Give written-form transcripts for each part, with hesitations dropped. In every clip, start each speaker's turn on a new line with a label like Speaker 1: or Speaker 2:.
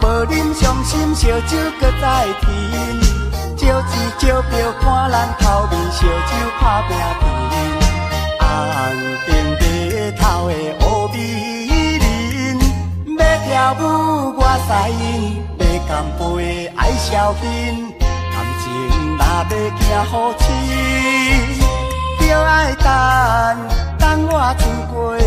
Speaker 1: 无啉伤心烧酒搁再添，招钱招票看咱头面烧酒打拼拼，红顶白头的乌美人，要跳舞我使因，要干杯爱消遣，感情若要行好深，就爱等我出过伊。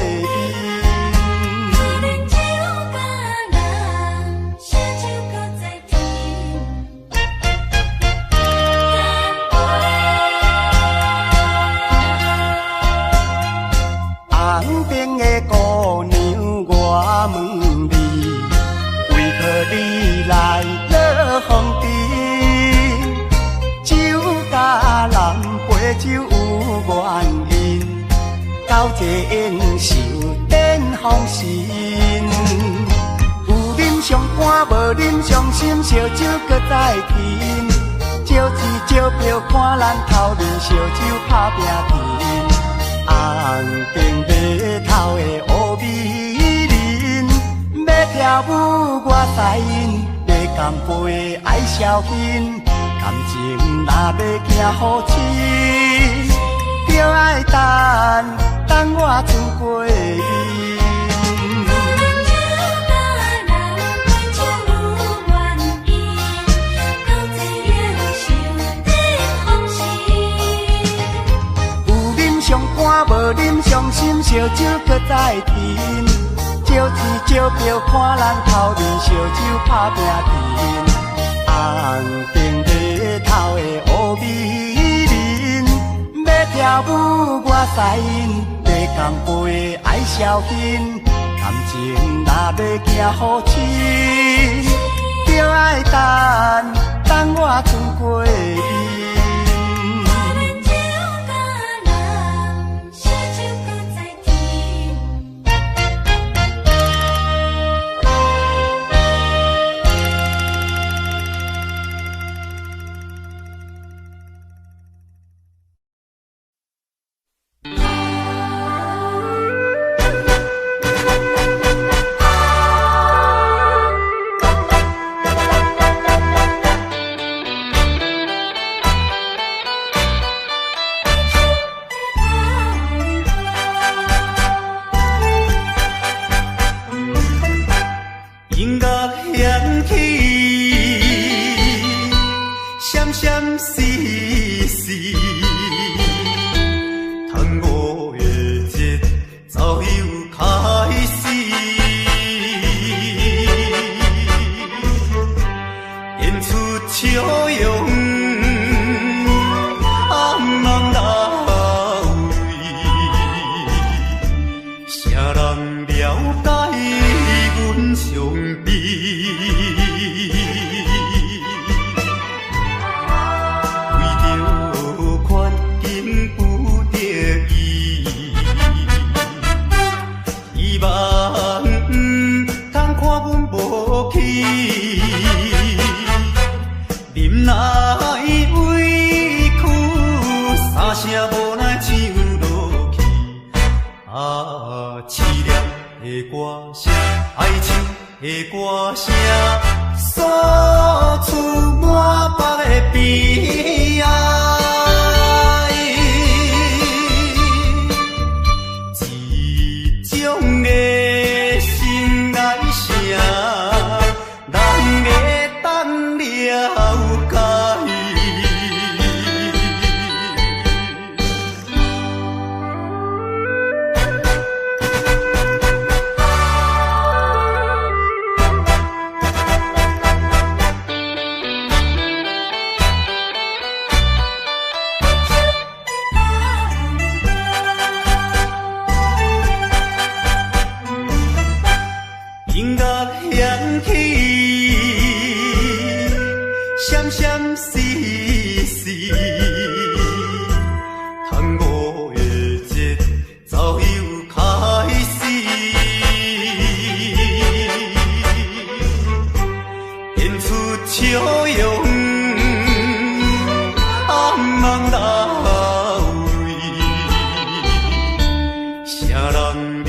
Speaker 1: 红顶的姑娘，我问你，为何你来落风尘？酒甲人陪酒有原因，交际应酬展风神。有啉上肝，无啉伤心，烧酒搁再添，招钱招票看咱头面烧酒打拼拼。红顶白头的乌美人，要跳舞我使因，要干杯爱消遣，感情若要行好深，就爱等我出过伊。上肝无啉伤心，烧酒搁再添，招钱招票看咱头面烧酒打拼拼，红顶白头的乌美人，要跳舞我使因，要干杯爱消遣，感情若要行好深，就爱等我出过伊。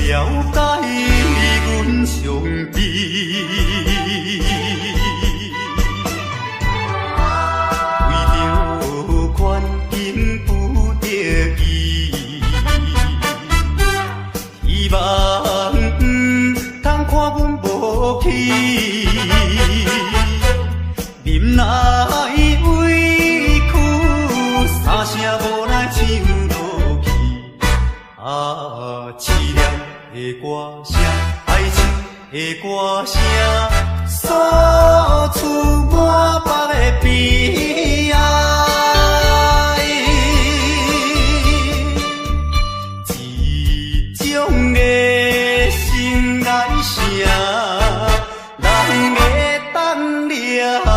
Speaker 2: 了解阮伤悲。
Speaker 1: 歌声，诉出满腹的悲哀。这种的心爱声，人会当了解。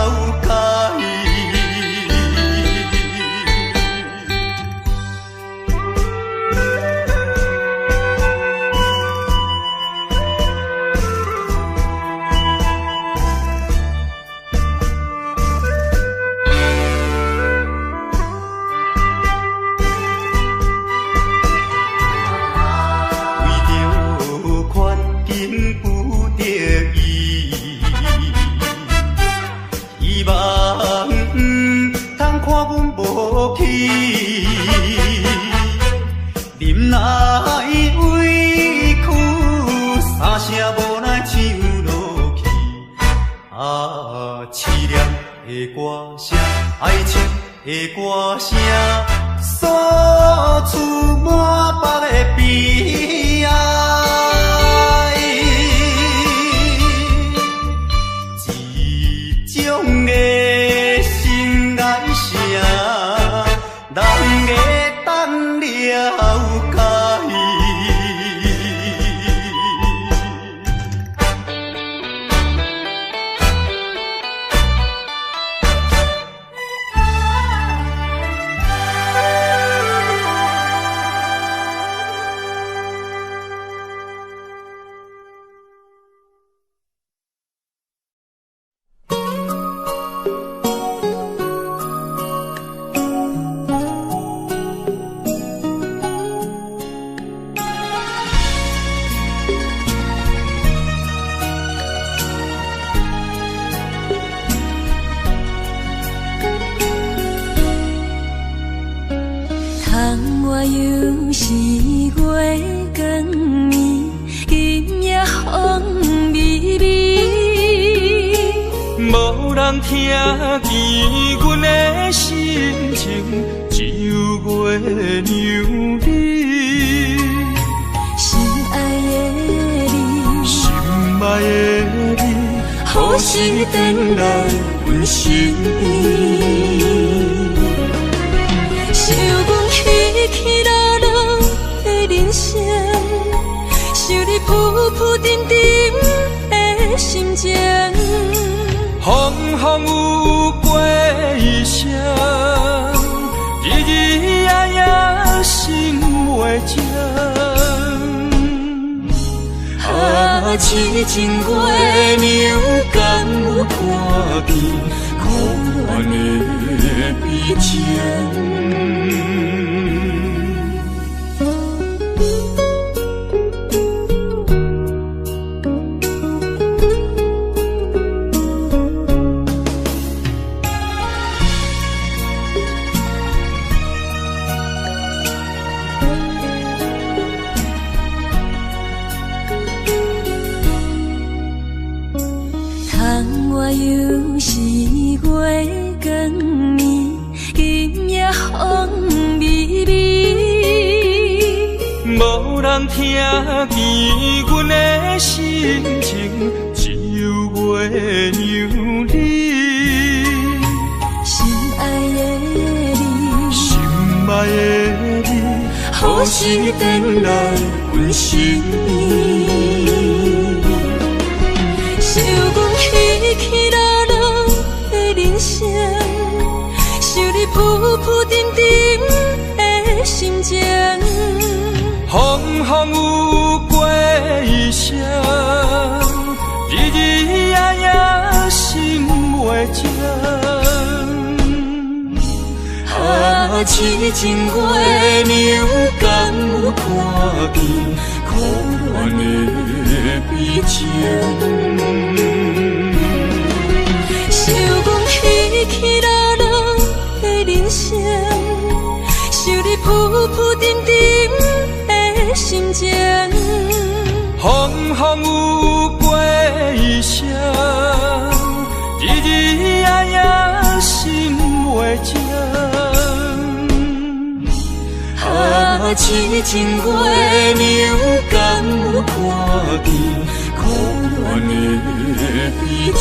Speaker 1: 忍耐委屈，三声无奈唱落去。啊，凄凉的歌声，爱情的歌声，诉出满腹的悲哀。这种的心爱声，人会当了解。
Speaker 2: 我又是月光暝，今夜风微微，
Speaker 3: 无人听见阮的心情，只有月娘你。
Speaker 2: 心爱的你，
Speaker 3: 心爱的你，
Speaker 2: 何时回来阮身边？想讲起落落的人生，想你浮浮沉沉的心情。
Speaker 3: 风风有过一声，日日夜夜心袂静。
Speaker 2: 啊，痴情月娘敢有看见苦恋的悲情？我又是月光暝，今夜风微微，
Speaker 3: 无人听见阮的心情，只有月娘你。
Speaker 2: 心爱的你，
Speaker 3: 心爱的你，
Speaker 2: 何时回来阮身边？想讲起落落的人生，想你浮浮沉沉的心情。
Speaker 3: 风风有过一声，日日夜夜心袂静。
Speaker 2: 啊，痴情月娘敢有看见苦恋的悲情？想讲起落落的人生，想你浮浮沉沉的心情。
Speaker 3: 风风有过一声，日日夜夜心袂静。
Speaker 2: 啊，痴情月娘敢有看见苦
Speaker 3: 苦恋的悲情。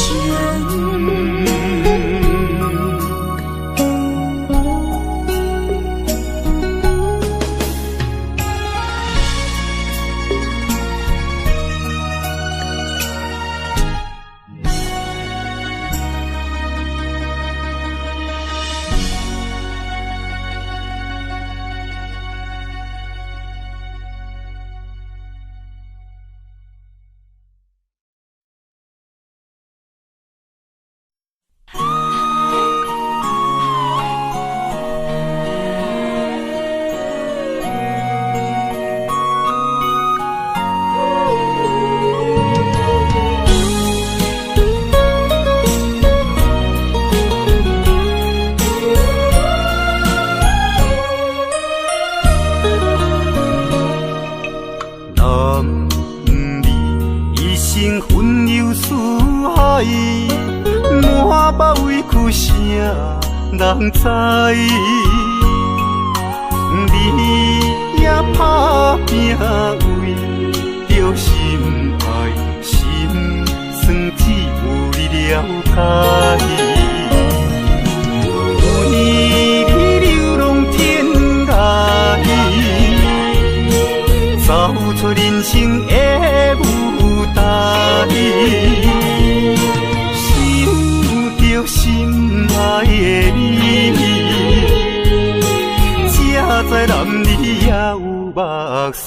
Speaker 1: 人知，你也打拼为着心爱，心酸只有你了解。为你流浪天涯，走出人生的舞台，想着心爱的你，才知男儿也有目屎。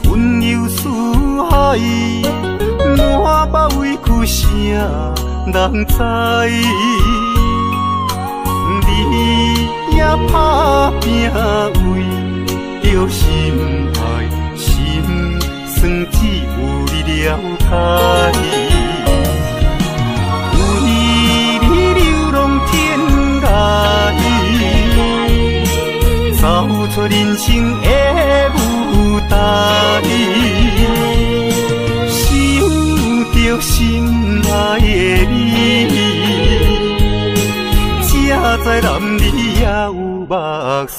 Speaker 1: 分忧思海，满腹委屈谁人知？你也打拼为着心爱，心酸只有你了解。为你流浪天涯，走出人生的舞台，想着心爱的你，才知男儿也有目屎。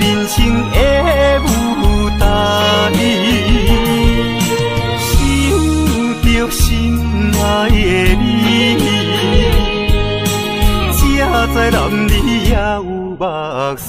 Speaker 1: 人生的舞台，想着心爱的你，才知男儿也有目屎。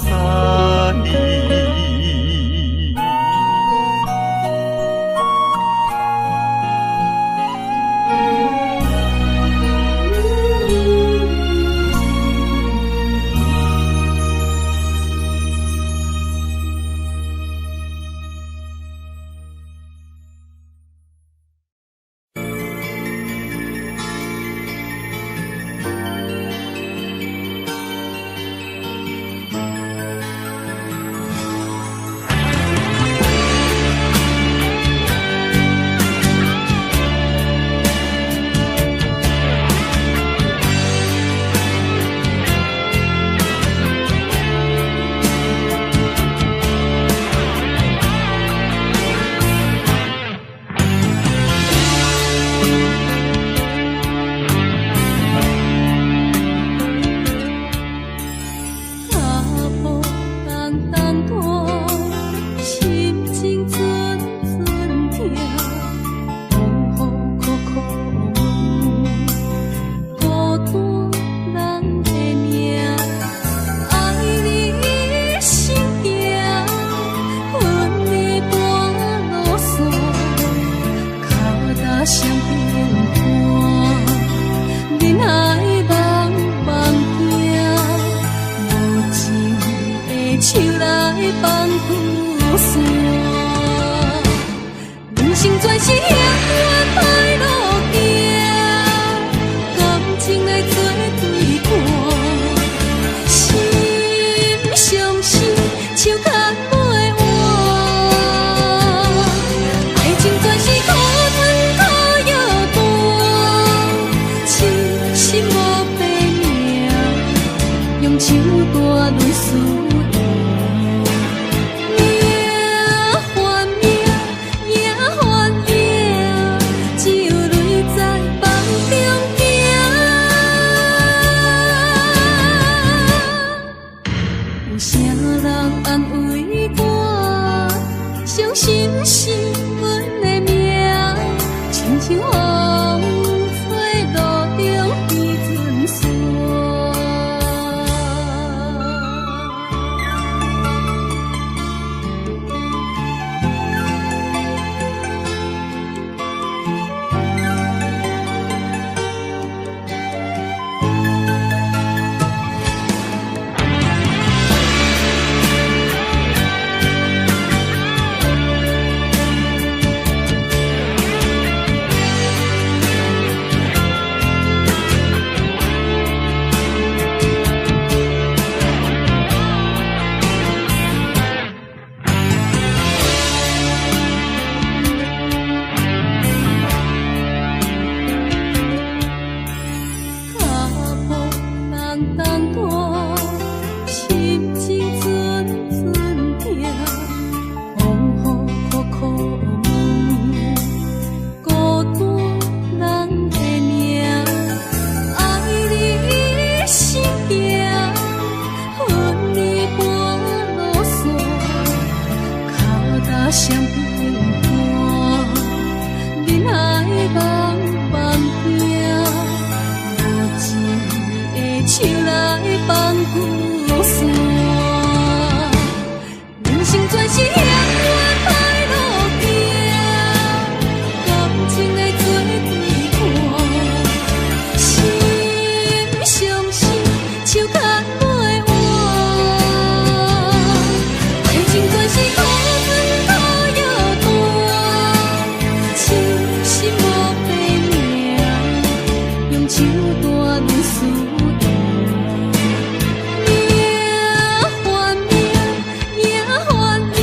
Speaker 2: 情全是永远歹路行，感情爱做对半，心相思手牵袂换，爱情全是苦吞苦药断，痴心无白命，用手大泪思。心是阮的命，亲像风吹路中的阵线。相平淡，人海茫茫行，无一个手来放旧线。人生全是永远歹路行，感情爱做对半，心相思手牵袂换，爱情全是苦吞。手大泪思念，命换命，命换命，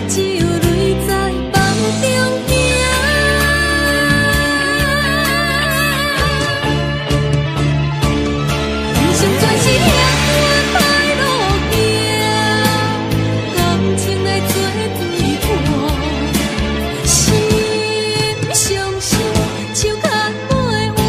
Speaker 2: 只有泪在梦中行。人生全是永远歹路行，感情爱做对半，心相思手牵袂换。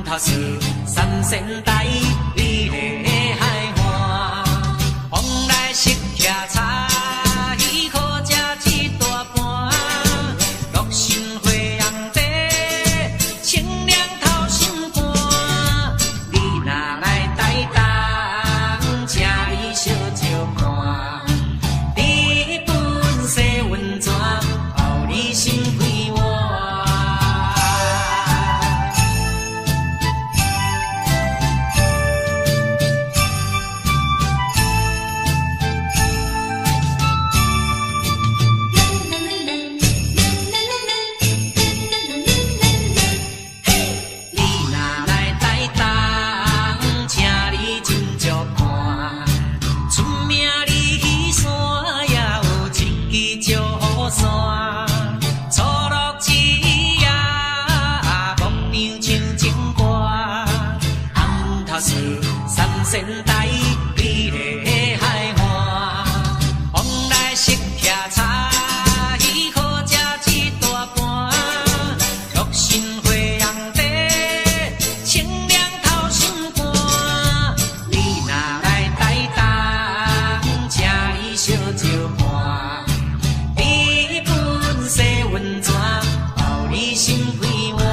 Speaker 4: 头树，三仙台，美丽的海岸，往来识徛茶，鱼可食一大盘，乐心花红茶，清凉透心肝。你若来台东，请你小酒看，日本洗温泉，后你心开换。三仙台，美丽的海岸，往来识徛茶，鱼可食一大盘，乐心花红茶，清凉透心肝。你若来台东，请你小酒看，日本洗温泉，后你心开换。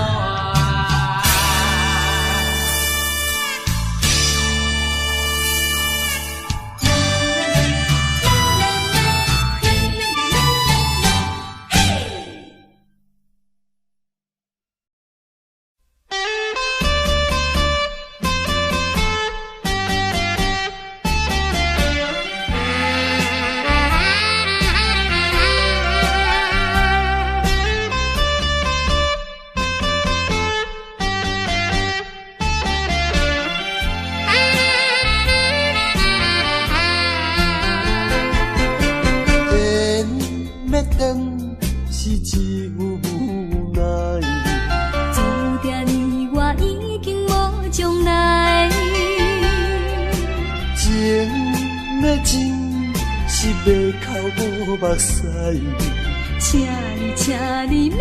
Speaker 2: 请你免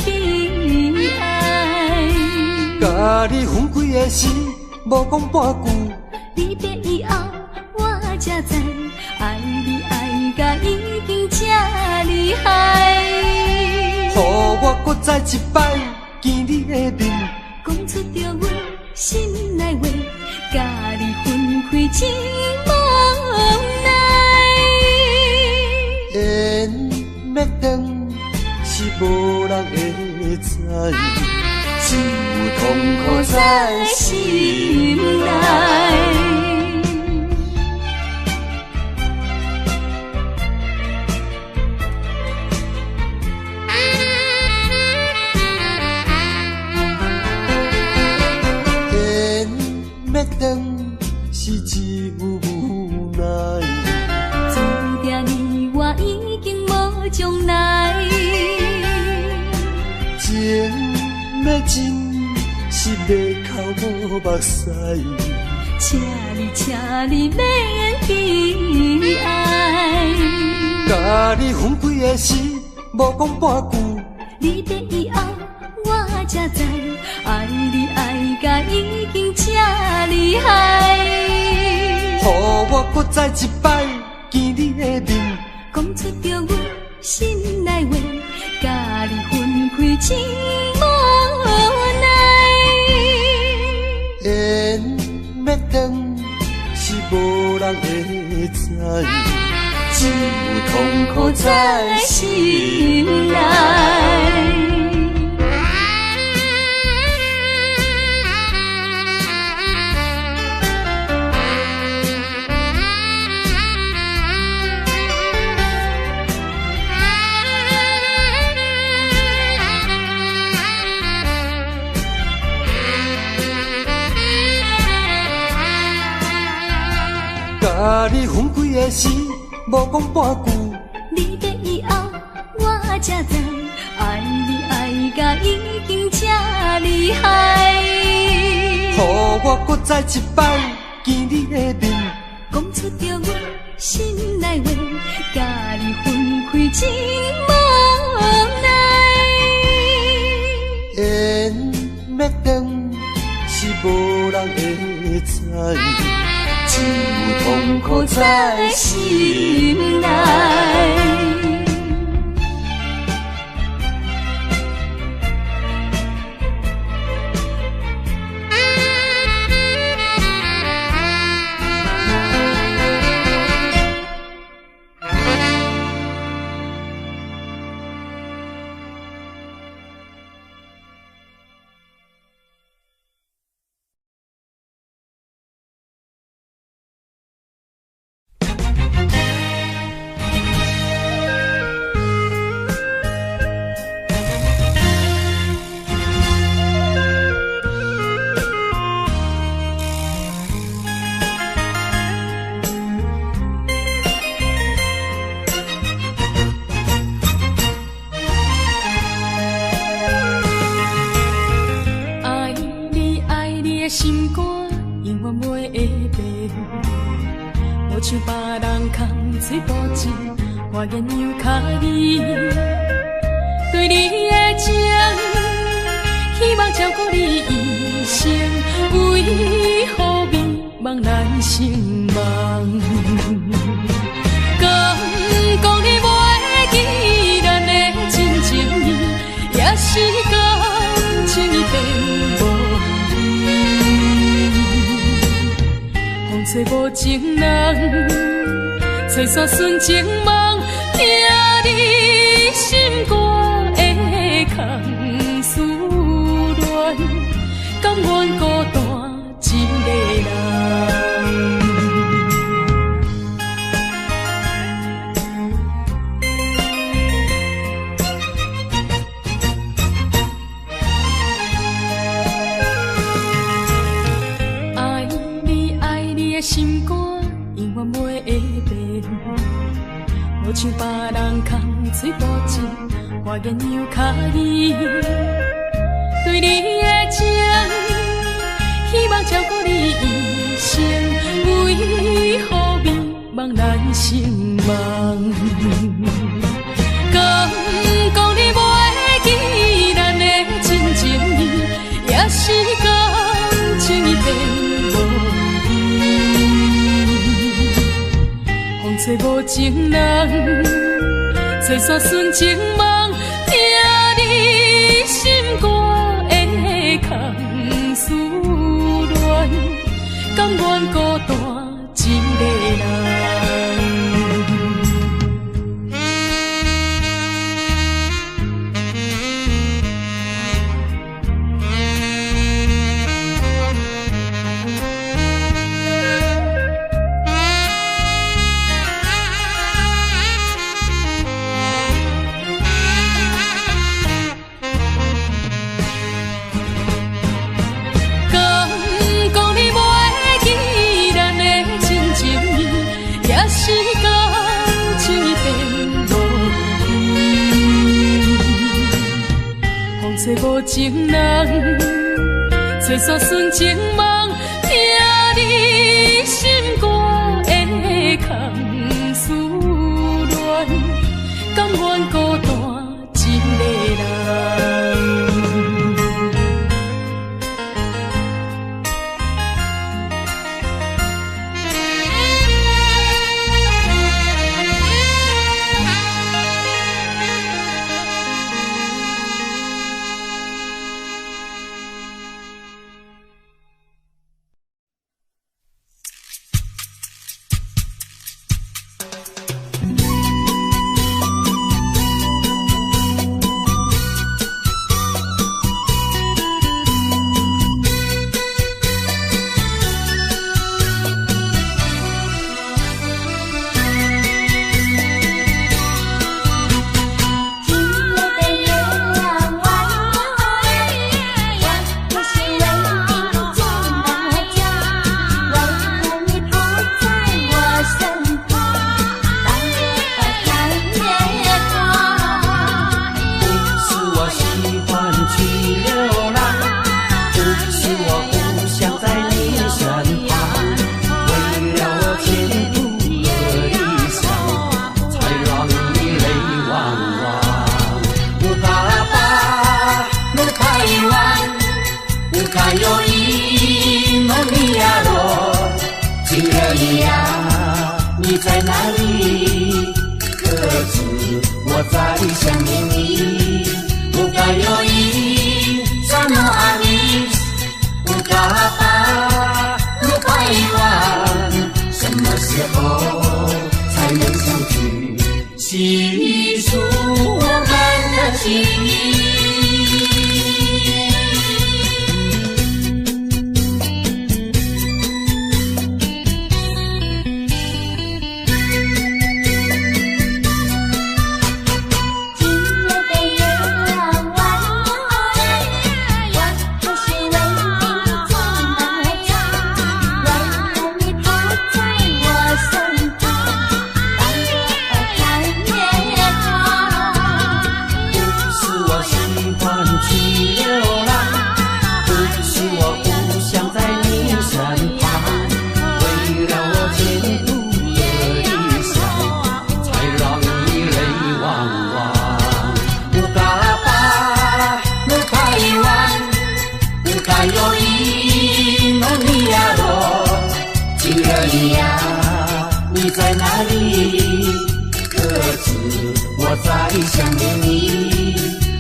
Speaker 2: 悲哀，
Speaker 1: 甲你分开的时，无讲半句。
Speaker 2: 离别以后，我才知，爱你爱甲已经这厉害。
Speaker 1: 予我搁再一摆见你的面，
Speaker 2: 讲出着阮心内话，甲你分开真无奈。
Speaker 1: 缘要断是无人会知，只有痛苦在心内。缘要断是只有无奈，
Speaker 2: 注定你我已经无将来。
Speaker 1: 情要真是要哭无目屎，
Speaker 2: 请你免悲哀。
Speaker 1: 甲你分开的时，无讲半句。
Speaker 2: 离别以后，我才知，爱你爱甲已经这厉害。
Speaker 1: 予我搁再一摆见你的面，
Speaker 2: 讲出着阮心内话，甲你分开真无奈。
Speaker 1: 缘要断是无人会知，只有痛苦在心内。甲你分开的时，无讲半句。
Speaker 2: 离别以后，我才知，爱你爱甲已经这厉害。
Speaker 1: 予我搁再一摆见你的面，
Speaker 2: 讲出着阮心内话，甲你分开真无奈。
Speaker 1: 缘要断是无人会知，只有痛苦在心内。
Speaker 2: 心肝永远袂会变，无像别人空嘴无舌，我言又卡你。对你的情，希望照顾你一生，为何迷茫难成梦？敢讲你袂记咱的真情意，也是感情已变无。找无情人，找煞纯情梦，听你心肝的空思恋，甘愿孤单一个人。心肝永远袂会变，无像别人空嘴无舌，我言又卡你。对你的情，希望照顾你一生，为何迷茫难成梦？敢讲你袂记咱的真情意，也是感情已变。找无情人，找煞纯情梦，听你心肝的空思恋，甘愿孤单一个人。找无情人，找煞纯情梦，听你心肝的空思恋，甘愿孤单一个人。
Speaker 1: 还有一
Speaker 4: 意，梦里呀落，情人一样，你在哪里？可知我在想念你？不该有意，什么阿弥，不该把路快完，什么时候才能相聚？细数我们的情谊。在哪里？可知我在想念你？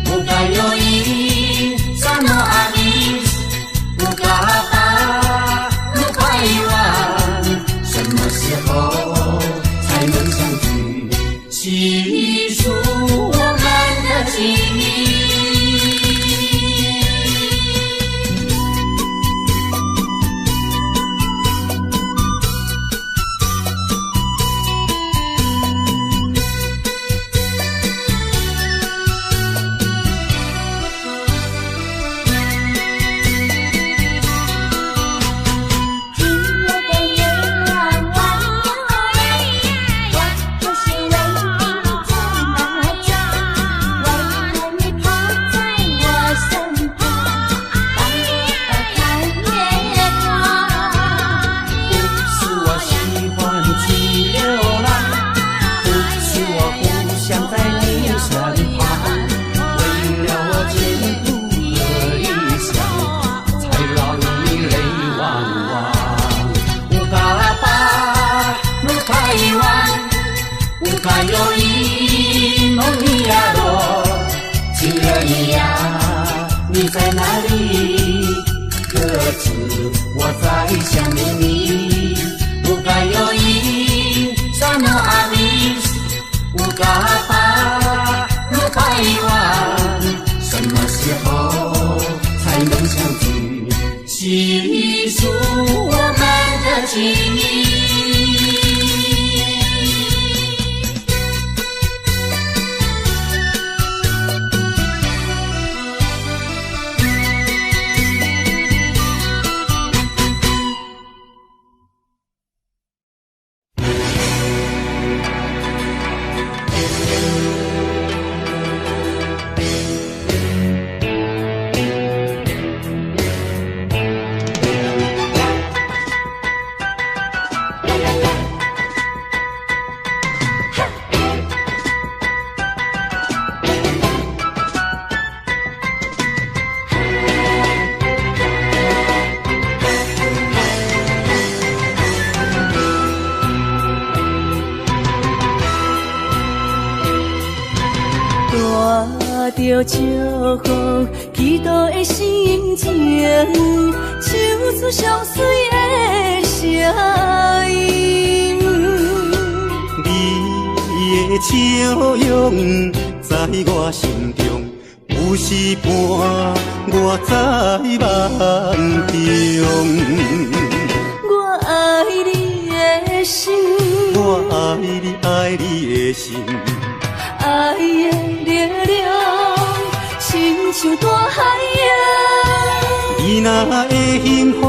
Speaker 4: 不该有意，什么阿弥，不该把路快完，什么时候才能相聚？细数我们的情谊。该有意，梦里呀落，情人一样，你在哪里？可知我在想念你？不该有意，什么阿弥，不该把路快完，什么时候才能相聚？细数我们的情谊。
Speaker 2: 着祝福祈祷的心情，唱出相随的声音。
Speaker 1: 你的笑容在我心中，有时伴我在梦中。
Speaker 2: 我爱你的心，
Speaker 1: 我爱你爱你的心，
Speaker 2: 爱的力量亲像大海洋。
Speaker 1: 你若会幸福，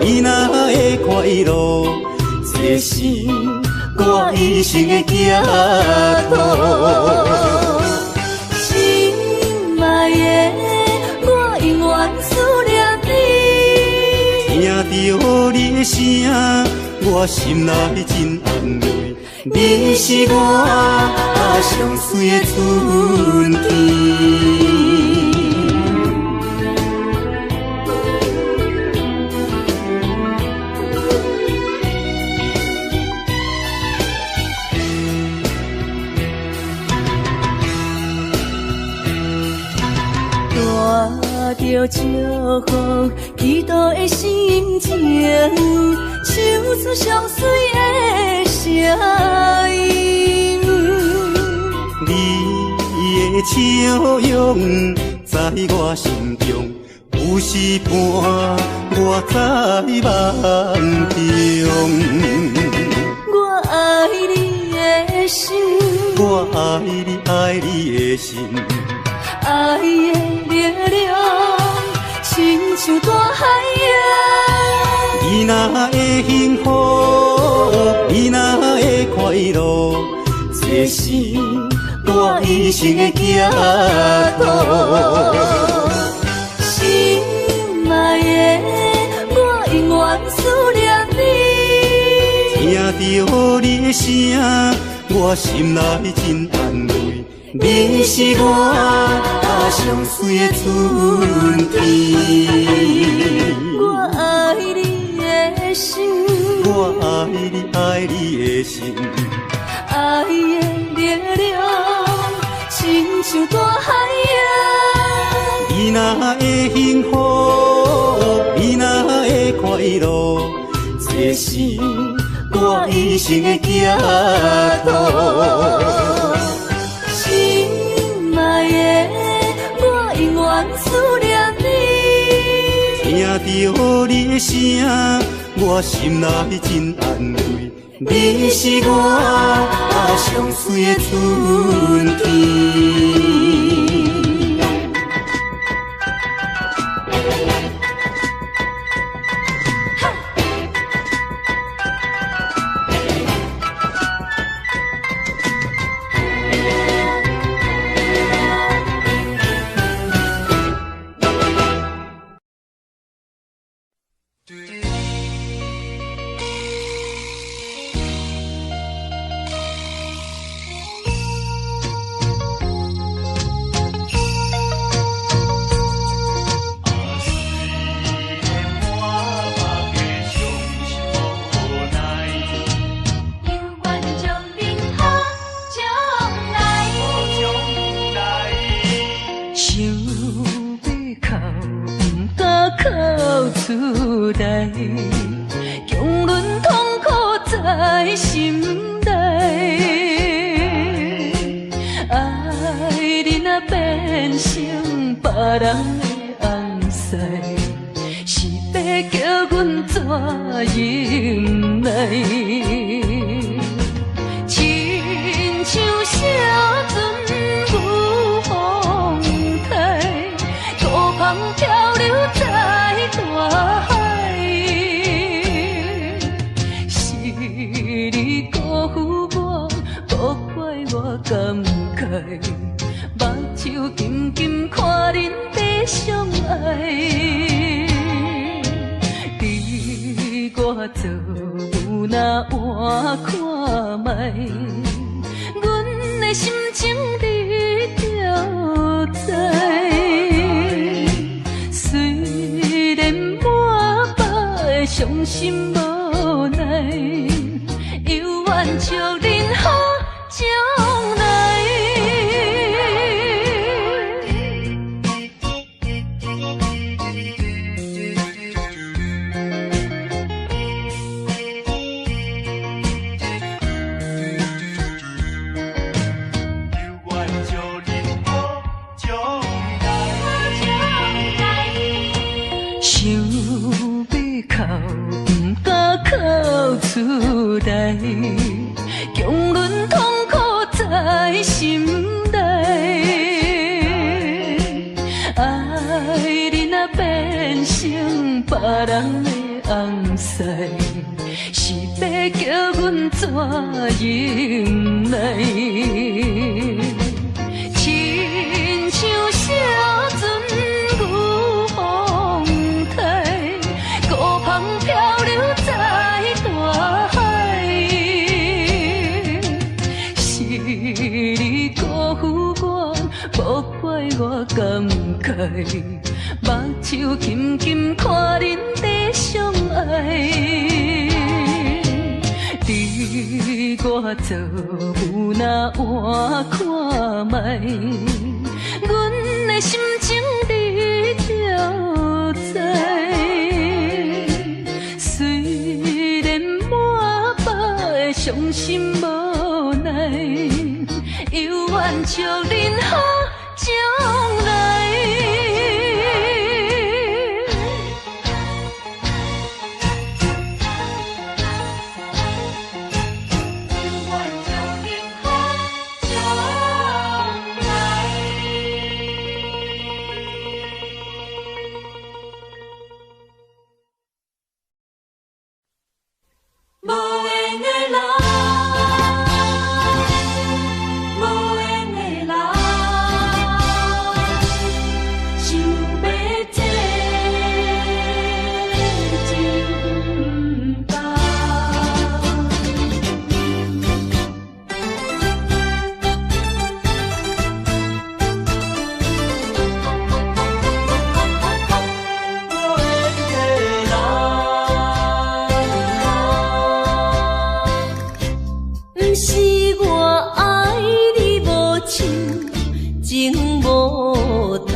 Speaker 1: 你若会快乐，这是我一生的寄托。心爱的，我永远思念你。听着你的声，我心内真安慰。你是我上水的春天。
Speaker 2: 着祝福，祈祷的心情，唱出上水的声音。
Speaker 1: 你的笑容在我心中，有时伴我在梦中。
Speaker 2: 我爱你的心，
Speaker 1: 我爱你，爱你的心，
Speaker 2: 爱的力量，亲像大海洋。
Speaker 1: 你若会幸福，你若会快乐，这是我一生的寄托。心爱的，我永远思念你。听到你的声，我心内真安慰。你是我上水的春天。
Speaker 2: 我爱你的心，
Speaker 1: 我爱你，爱你的心，
Speaker 2: 爱的力量，亲像大海洋。
Speaker 1: 你若会幸福，你若会快乐，这是我一生的寄托。
Speaker 2: 心爱的，我永远思念你。
Speaker 1: 听到你的声，我心内真安慰。你是我上水的春天。
Speaker 2: 我看卖，阮的心情你就知，虽然满腹的伤心无奈，犹愿祝恁好将来。无缘的人，无缘的人，想要这真不甘。不是我爱你无情，情无重，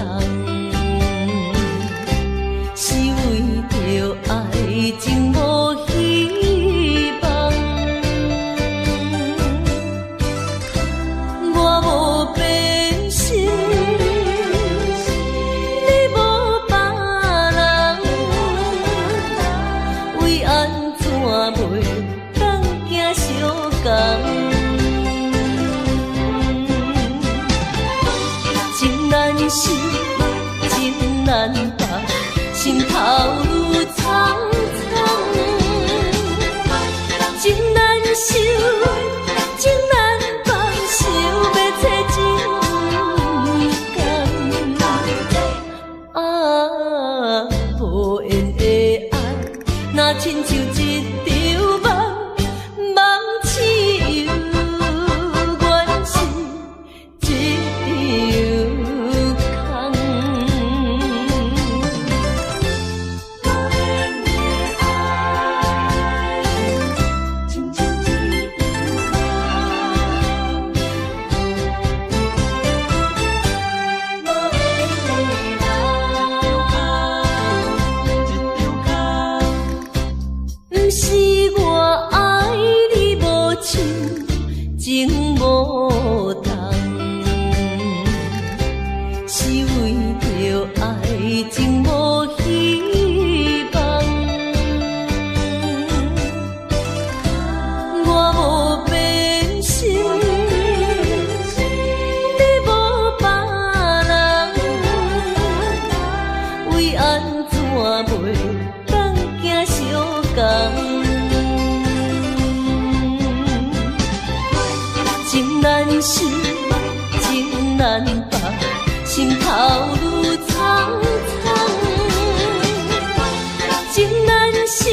Speaker 2: 是为着爱情无希望。我无变心，你无别人，为安怎袂当行相共？情难舍，情难放，心头愈苍苍。情难收，情难放，想要找情感。啊，无缘的爱，若亲像一场梦。梦似有缘是一场空。无缘的爱，亲像一场梦。无缘的人，不是我爱你无情，情无重，是为着爱情无希望。我无变心，你无别人，为安怎袂当行相共？情难舍，情难放，心头愈苍苍。情难收，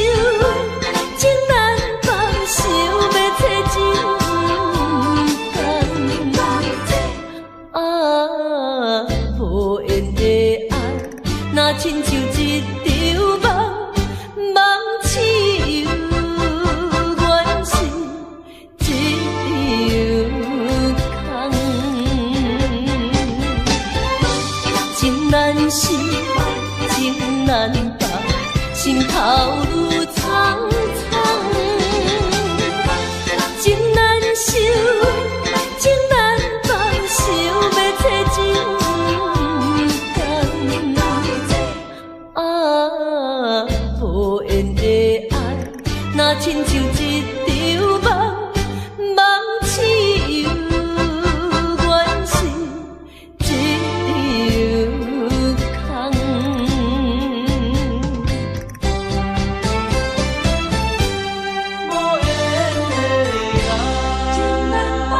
Speaker 2: 情难放，想要找情感。啊，无缘的爱，若亲像一场梦，梦似有缘是一场空。情难舍，情难放，心头愈苍苍。情难收，情难放，想要找情感。啊，无缘的爱，若亲像一场梦，梦似有缘是一场空。无缘的人，情难放。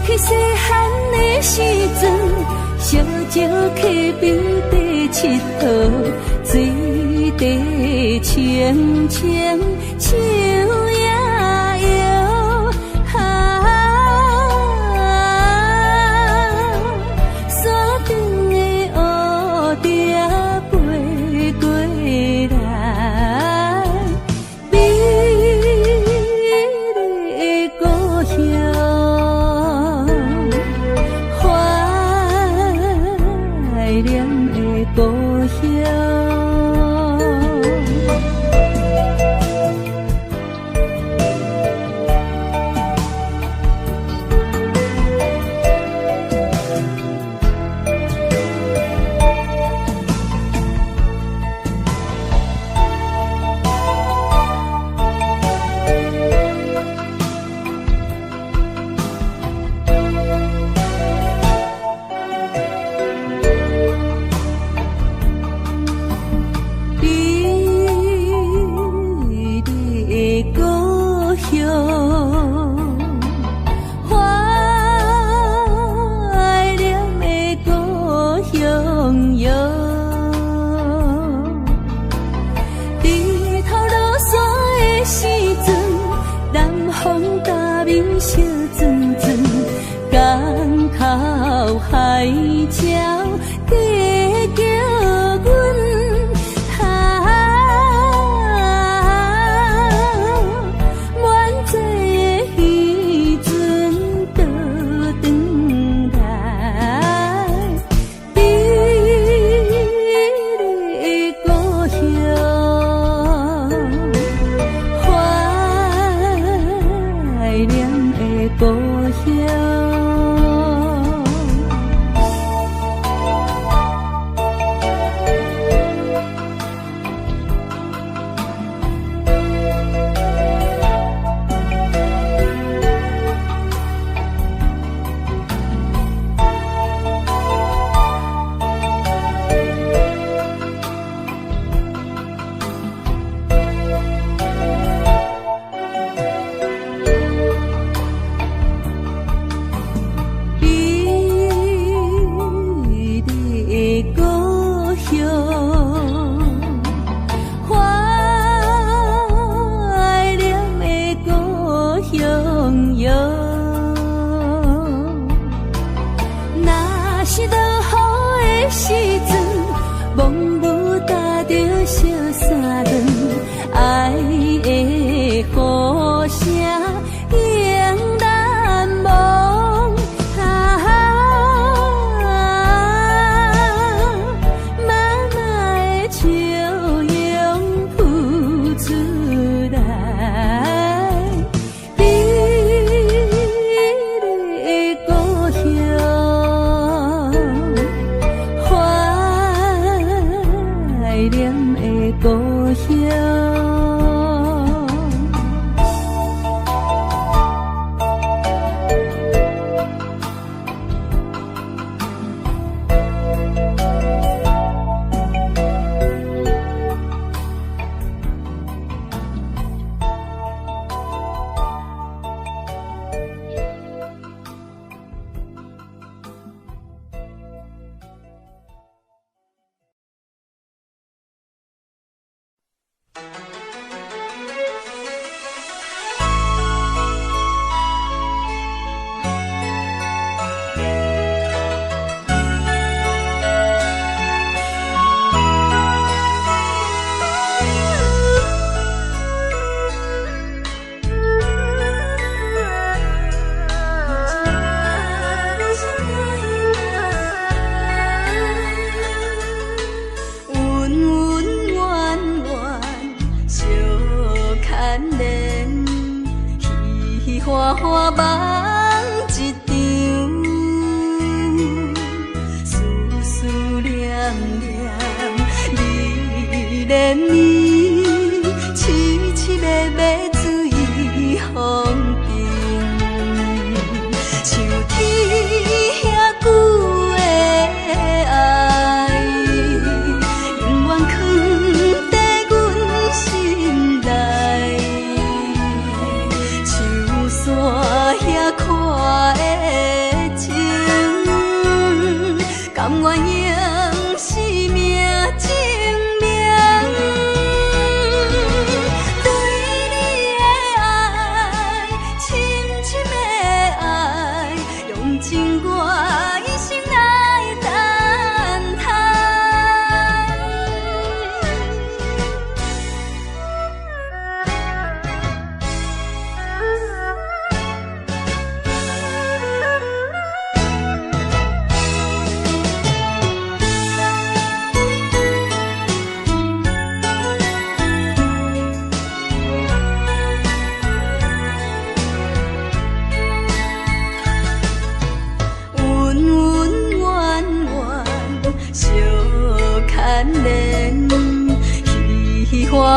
Speaker 2: 起细汉的时阵，烧酒溪边地佚佗，水地清清，树也摇。山顶的乌蝶飞过来，美丽的故乡，怀念的故乡。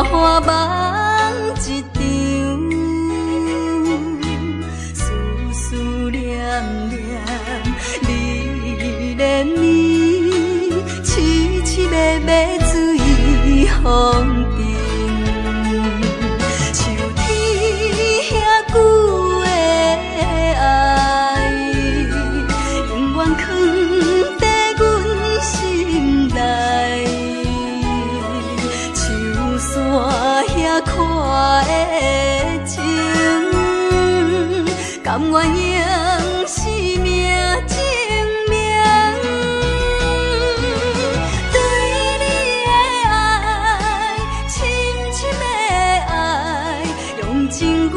Speaker 2: 花花梦一场，思思念念，你连绵，凄凄密密水风中，像天遐久的爱，永远藏在阮心内。山遐看的情，甘愿用生命证明。对你的爱，深深的爱，用尽我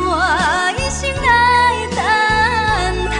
Speaker 2: 一生来等待。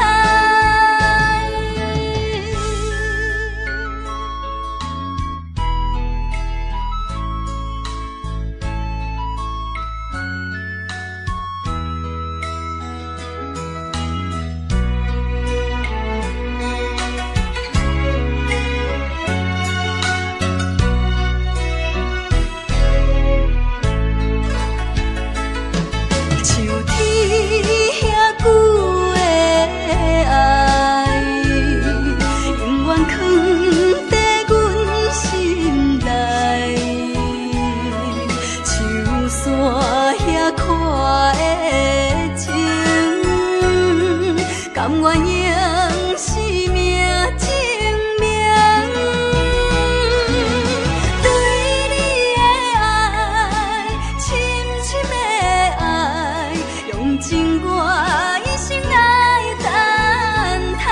Speaker 2: 甘愿用生命证明，对你的爱，深深的爱，用尽我一生来等待。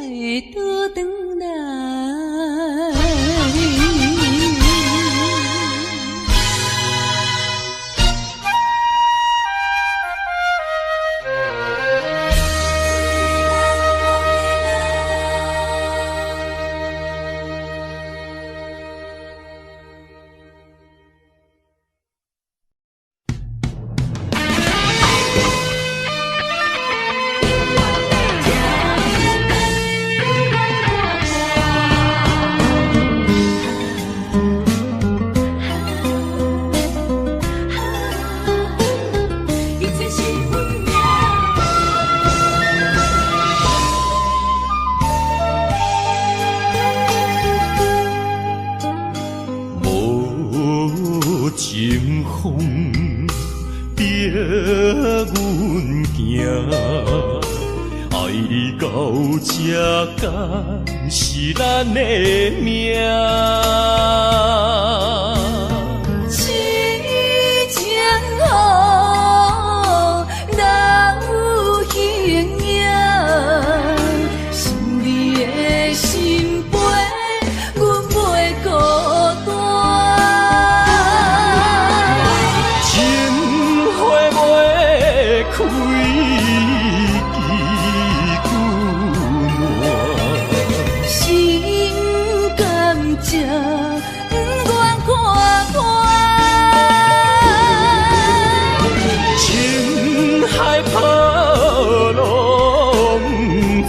Speaker 2: 会倒转来。
Speaker 3: 是咱的命，
Speaker 2: 痴情好，哪有形影？想你的心陪，阮袂孤单。
Speaker 3: 情花袂开。
Speaker 2: 情不愿看破，
Speaker 3: 情海波浪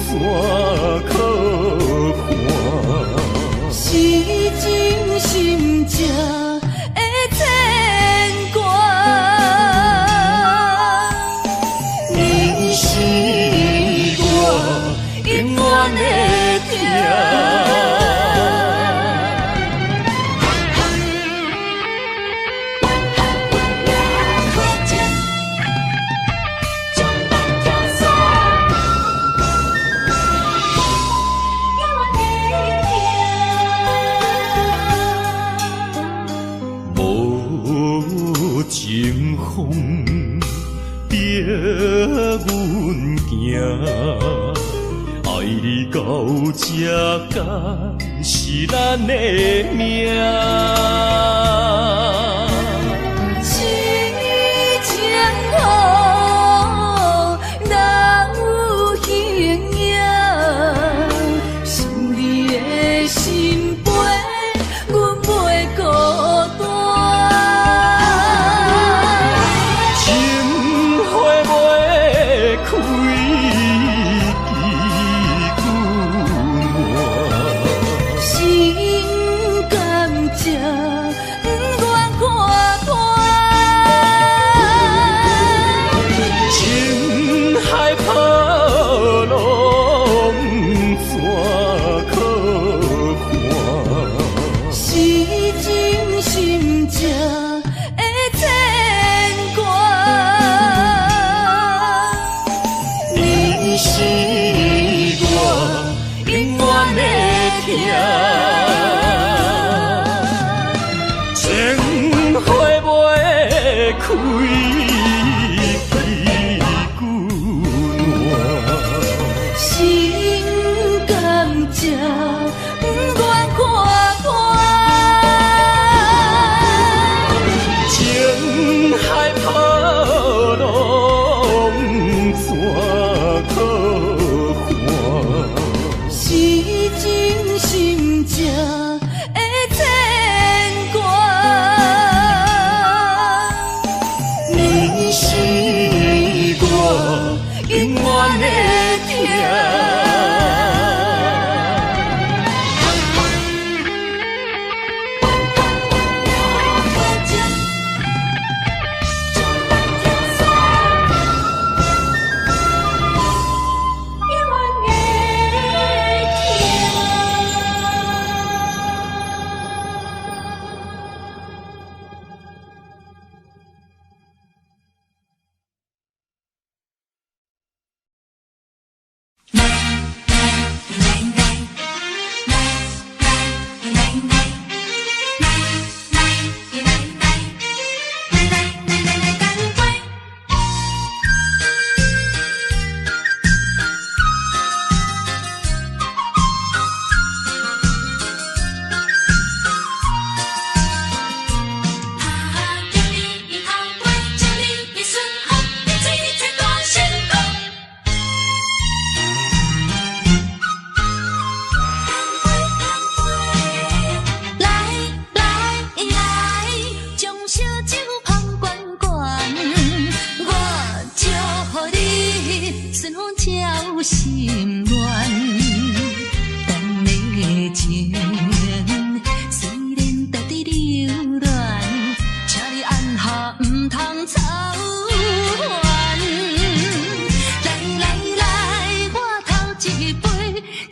Speaker 3: 怎可看？
Speaker 2: 是真心正的牵挂，你是我永远的疼。
Speaker 3: 情风逼阮行，爱你到这敢是咱的命。
Speaker 2: 痴情好，哪有形影？想你的心陪，阮袂孤单。
Speaker 3: 情花袂开，
Speaker 2: 心甘情不愿看破，
Speaker 3: 情海波浪怎可看？
Speaker 2: 是真心正的牵挂。你是我永远的疼。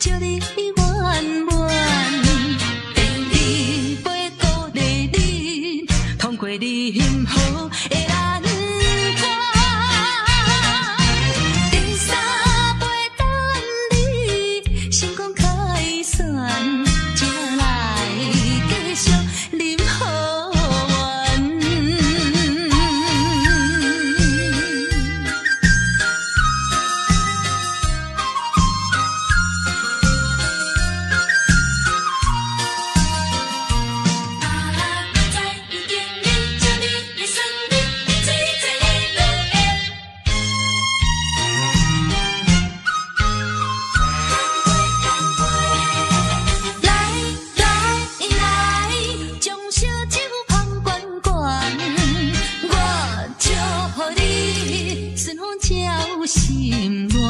Speaker 2: 祝你圆满。愿你陪鼓励你，通过你幸福的难关。第三杯等你成功开选，才来继续饮好运。心愿，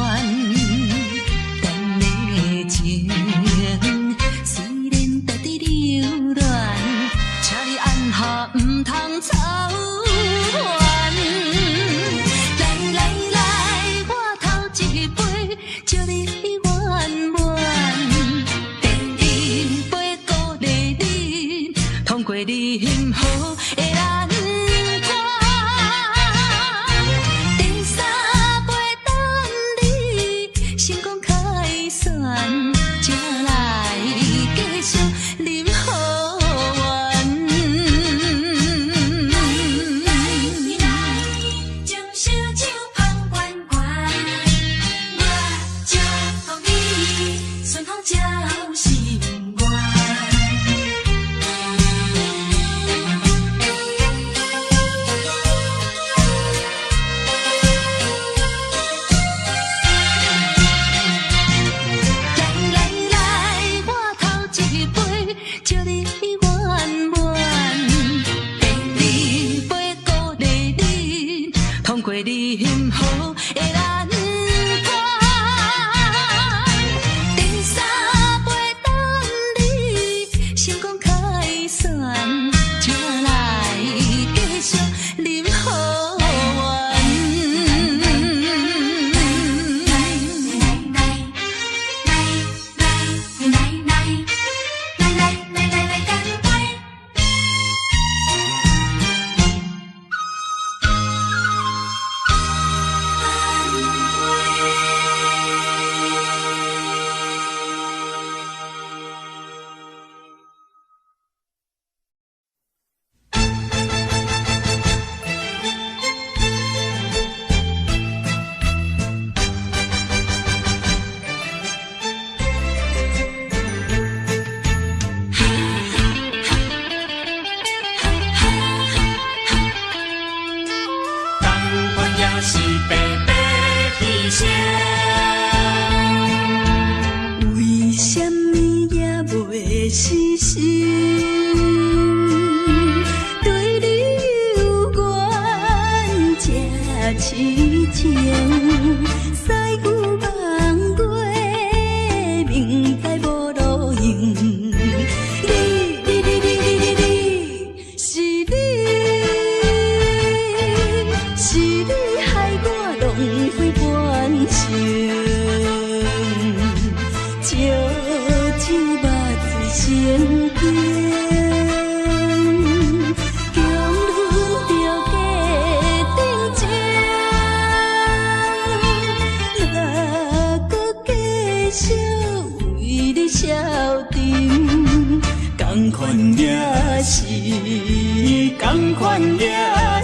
Speaker 2: 咱的情虽然在伫流乱，请你按下唔通操烦。来来来，我头一杯，祝你圆满。愿你陪鼓励你，通过你幸福的难关。成功开选，才来继续饮好运。来将烧酒捧圆圆，我祝福你顺风照心愿。祝你圆满，愿你陪鼓励你，通过你幸福的难关。第三杯等你成功开选，才来继续饮好运。
Speaker 3: 是白白牺牲，
Speaker 2: 为什么也袂死心？对你有缘这痴情，西牛望过，明知无路用。同款也是，同款也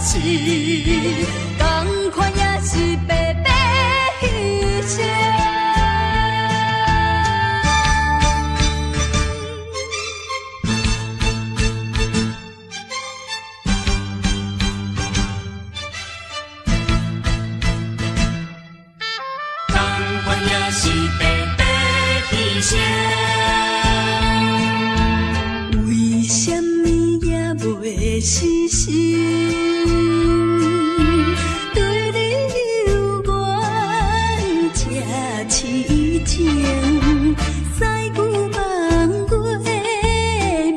Speaker 2: 是，同款也是白白牺牲。
Speaker 3: 同款也是白白牺牲。
Speaker 2: 袂死心，对你有缘这痴情，西牛望过，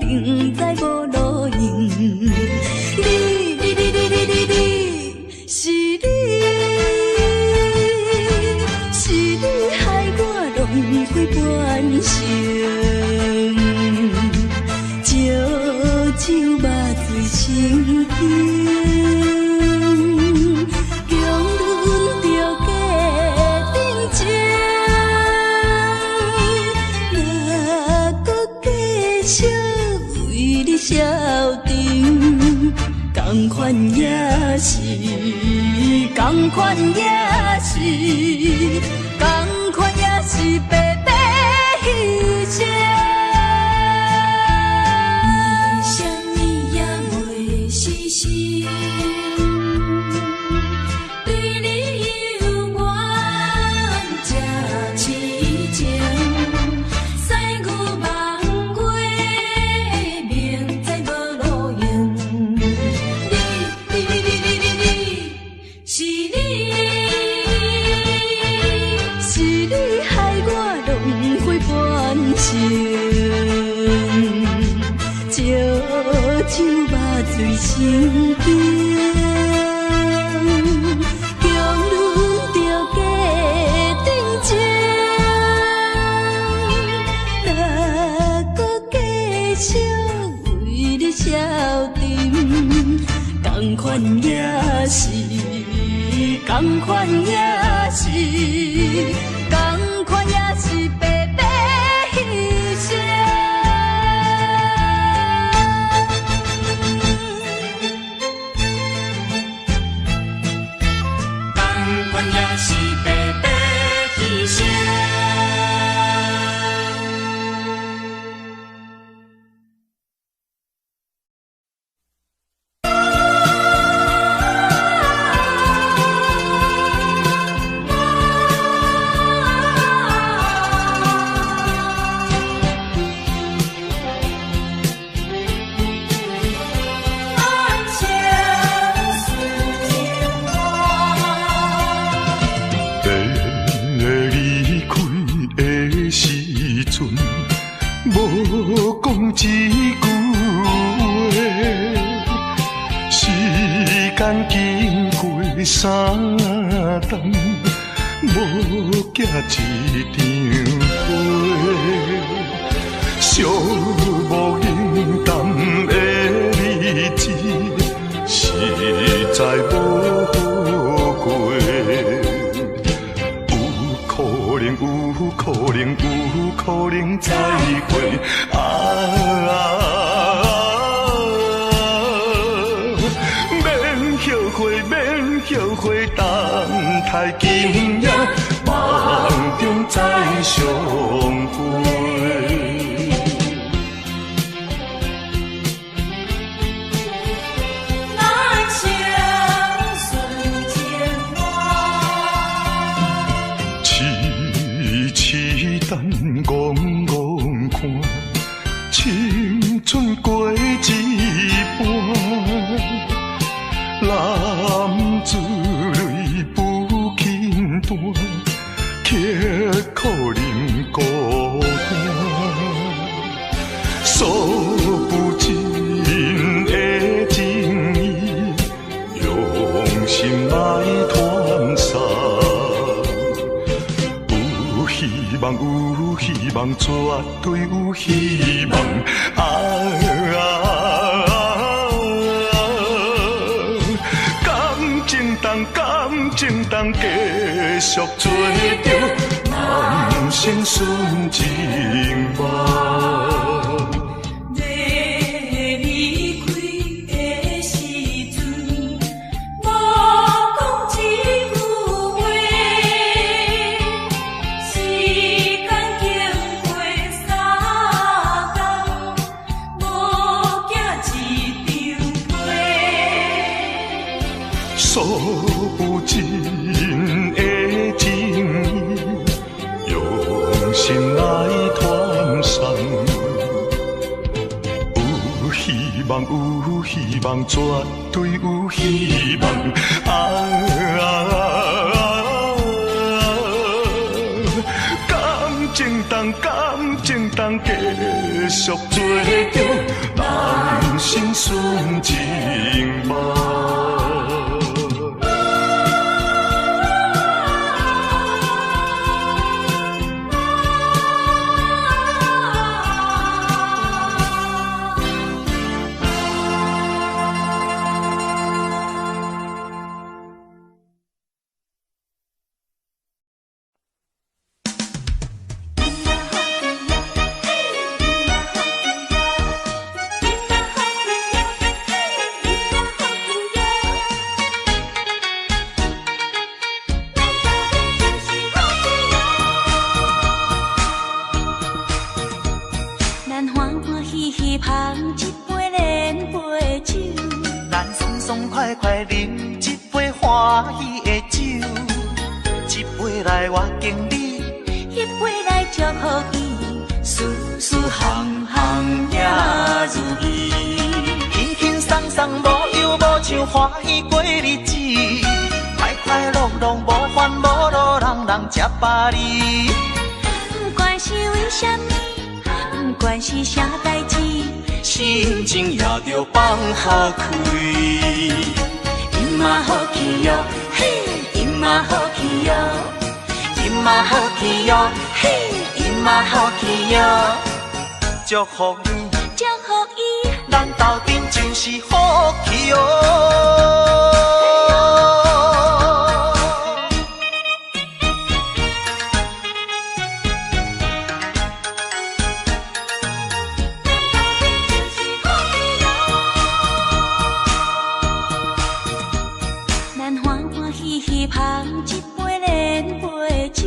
Speaker 2: 明知无路用。是你害我轮回转成，烧酒肉水成形，强忍着家庭情，若搁继续为你消沉，同款也是，同款也是，同款也是白白牺牲。为什么也袂死心？对你犹原这痴情，西牛望过，明知无路用。是你，是你害我轮回半生，烧酒肉水成形，强忍着家庭情，若搁继续为你消沉，同款也是，同款也是，同款也是白白牺牲。
Speaker 3: 同款也是白白牺牲。无讲一句话，时间经过三冬，无寄一张花，寂无影淡的日子，实在无好过。有可能再会免后悔，等待今夜梦中再相会。怣怣看，青春过一半，男子泪不轻弹，刻苦忍孤单，诉不尽的情意，用心来传送。有希望，绝对有希望。感情当继续做着人生顺情梦。诉不尽的情意，用心来传送。有希望，绝对有希望。感情当继续做着人生顺情梦。
Speaker 2: 嘻捧一杯莲杯酒，
Speaker 1: 咱爽爽快快饮一杯欢喜的酒，一杯来我敬你，
Speaker 2: 一杯来祝福伊，事事行行也如意。
Speaker 1: 轻轻松松无忧无愁，欢喜过日子，快快乐乐无烦无恼，人人吃饱哩。
Speaker 2: 不管是为什么，不管是啥代志，
Speaker 1: 心情也着放好开。
Speaker 2: 伊嘛好气哟，嘿，伊嘛好气哟，伊嘛好气哟，嘿，伊嘛好气哟。
Speaker 1: 祝福你，
Speaker 2: 祝福伊，
Speaker 1: 咱斗阵就是好气哦。
Speaker 2: 咱欢欢喜喜捧一杯莲杯酒，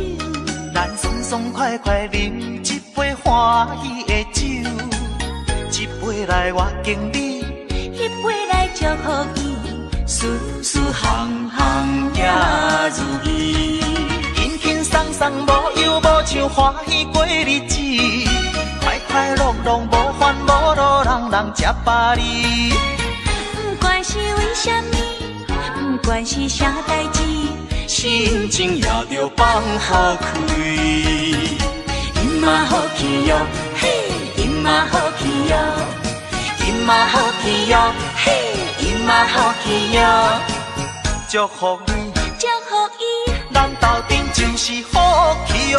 Speaker 1: 咱爽爽快快饮一杯欢喜的酒，一杯来我敬你，
Speaker 2: 一杯来祝福伊，事事行行也如意。
Speaker 1: 轻轻松松无忧无愁，欢喜过日子，快快乐乐无烦无恼，人人吃饱哩。
Speaker 2: 不管是为什么，不管是啥代志，
Speaker 1: 心情也着放好开。
Speaker 2: 伊嘛好气哟，嘿，伊嘛好气哟，伊嘛好气哟，嘿，伊嘛好气哟。
Speaker 1: 祝福你，
Speaker 2: 祝福伊，
Speaker 1: 咱斗阵就是好气哦。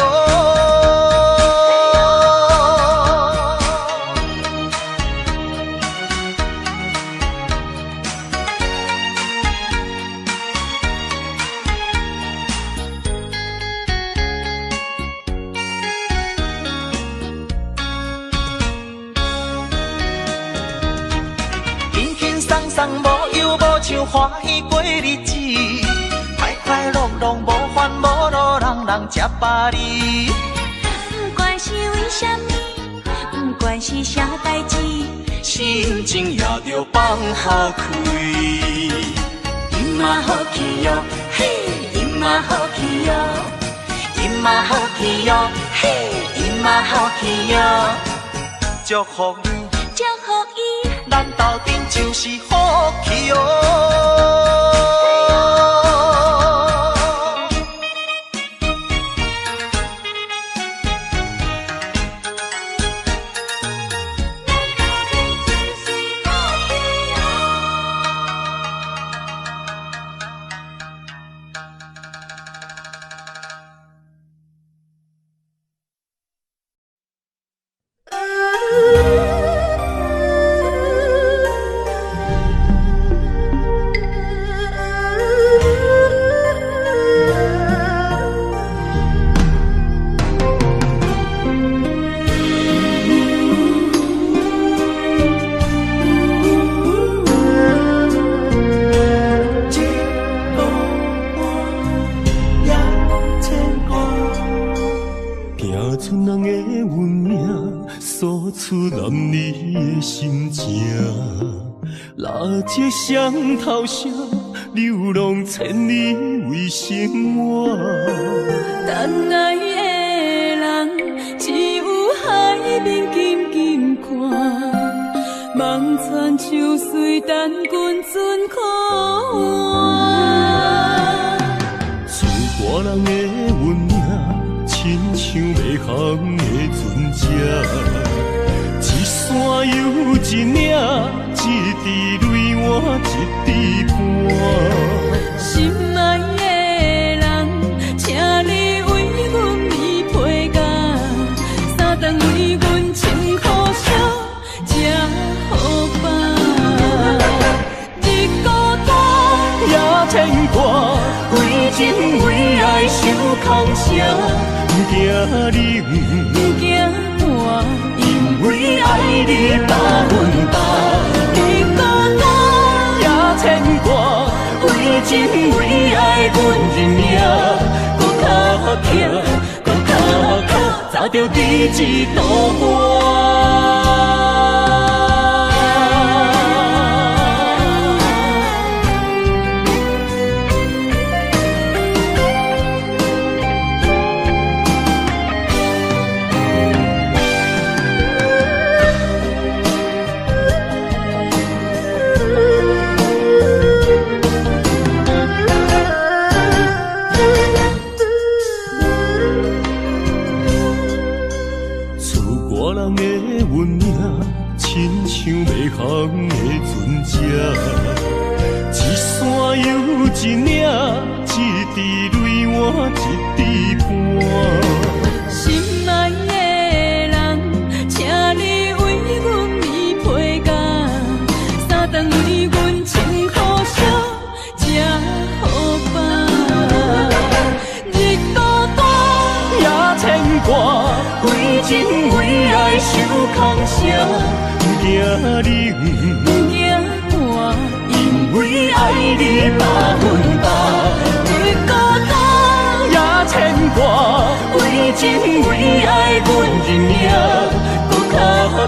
Speaker 1: 轻轻松松无忧无愁，欢喜过日子，快快乐乐无烦无恼，人人吃饱哩。
Speaker 2: 不管是为什么，不管是啥代志，
Speaker 1: 心情也着放好开。
Speaker 2: 伊嘛好气哟，嘿，伊嘛好气哟，伊嘛好气哟，嘿，伊嘛好气哟。
Speaker 1: 祝福你，
Speaker 2: 祝福伊，
Speaker 1: 咱斗阵就是好气哦。
Speaker 3: 这双头声，流浪千里为生活。
Speaker 2: 等爱的人，只有海面静静看，望穿秋水，等君准可换。
Speaker 3: 自大人的运命，亲像迷航的船只，一山又一岭，一滴泪换一滴汗。
Speaker 2: 心爱的人，请你为阮披披甲，三顿为阮穿苦烧，吃好饱。日孤单
Speaker 3: 也牵挂，为情为爱受空伤，不惊冷，
Speaker 2: 不惊寒，
Speaker 3: 因为爱你百分百。
Speaker 2: 日孤单
Speaker 3: 也牵挂，为情为爱阮认命，搁较强，搁较靠，早着日子多磨。国人的温影，亲像袂航的船只，一山又一岭，一滴泪换一滴汗。
Speaker 2: 心爱的人，请你为阮暝皮甲，三顿为阮穿苦烧，吃好饱。日孤单
Speaker 3: 也牵挂，为情为爱受空声，不惊冷，
Speaker 2: 不惊寒，
Speaker 3: 因为爱你百分百。
Speaker 2: 日孤单
Speaker 3: 也牵挂，为情为爱阮认命，搁较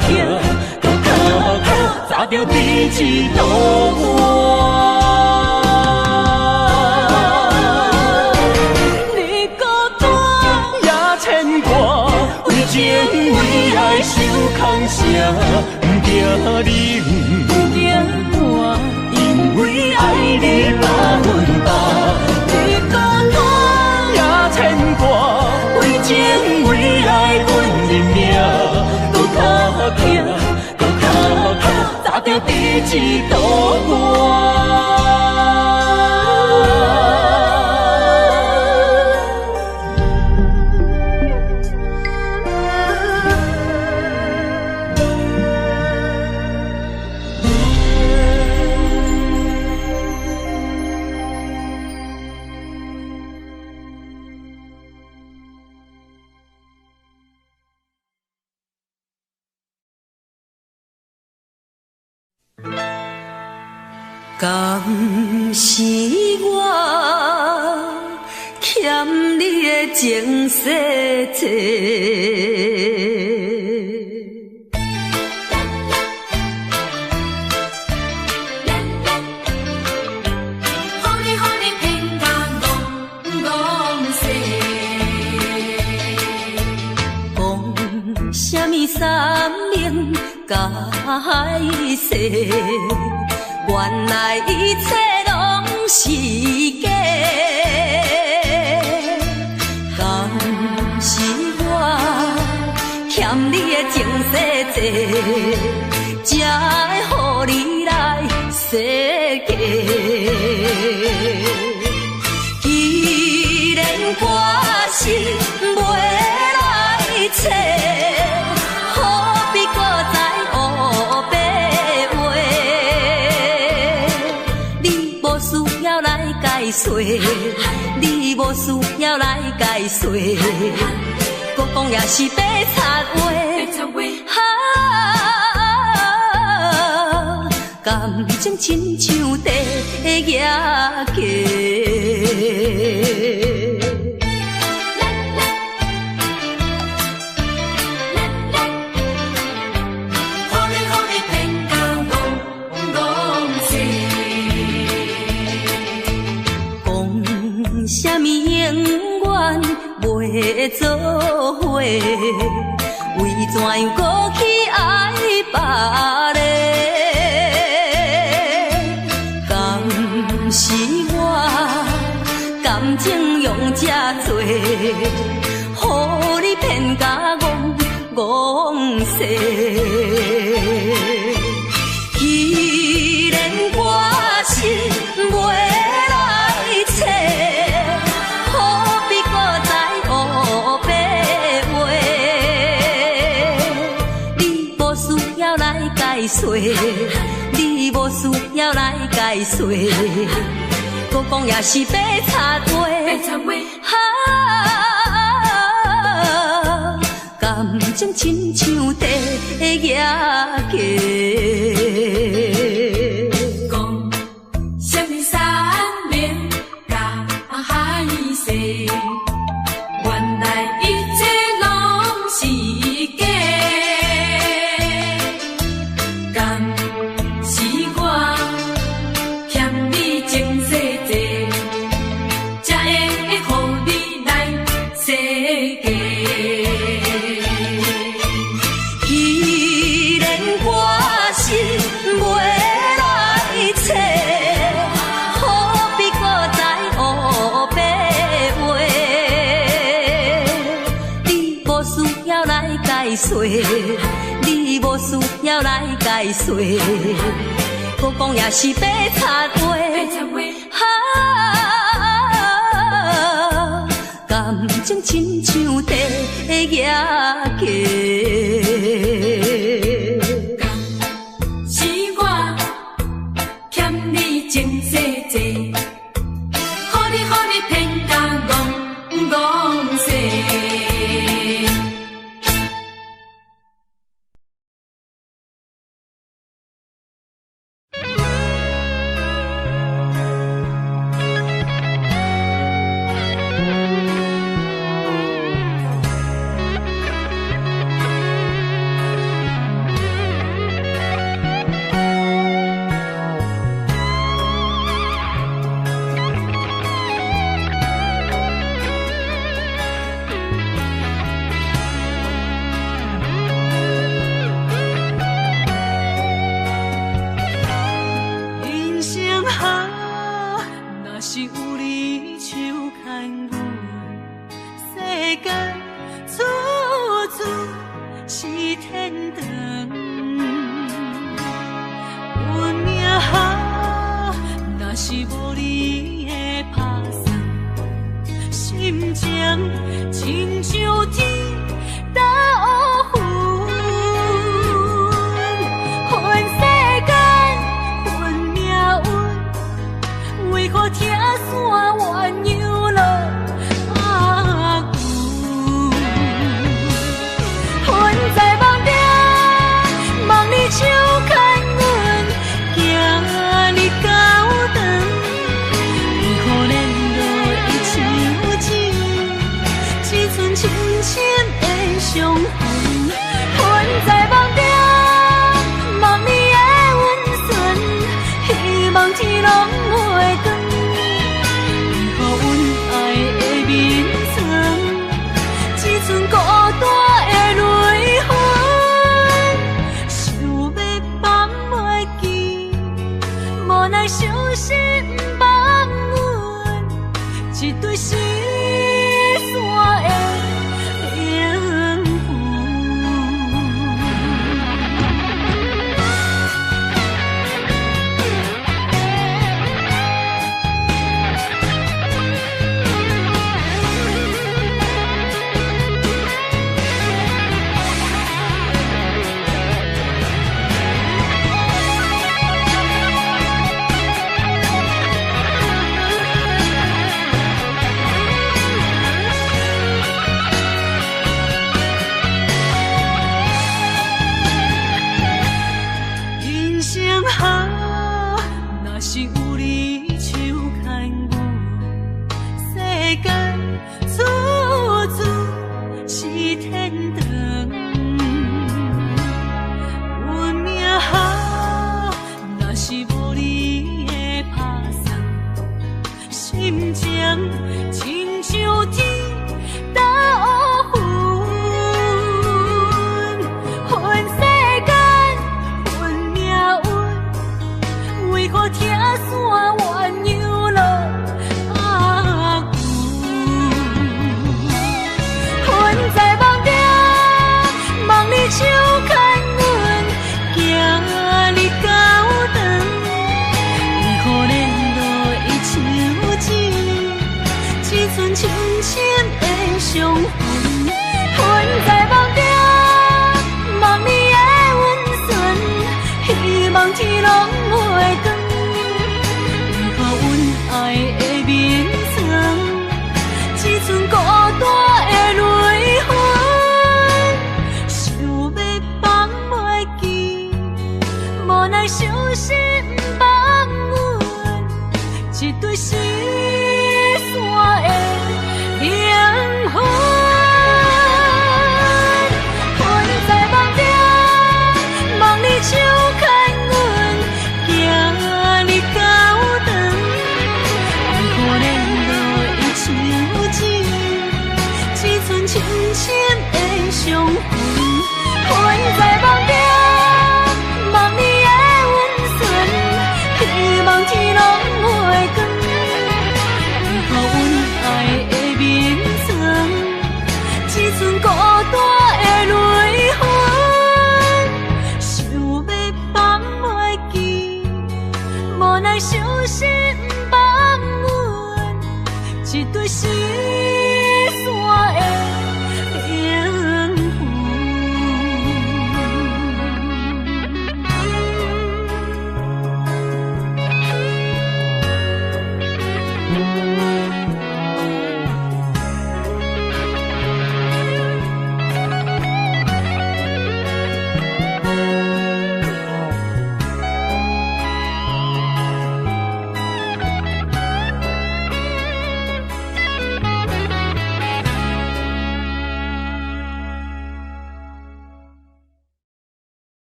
Speaker 3: 疼，搁较疼，早着彼此渡我。
Speaker 2: 日孤单
Speaker 3: 也牵挂，为情为爱受空声，不惊冷，
Speaker 2: 不惊寒，
Speaker 3: 因为爱你百分百。
Speaker 2: 日孤单
Speaker 3: 也牵挂，为情为爱阮认命，搁较疼，搁较疼，早着彼此渡我。
Speaker 2: 敢是我欠你的情世多，
Speaker 5: 予你偏甲戆世，
Speaker 2: 讲什么三明解释？原来一切拢是假，敢是我欠你的情世多，才会予你来世界。既然我是袂来找，何必搁再黑白话？无需要来解说，你无需要来解说，搁讲也是白插话。感情亲像地野鸡，
Speaker 5: 予你偏甲戆世。
Speaker 2: 讲什么永远袂做伙，为怎样搁去爱别个？敢是我感情用这多，予你骗甲戆世。既然我是袂来找，何必搁再黑白话？你无需要来解说，你无需要来解说，搁讲也是白插话。感情亲像地野鸡。
Speaker 5: 讲什么三明甲海誓，原来一切拢是假。敢是我欠你情世多，才会予你来世界。
Speaker 2: 既然我是你无需要来解说，搁讲也是白插话。感情亲像地野鸡，
Speaker 5: 是我欠你情世济，予你骗甲戆世。
Speaker 2: 天拢袂光，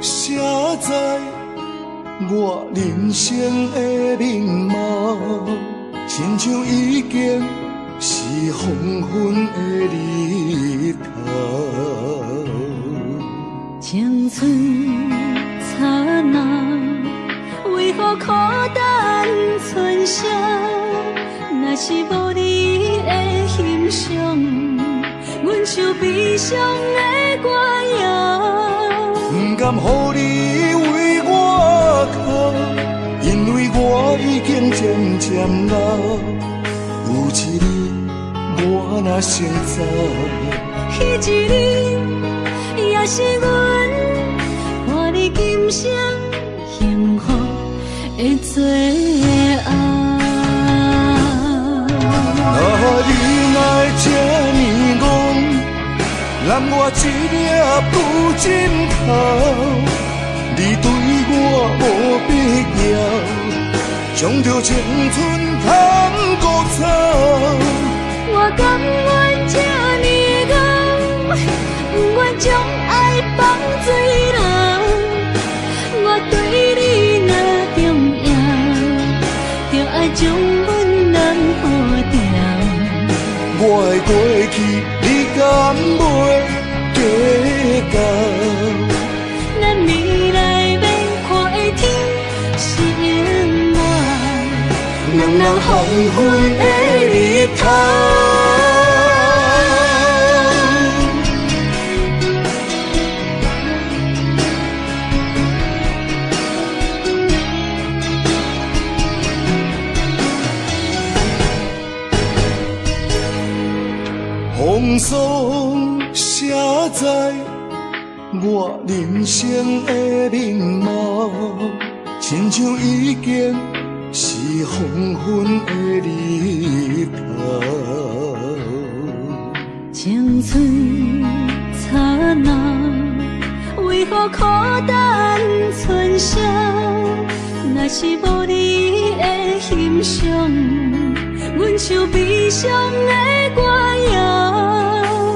Speaker 3: 写在我人生的面貌，亲像已经是黄昏的日头。
Speaker 2: 青春刹那，为何孤单存剩？若是无你的欣赏，阮像悲伤的歌谣。
Speaker 3: 不甘予你为我哭，因为我已经渐渐老。有一日我若先走，
Speaker 2: 彼一日也是阮看你今生幸福的最后。
Speaker 3: 啊，你爱这呢戆，揽我一粒不枕头。你对我无必要，将着青春通孤草。
Speaker 2: 我甘愿这呢戆，不愿将爱放水流。我对你若重要，就爱将阮人护掉。
Speaker 3: 我的过去，你敢袂计较？
Speaker 2: 咱未来免看的天是永远，两人黄昏的日头。
Speaker 3: 风霜写在我人生的面貌，亲像已经是黄昏的日头。
Speaker 2: 青春刹那，为何孤单存剩？若是无你的欣赏，阮像悲伤的歌谣。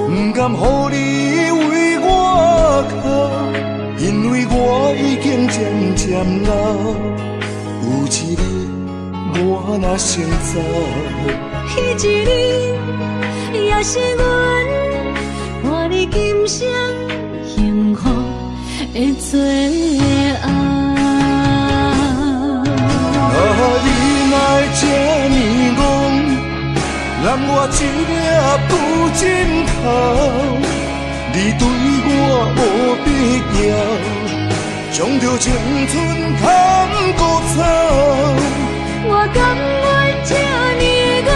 Speaker 3: 不甘予你为我哭，因为我已经渐渐老。有一日我若先走，
Speaker 2: 彼一日也是阮看你今生幸福的最后。
Speaker 3: 啊，你爱这呢戆，揽我一粒不枕头。你对我无必要，将着青春通孤草。
Speaker 2: 我甘愿这呢戆，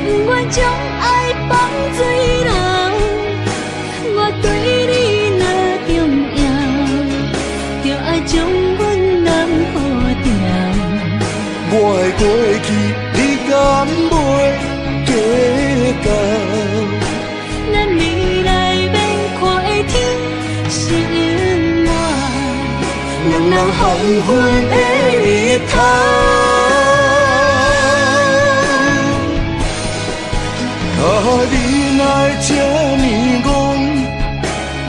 Speaker 2: 不愿将爱放水流。我对你若重要，就爱将阮人护掉。
Speaker 3: 我的过去，你敢袂计较？
Speaker 2: 咱未来免看的天是永远，两人黄昏的日头。
Speaker 3: 啊，你爱这呢戆，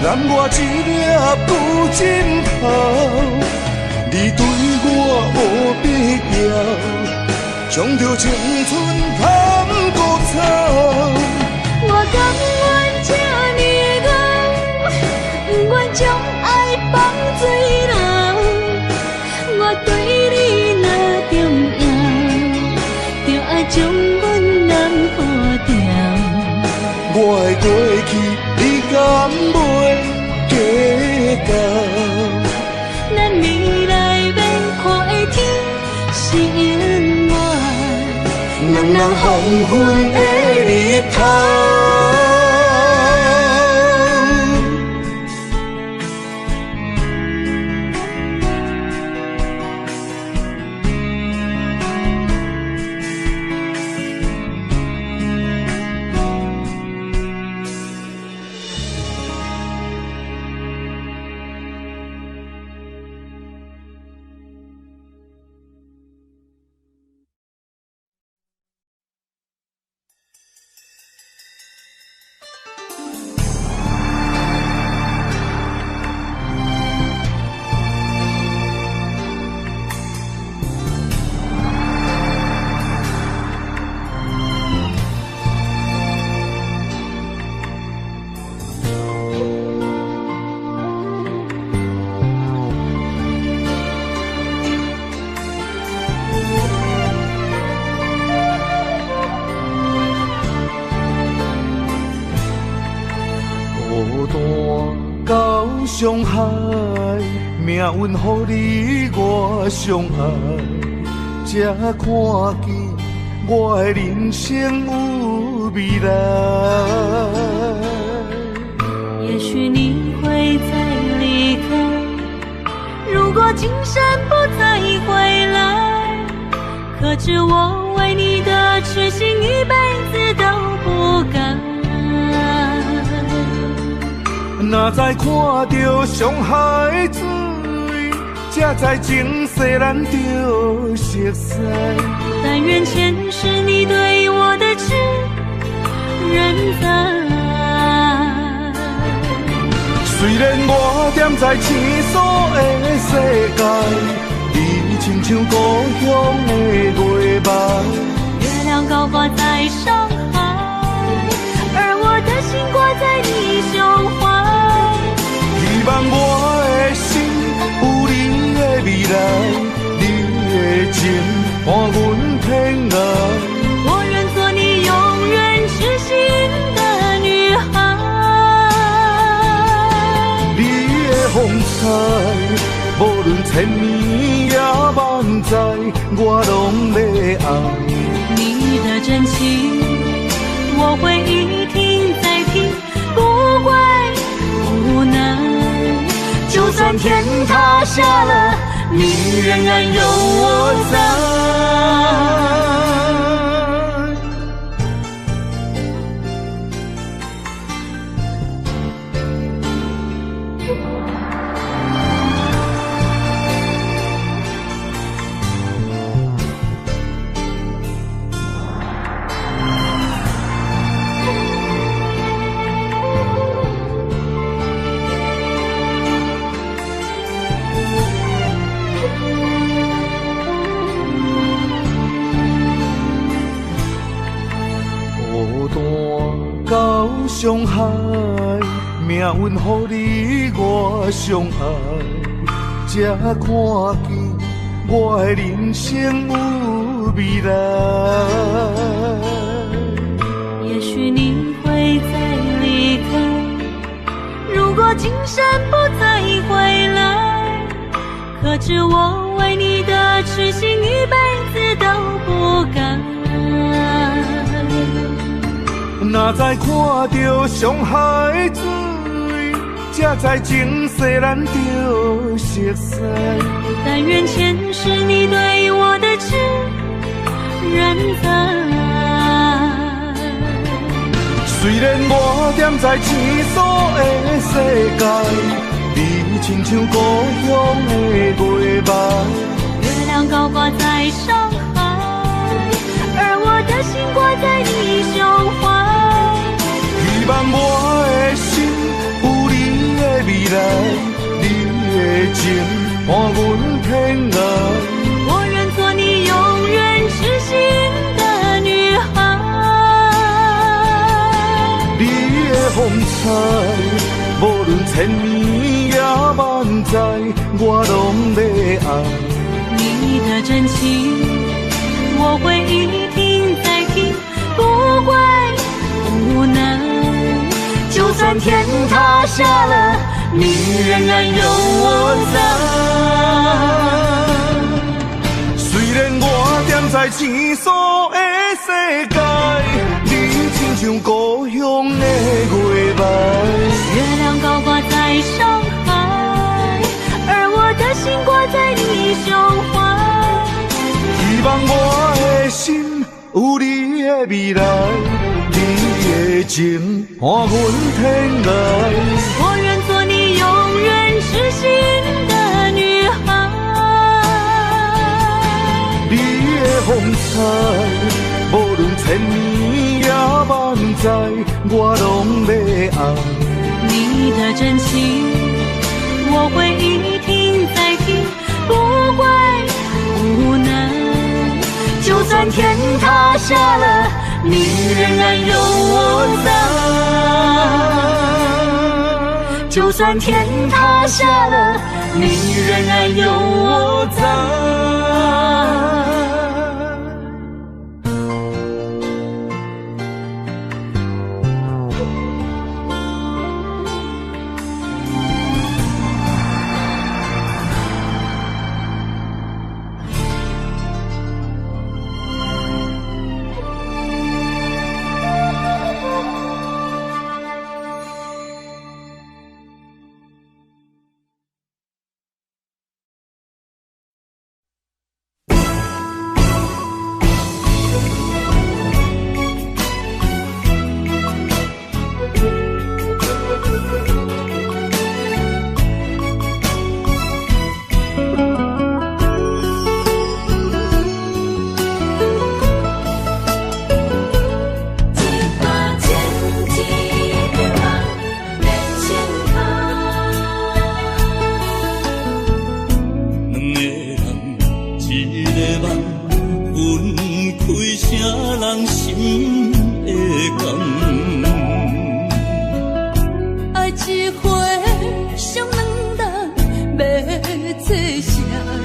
Speaker 3: 揽我一粒不枕头。你对我无必要，将着青春通孤草。
Speaker 2: 我甘愿这呢戆，不愿将爱放水流。我对你若重要，就爱将阮人护掉。
Speaker 3: 我的过去，你敢袂计较？
Speaker 2: 咱未来免看的天是永远，两人黄昏的日头。
Speaker 1: 伤害，命运予你我相爱，才看见我的人生有未来。
Speaker 2: 也许你会再离开，如果今生不再回来，可知我为你的痴心一辈子都不改。
Speaker 1: 若再看到伤害水，才知前世咱就熟悉。
Speaker 2: 但愿前世你对我的痴仍在。
Speaker 1: 虽然我踮在青锁的世界，你亲像故乡的月白。
Speaker 2: 月亮高挂在上海，而我的心挂在你胸怀。
Speaker 1: 希望我的心有你的未来，你的情伴阮天涯。
Speaker 2: 我愿做你永远痴心的女孩。
Speaker 1: 你的风采，无论千年也万载，我拢要爱。
Speaker 2: 你的真情，我会一听再听，不怪无奈。就算天塌下了，你仍然有我在。
Speaker 1: 到伤害，命运予你我相爱，才看见我的人生有未来。
Speaker 2: 也许你会再离开，如果今生不再回来，可知我为你的痴心一辈子都不改。
Speaker 1: 若再看到伤害水，才知前世咱就熟悉。
Speaker 2: 但愿前世你对我的痴仍在。
Speaker 1: 虽然我踮在青锁的世界，你亲像故乡的月白。
Speaker 2: 月亮高挂在上海，而我的心挂在你胸怀。
Speaker 1: 希望我的心有你的未来，你的情伴阮天涯。
Speaker 2: 我愿做你永远痴心的女孩。
Speaker 1: 你的风采，无论千年也万载，我拢要爱。
Speaker 2: 你的真情，我会一听再听，不怪无奈。就算天塌下了，你仍然有我在。
Speaker 1: 虽然我踮在青锁的世界，你亲像故乡的月白。
Speaker 2: 月亮高挂在上海，而我的心挂在你胸怀。
Speaker 1: 希望我的心有你的未来，你的情伴阮天涯。
Speaker 2: 我愿做你永远痴心的女孩。
Speaker 1: 你的风采，无论千年也万载，我拢要爱。
Speaker 2: 你的真情，我会一听再听，不怪无奈。就算天塌下了，你仍然有我在。就算天塌下了，你仍然有我在。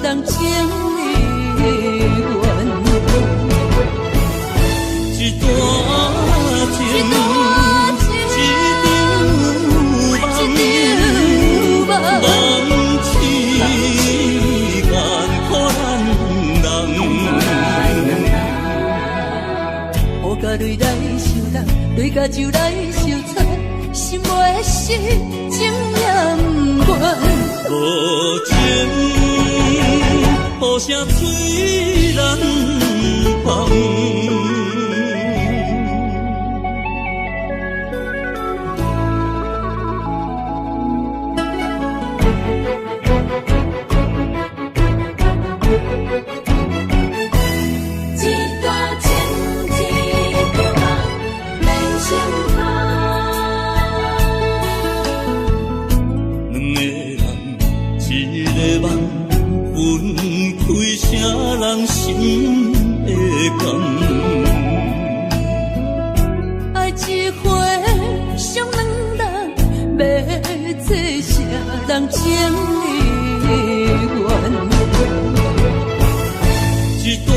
Speaker 2: 人情的缘。
Speaker 3: 一段情，一场梦，梦痴眼可咱人。
Speaker 2: 雨甲泪来相挡，泪甲酒来相撮，心袂死，情也不愿。
Speaker 3: 无情，雨声催人放。
Speaker 5: 一段情，一场梦，免心痛。
Speaker 3: 两个人，一个梦，分开啥人心会甘？
Speaker 2: 爱一回伤两人，要做啥人情的缘？
Speaker 3: 一段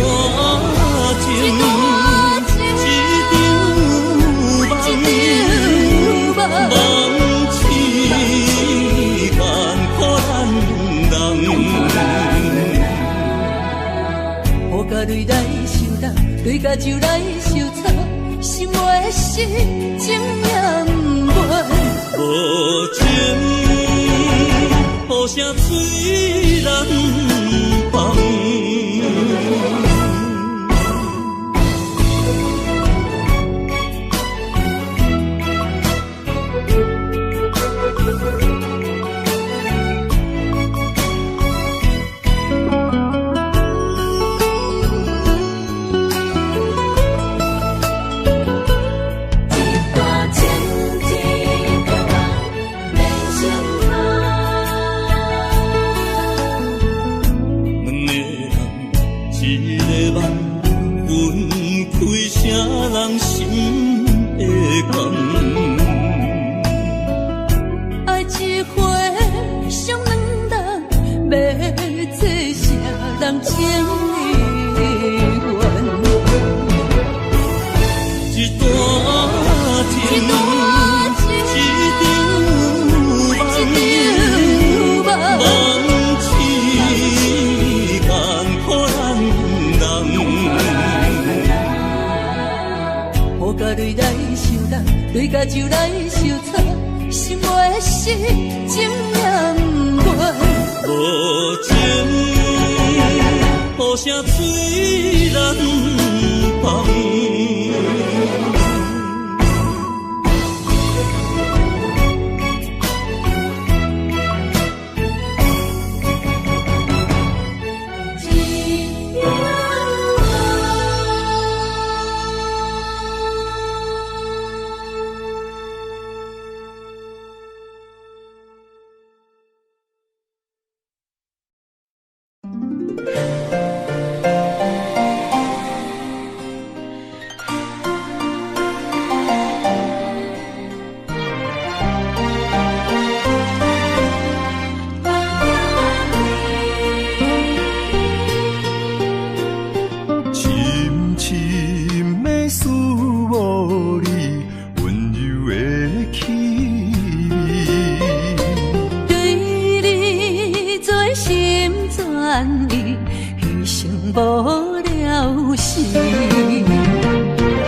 Speaker 3: 情，一场梦，梦痴眼可咱人。
Speaker 2: 雨甲泪来相挡，泪甲酒来相撮，心袂死，情也不愿。
Speaker 3: 无情，雨声催人放。
Speaker 2: 爱一回伤两人，要做啥人情的缘？
Speaker 3: 一段情，一场梦，梦痴眼可咱人。
Speaker 2: 雨甲泪来相挡，泪甲酒来相撮，心袂死，情也不愿。
Speaker 3: 无情，雨声催人放。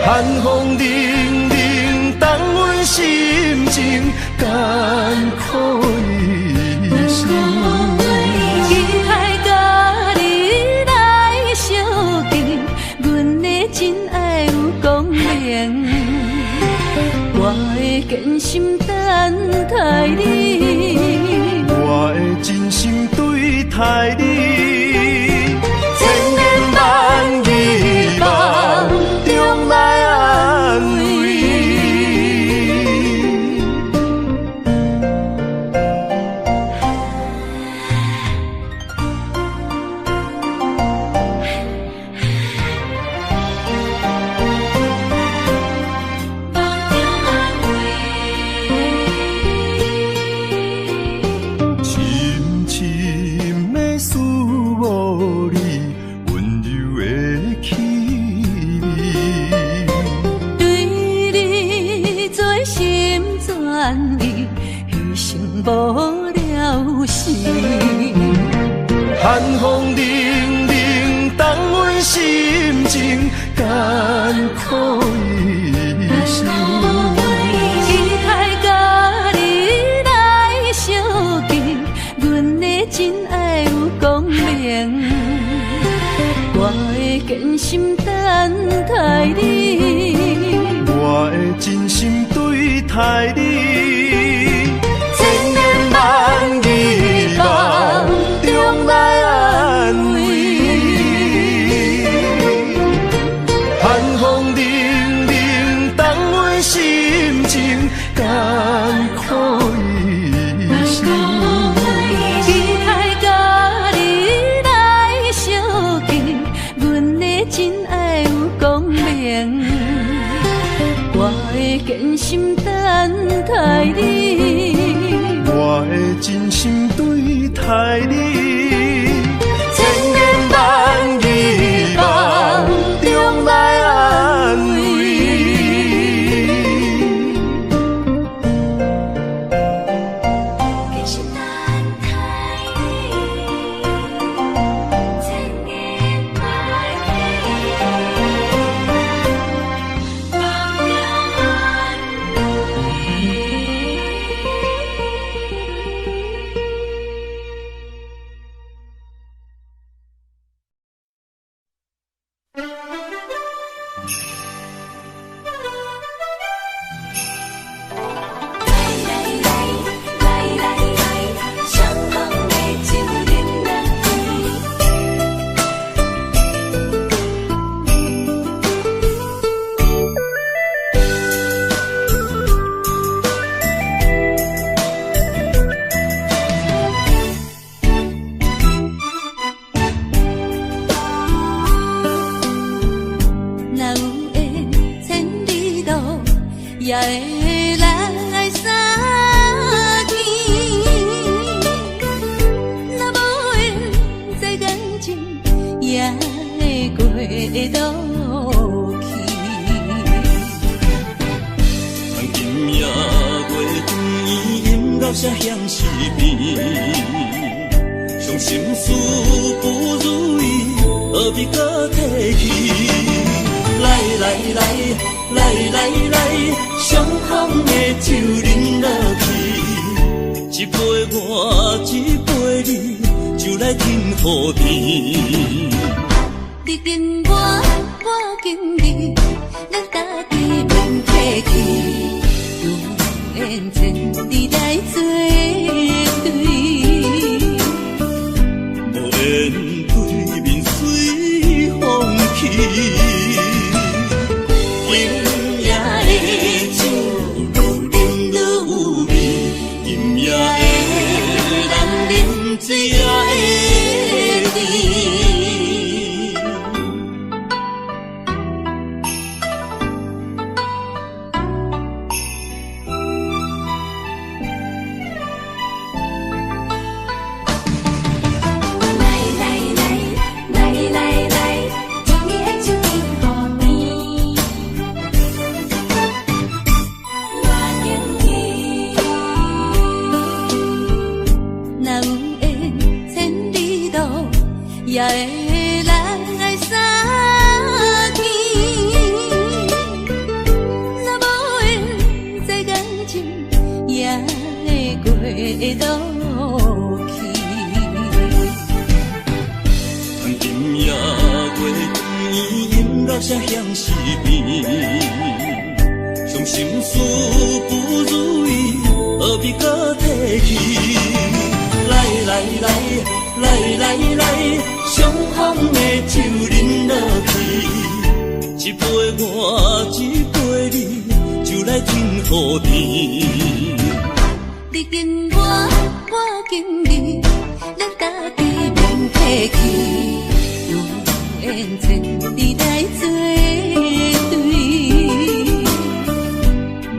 Speaker 3: 寒风凛凛，冻阮心情艰苦的心。
Speaker 2: 期待甲你来相见，阮的真爱有光明。我的真心等待你，
Speaker 3: 我的真心对待你，
Speaker 2: 千言万语梦中来安慰。
Speaker 3: 深深的思寒风凛凛，冻阮心情艰苦一生。
Speaker 2: 期待甲你来相见，阮的真爱有光明，我会坚心等待你，
Speaker 3: 我会真心对待你，
Speaker 2: 千言万语梦中来安慰。
Speaker 3: 寒风凛凛，冻阮心情艰苦一生。
Speaker 2: 期待甲你来相见，阮的真爱有光明，我会坚心等待你，
Speaker 3: 我会真心对待你，
Speaker 2: 千言万语梦中来安慰。坚心等待你，千言万语梦中安也会来相见，若无缘在感情，也会过渡去。
Speaker 3: 今夜月光莺到声响时变，伤心事不如意，何必搁提起？来来来，相逢的酒饮落去，一杯我，一杯你，就来天和地。
Speaker 2: 你紧我，我紧你，咱家己免客气，有缘千里来作对，
Speaker 3: 无缘对面随风去。水也会甜，
Speaker 2: 来，将你的手紧抱你，我敬你。若有缘千里路，也会来相见。若无缘在感情，也会过渡去。
Speaker 3: 今夜月光莺到声响时变，伤心事不如意，何必搁提起？来，相逢的酒饮落去，一杯我，一杯你，就来天和地。
Speaker 2: 你敬我，我敬你，咱家己免客气，有缘千里来作对，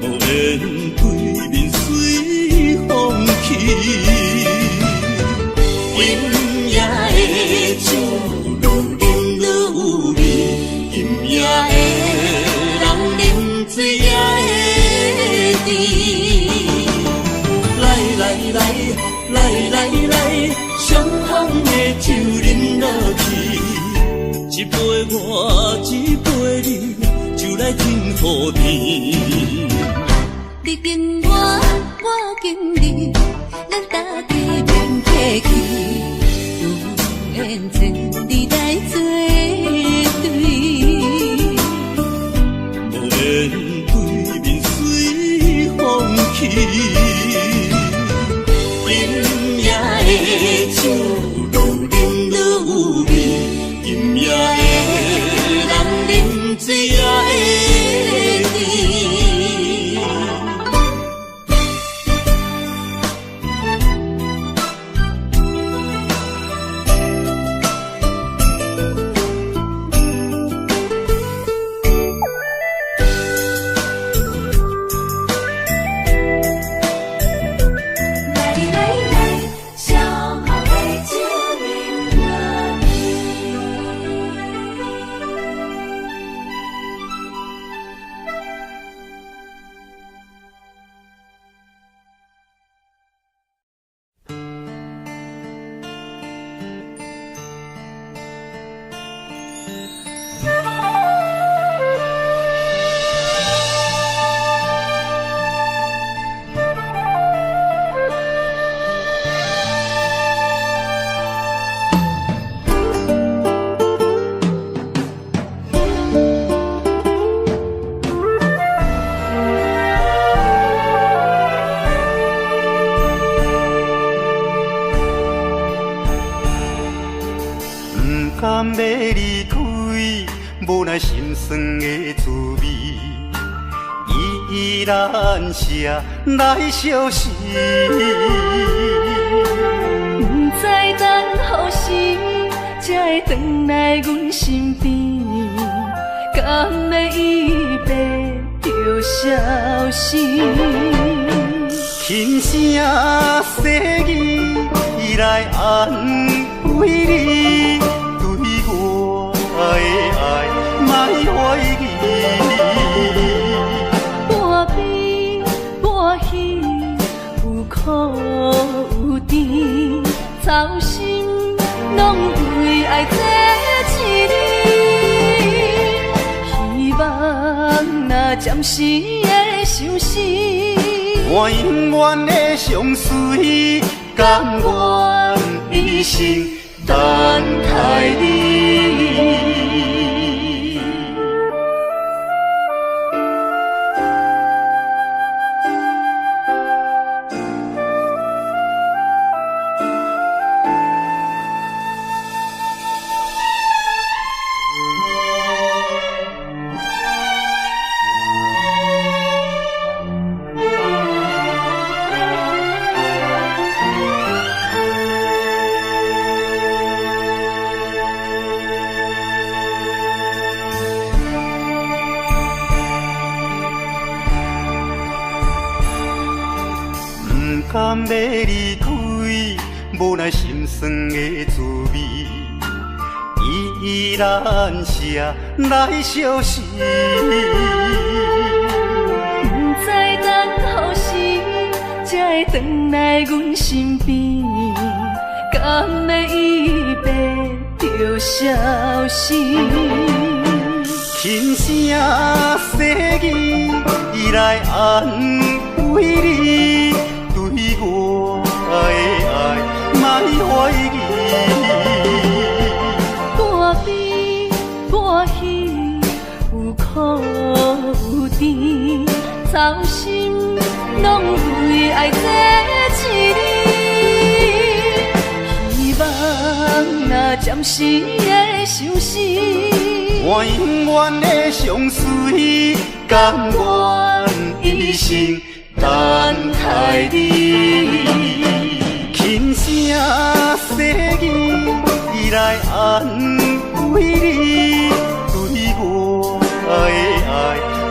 Speaker 3: 无缘对面随风去。今夜的酒愈饮愈有味，今夜的人饮水也会甜。来，一杯我，一杯你，就来甜乎甜。
Speaker 2: 你紧我，我紧你，咱大家免客气，有缘千里来作对，
Speaker 3: 无缘对面随风去。今夜的酒愈饮愈有味，今夜的人饮醉也会甜。
Speaker 1: 甘要离开，无奈心酸的滋味，依然写来相思。
Speaker 2: 不知等何时才会回来阮身边，甘要伊白就消失。
Speaker 1: 轻声细语来安慰你。莫怀疑，
Speaker 2: 半悲半喜，有苦有甜，操心拢为爱这一日，希望若暂时的相思，
Speaker 1: 我永远的相随，甘愿一生等待你。甘要离开，无奈心酸的滋味，依然写来相思。
Speaker 2: 不知等何时才会回来阮身边，甘要伊白就消失。
Speaker 1: 轻声细语来安慰你。对我的爱，莫怀疑。
Speaker 2: 半悲半喜，有苦有甜，操心拢为爱这一日，希望若暂时的相思，
Speaker 1: 我永远的相随，甘愿一生。等待你，轻声细语来安慰你。对我的爱，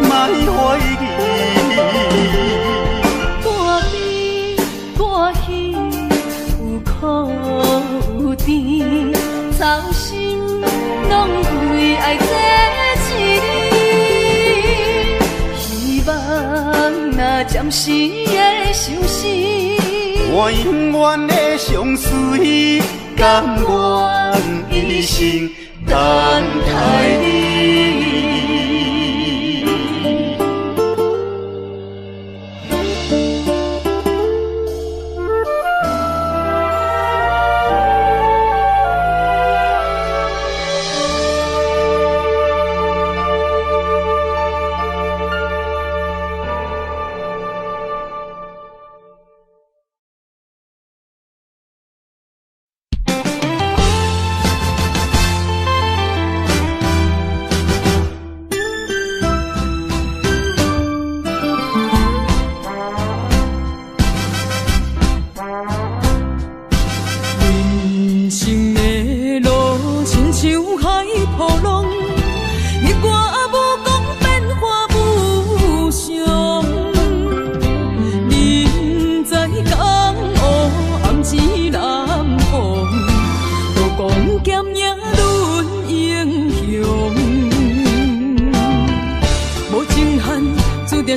Speaker 1: 莫怀疑。
Speaker 2: 半悲半喜，有苦有甜，操心拢为爱这一日，希望若暂时的相思，
Speaker 1: 我永远的相随，甘愿一生等待你。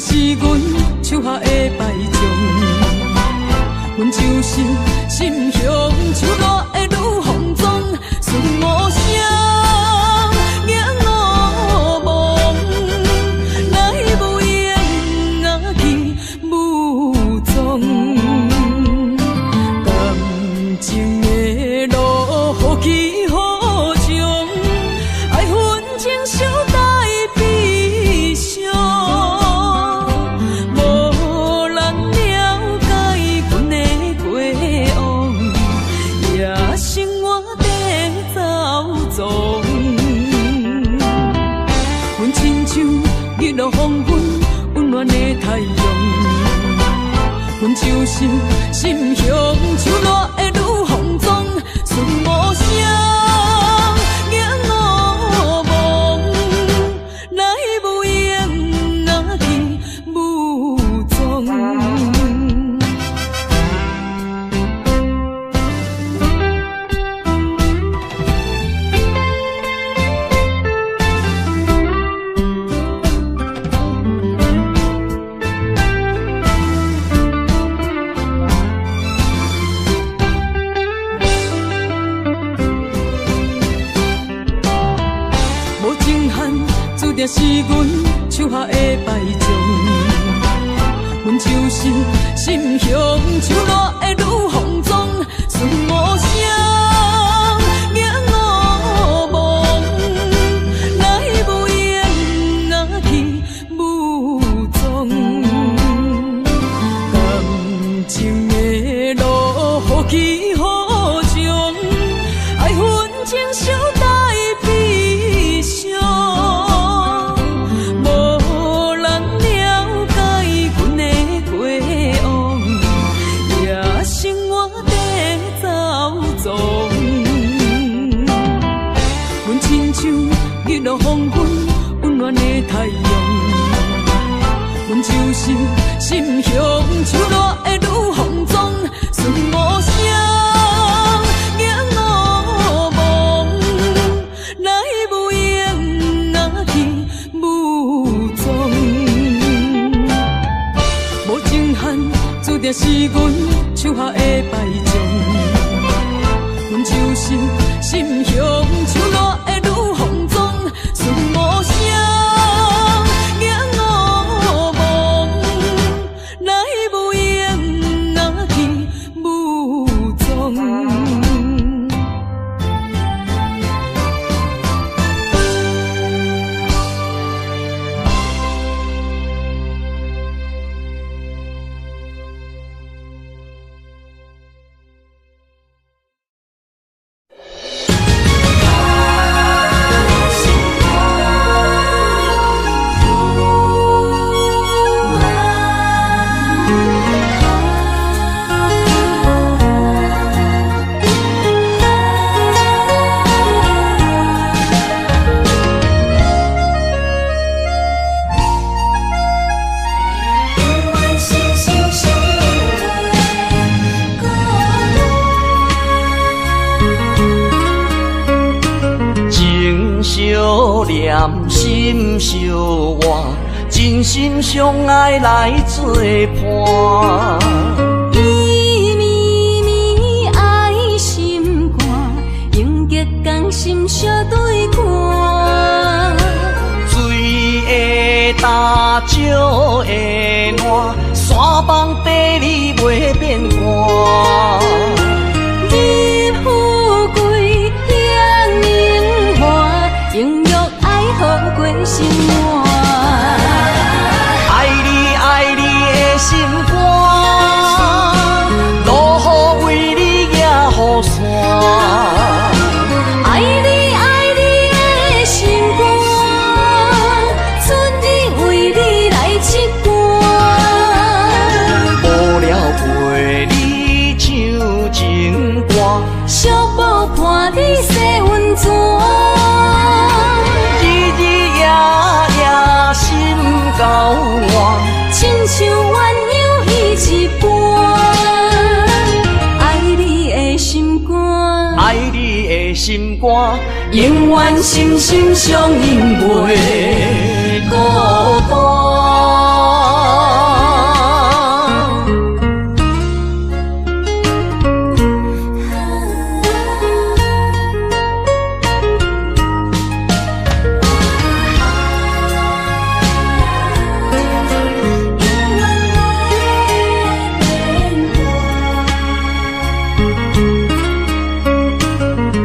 Speaker 2: 是阮手下的败将，阮就是心胸手热的女风妆，顺无声，仰我望，来无影啊去无踪。感情的路好起好终，爱恨情伤带悲伤。日落黄昏，温暖的太阳，阮就是心胸手热的女风妆，顺无声，仰我望，来无影啊去无踪。是阮手下的败将，阮就是心胸手热的女风妆，顺无声，仰我望，来无影啊去无踪。感情的路好起好终，爱恨情伤带悲伤。日落黄昏，温暖的太阳，阮就是心胸手热的女风妆，顺无声，仰我望，来无影啊去无踪。无情汉，注定是阮手下的败将，阮就是心胸手热的女风妆。顺无声，仰我望，来无影啊去无踪。
Speaker 1: 念心相换，真心相爱来作伴。
Speaker 2: 绵绵爱心肝，永结同心相对。
Speaker 1: 大石的烂，山崩地里袂变寒。
Speaker 2: 你富贵享荣华，永浴爱好过生活。
Speaker 1: 爱你爱你的心肝，落雨为你举雨伞。
Speaker 2: 爱你爱你的心肝，春日为你来唱歌。
Speaker 1: 无聊陪你唱情歌，
Speaker 2: 寂寞伴你洗温泉。
Speaker 1: 日日夜夜心交换，
Speaker 2: 亲像鸳鸯彼一般。爱你的心肝，
Speaker 1: 爱你的心肝，
Speaker 2: 永远心心相印袂孤单。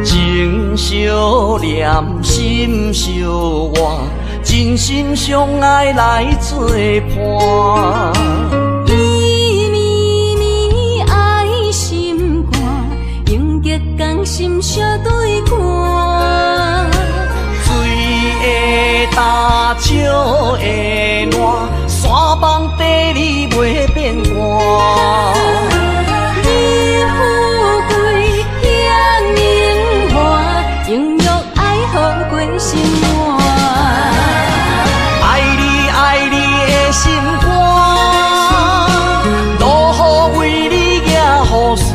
Speaker 1: 情相念，心相换，真心相爱来作伴。
Speaker 2: 绵绵绵爱心肝，永结同心相对看。
Speaker 1: 水的大石的烂，山崩地里袂变寒。
Speaker 2: 你富贵享荣华，永浴爱好过生活。
Speaker 1: 爱你爱你的心肝，落雨为你举雨伞。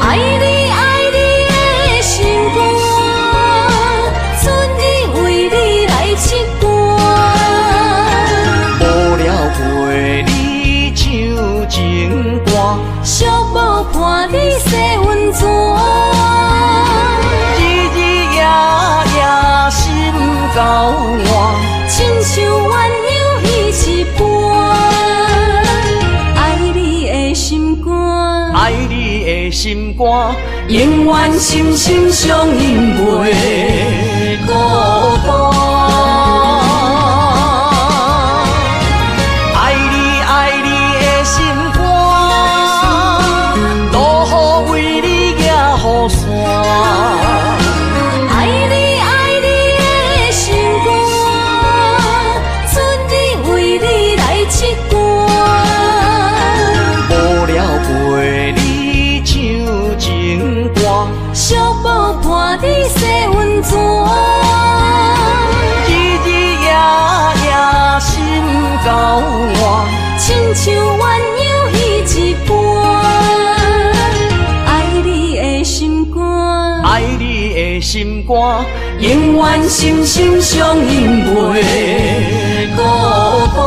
Speaker 2: 爱你爱你的心肝，春日为你来唱歌。
Speaker 1: 无聊陪你唱情歌，
Speaker 2: 寂寞伴你洗温泉。
Speaker 1: 日日夜夜心交换，
Speaker 2: 亲像鸳鸯彼一般。爱你的心肝，
Speaker 1: 爱你的心肝，
Speaker 2: 永远心心相印袂孤单。
Speaker 1: 爱你爱你的心肝，落雨为你举雨伞。
Speaker 2: 爱你爱你的心肝，春日为你来唱歌。
Speaker 1: 无聊陪你唱情歌，
Speaker 2: 寂寞伴你洗温泉。
Speaker 1: 日日夜夜心交换，
Speaker 2: 亲像鸳鸯彼一般。爱你的心肝，
Speaker 1: 爱你的心肝，
Speaker 2: 永远心心相印袂孤单。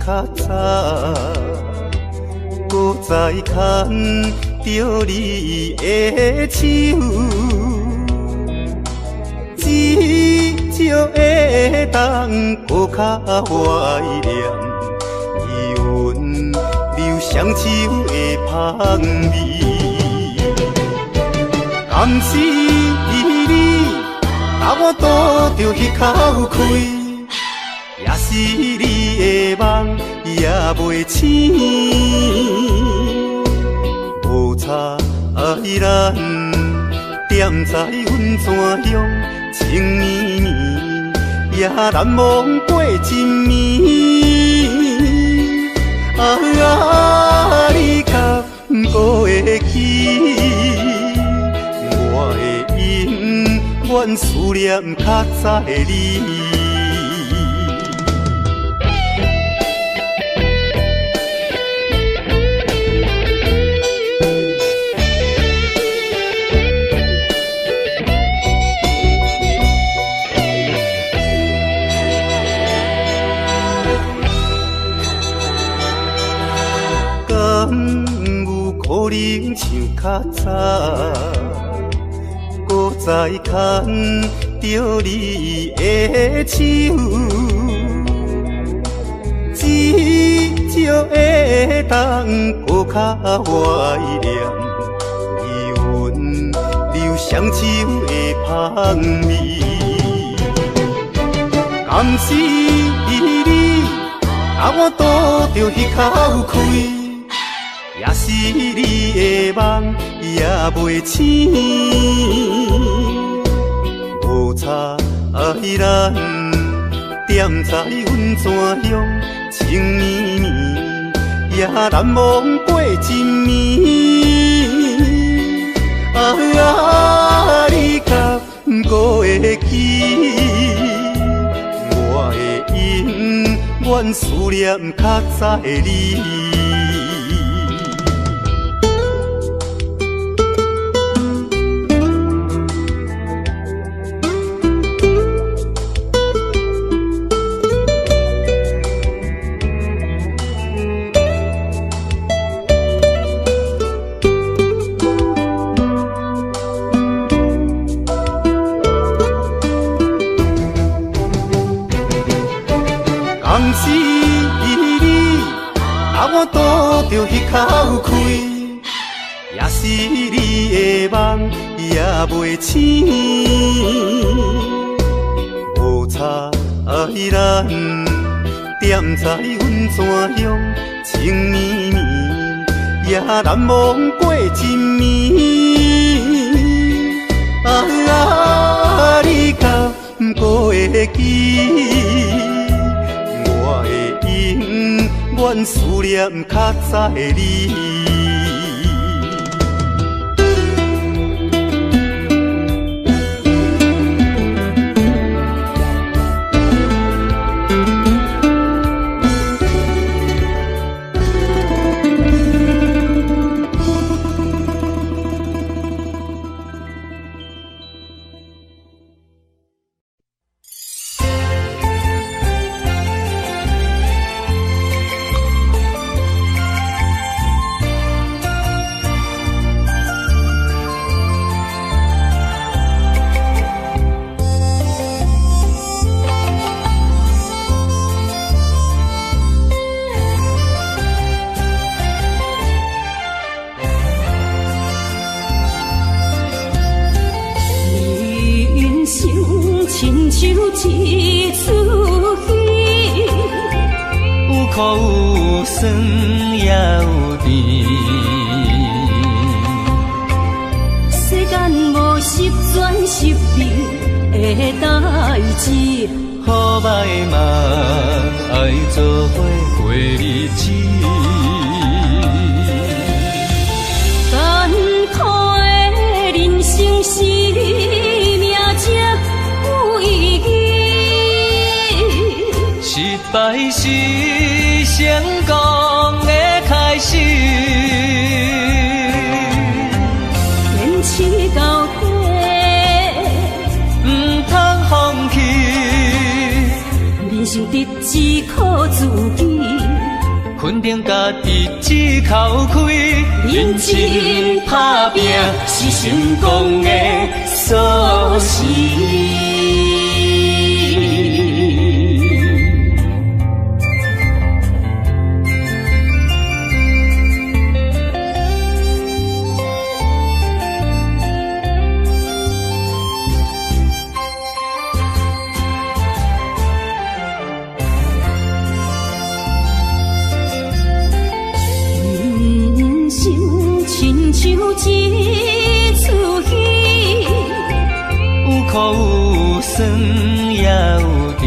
Speaker 3: 较早，搁再牵着你的手，至少会当搁较怀念伊温柔双手的香味。甘是你，甲我倒着迄口气。
Speaker 1: 也是你的梦也袂醒，无差咱踮在阮泉乡情绵绵，也难忘过一暝。你敢还会记？我的永远思念较早的你。可能像较早，搁再牵着你的手，至少会当搁较怀念伊阮留双手的香味。敢是你，我拄着迄口开。也是你的梦也袂醒，无差咱踮在阮泉乡情绵绵，也难忘过一暝。你敢还会记？我的永远思念较早的你。敢是你，我拄着迄口开，也是你的梦也袂醒，无差咱踮在阮泉乡情绵绵，也难忘过一暝。你敢还会记？我的永远思念较早的你。
Speaker 2: 亲像一出戏，
Speaker 3: 有苦有酸也有甜。
Speaker 2: 世间无十全十美的代志，
Speaker 3: 好歹嘛爱做伙过日子。
Speaker 2: 艰苦的人生是命才有意义，
Speaker 3: 失败是成功的开始。
Speaker 2: 坚持到底，
Speaker 3: 唔通放弃。
Speaker 2: 人生得只靠自己，
Speaker 3: 肯定家己只口开。
Speaker 2: 认真打拼是成功的锁匙。一出戏，
Speaker 6: 有苦有酸也有甜。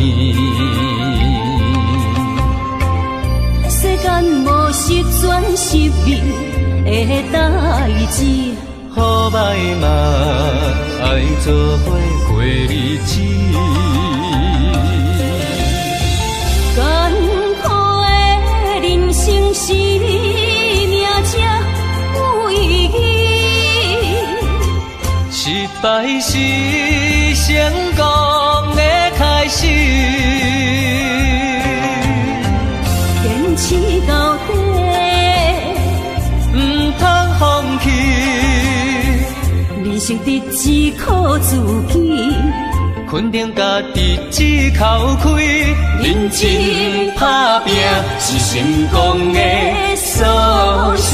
Speaker 2: 世间无十全十美的代志，
Speaker 6: 好歹嘛爱做伙过日子。
Speaker 2: 艰苦的人生是命才有意义，
Speaker 6: 失败是成功的开始。
Speaker 2: 坚持到底，
Speaker 6: 唔通放弃。
Speaker 2: 人生得只靠自己，
Speaker 6: 肯定家己只口开，认真打拼是成功的锁匙。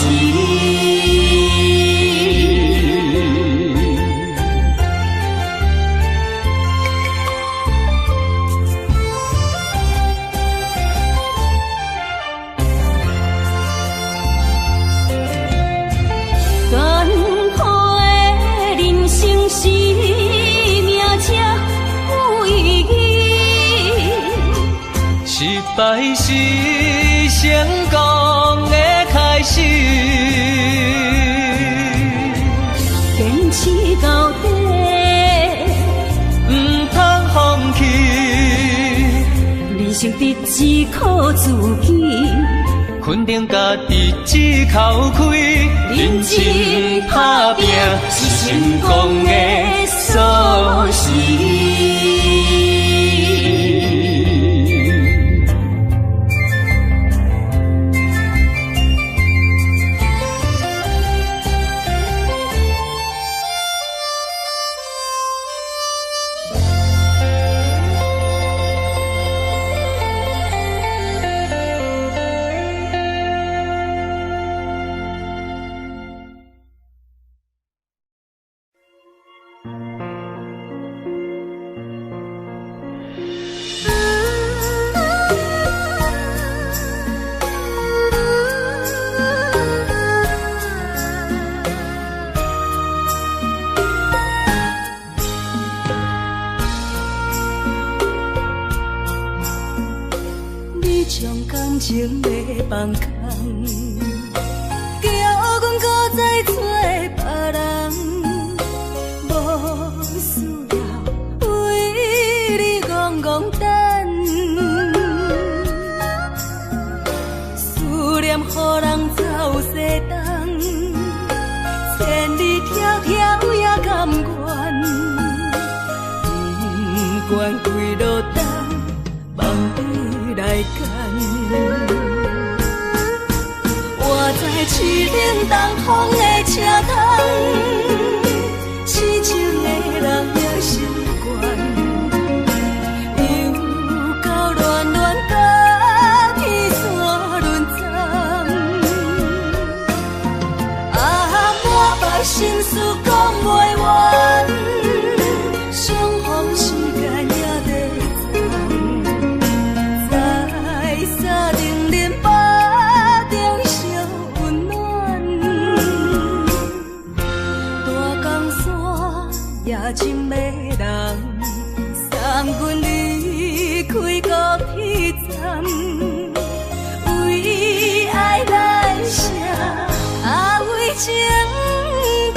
Speaker 2: 艰苦的人生是命才有意义，
Speaker 6: 失败是成功的开始。
Speaker 2: 坚持到底，
Speaker 6: 唔通放弃。
Speaker 2: 人生得只靠自己，
Speaker 6: 肯定家己只口开，认真打拼是成功的锁匙。
Speaker 2: 感情的放空，叫阮搁再找别人，无需要为你戆戆等。思念予人走西东，千里迢迢也甘愿，不管几路东，望你来干。我在市顶东风的车窗，痴情的人也习惯，又到乱乱甲天线轮站。满腹心事讲袂完，相逢时间也在走。在沙丁林巴中烧温暖，大江山也真迷人，送阮离开高铁站，为爱来写为情长。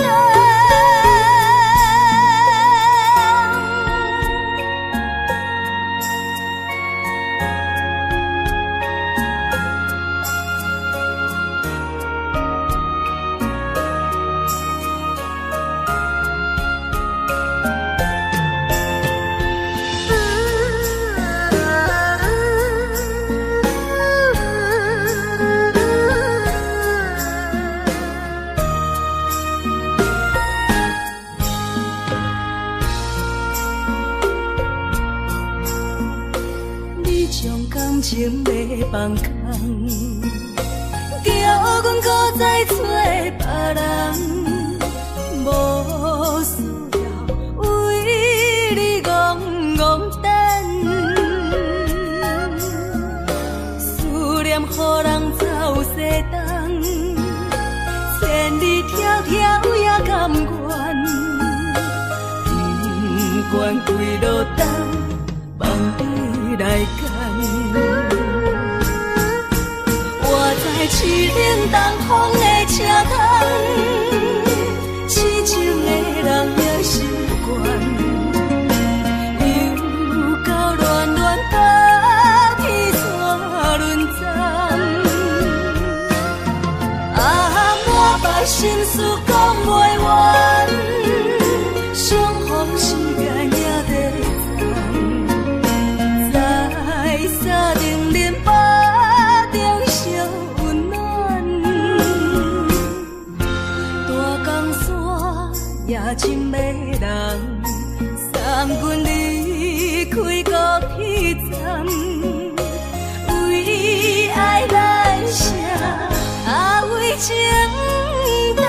Speaker 2: 感情的放空，叫阮搁再找别人，无需要为你戆戆等。思念予人走西东，千里迢迢。关归路灯，望你来牵。我在市顶东风的车窗，痴情的人也习惯，又到乱乱搭天山轮站。满腹心事讲袂完，想予时间也在站，在沙丁林巴顶烧温暖。大江山也深的人，三军离开高铁站，为爱来写。为情淡。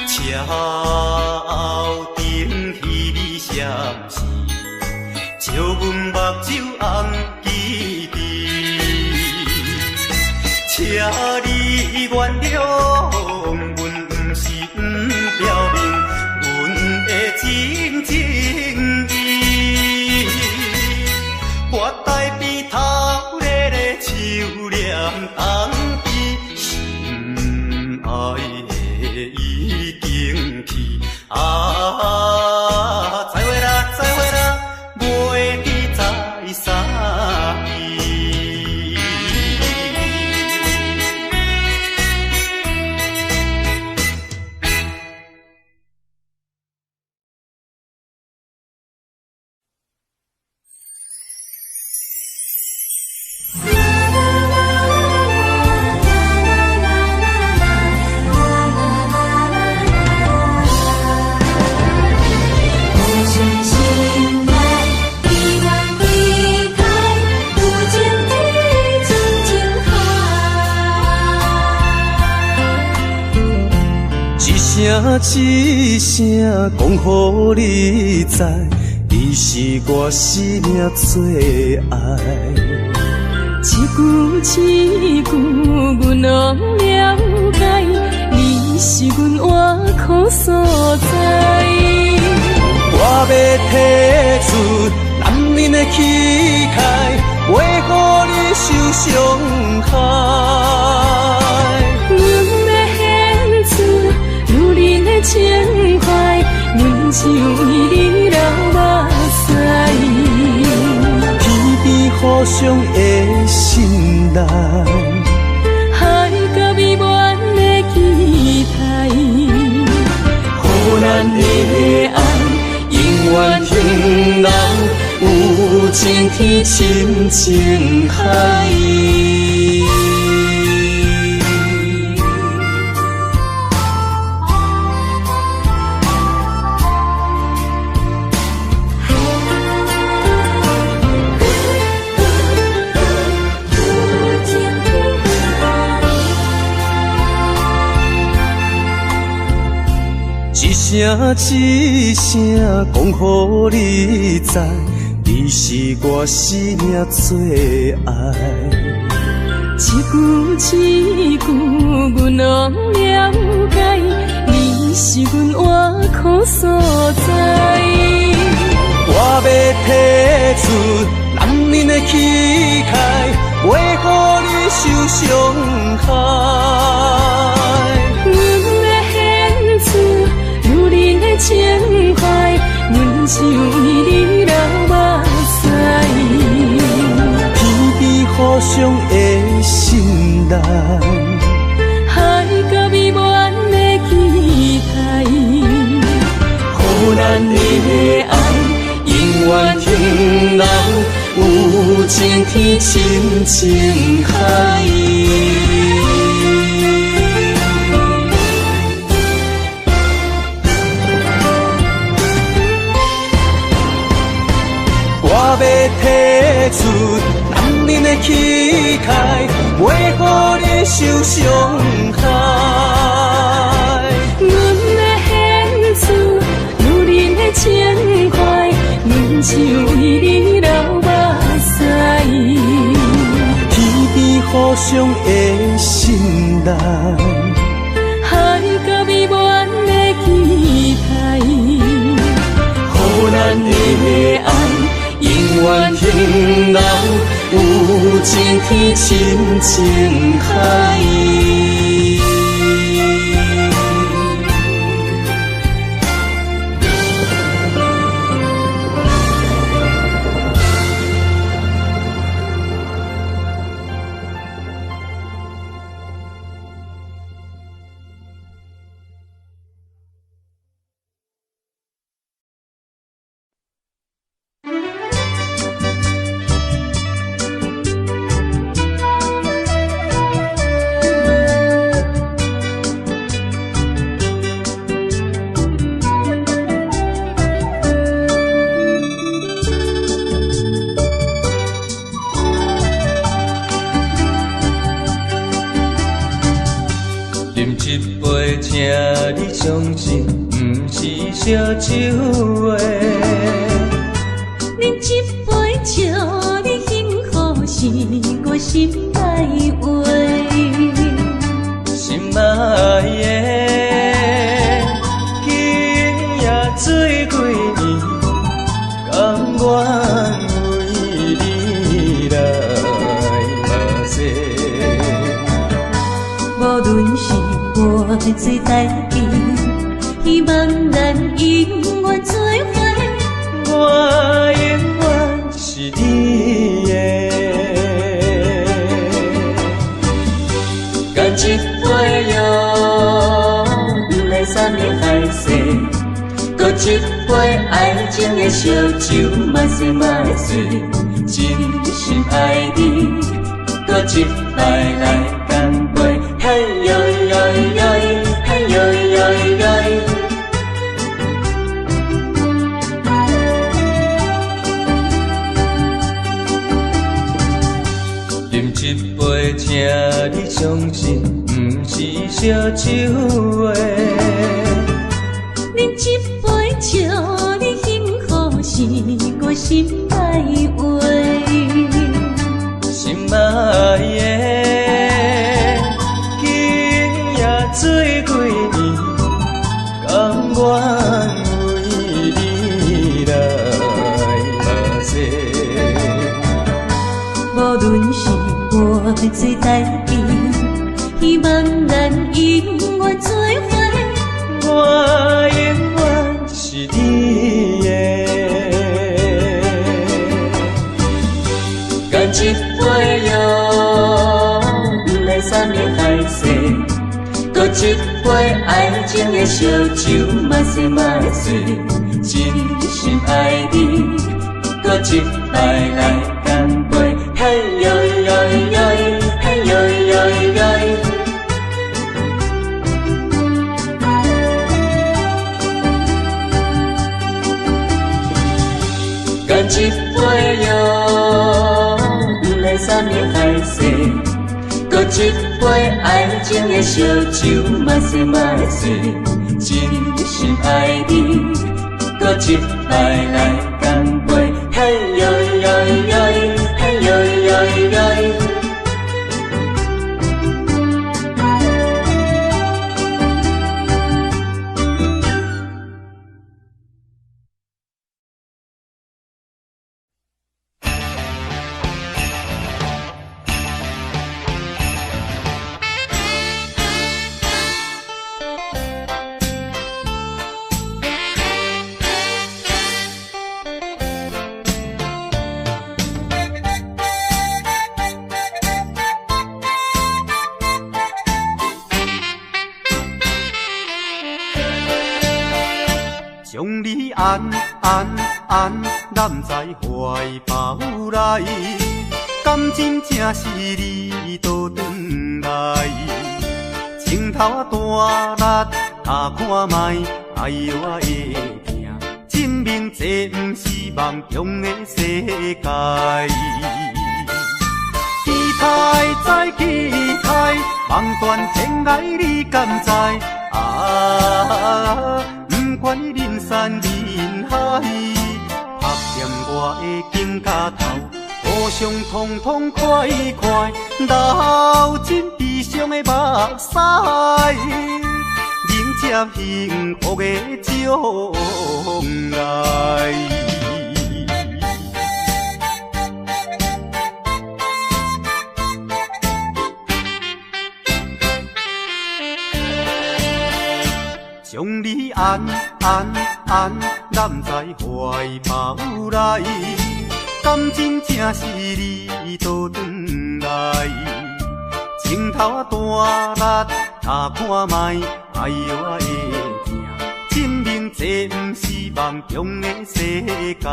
Speaker 6: 车后顶彼米声一声讲予你知，你是我生命最爱。
Speaker 2: 一句阮拢了解，你是阮活苦所在。
Speaker 6: 我要提出男人的气概，袂予你受伤害。
Speaker 2: 阮要献出女人的情怀，阮只有你流目屎。
Speaker 6: 天边互相的信赖，
Speaker 2: 海角美满的期待，
Speaker 6: 予咱的爱永远停留有情天深情海。一声一声讲予你知，你是我生命最爱。
Speaker 2: 一句阮拢了解，你是阮活苦所在。
Speaker 6: 我要提出男人的气概，袂予你受伤害。
Speaker 2: 情怀，阮只有你流目屎。
Speaker 6: 天边互相的信赖，
Speaker 2: 海角美满的期待，
Speaker 6: 予咱的爱永远停留有情天深情海。我要提出男人的气概，袂予你受伤害。
Speaker 2: 阮要献出女人的情怀，阮只有你流目屎。
Speaker 6: 天边互相的信赖，
Speaker 2: 海角美满的期待，
Speaker 6: 予咱的爱永远停留有情天深情海。饮一杯，请你相信，不是烧酒话。
Speaker 2: 饮一杯，请你幸福，是我心内话。
Speaker 6: 心爱的，今夜醉几年，甘愿为你来冒险。
Speaker 2: 无论是活最代志，希望咱永远做伙。
Speaker 6: 我永远是你的。干一杯哟，不来三年海誓，搁一杯爱情的烧酒，慢些慢些，真心爱你，搁一摆来干杯，嘿呦呦呦，嘿呦呦呦。饮一杯，请你相信，不是烧酒话。
Speaker 2: 一杯笑你幸福是我心爱话，
Speaker 6: 心爱的，今夜醉几年，甘愿为你来目屎。
Speaker 2: 无论是我做代志，希望咱永远做伙。
Speaker 6: 我永远是你的，干一杯药，不来三年海誓，搁一杯爱情的烧酒，嘛说嘛醉，真心爱你，搁一摆来干杯，嘿呦呦呦，嘿呦呦呦。干一杯药，不来三年海誓，搁一杯爱情的烧酒，嘛说嘛醉，真心爱你，搁一摆来干杯，嘿呦呦呦，嘿呦呦呦。
Speaker 1: 将你安揽在怀抱内，感情正是你倒转来，情头啊大力，他看卖，哎呦我会惊，证明这不是梦中的世界。期待再期待，望断天涯你敢知？啊！不管人山人海，拍掂我的肩胛头，互相痛痛快快，流尽悲伤的目屎，迎接幸福的将来。将你安揽在怀抱内，感情正是你倒转来，情头啊大力，他看卖，哎呦我会惊，证明这不是梦中的世界。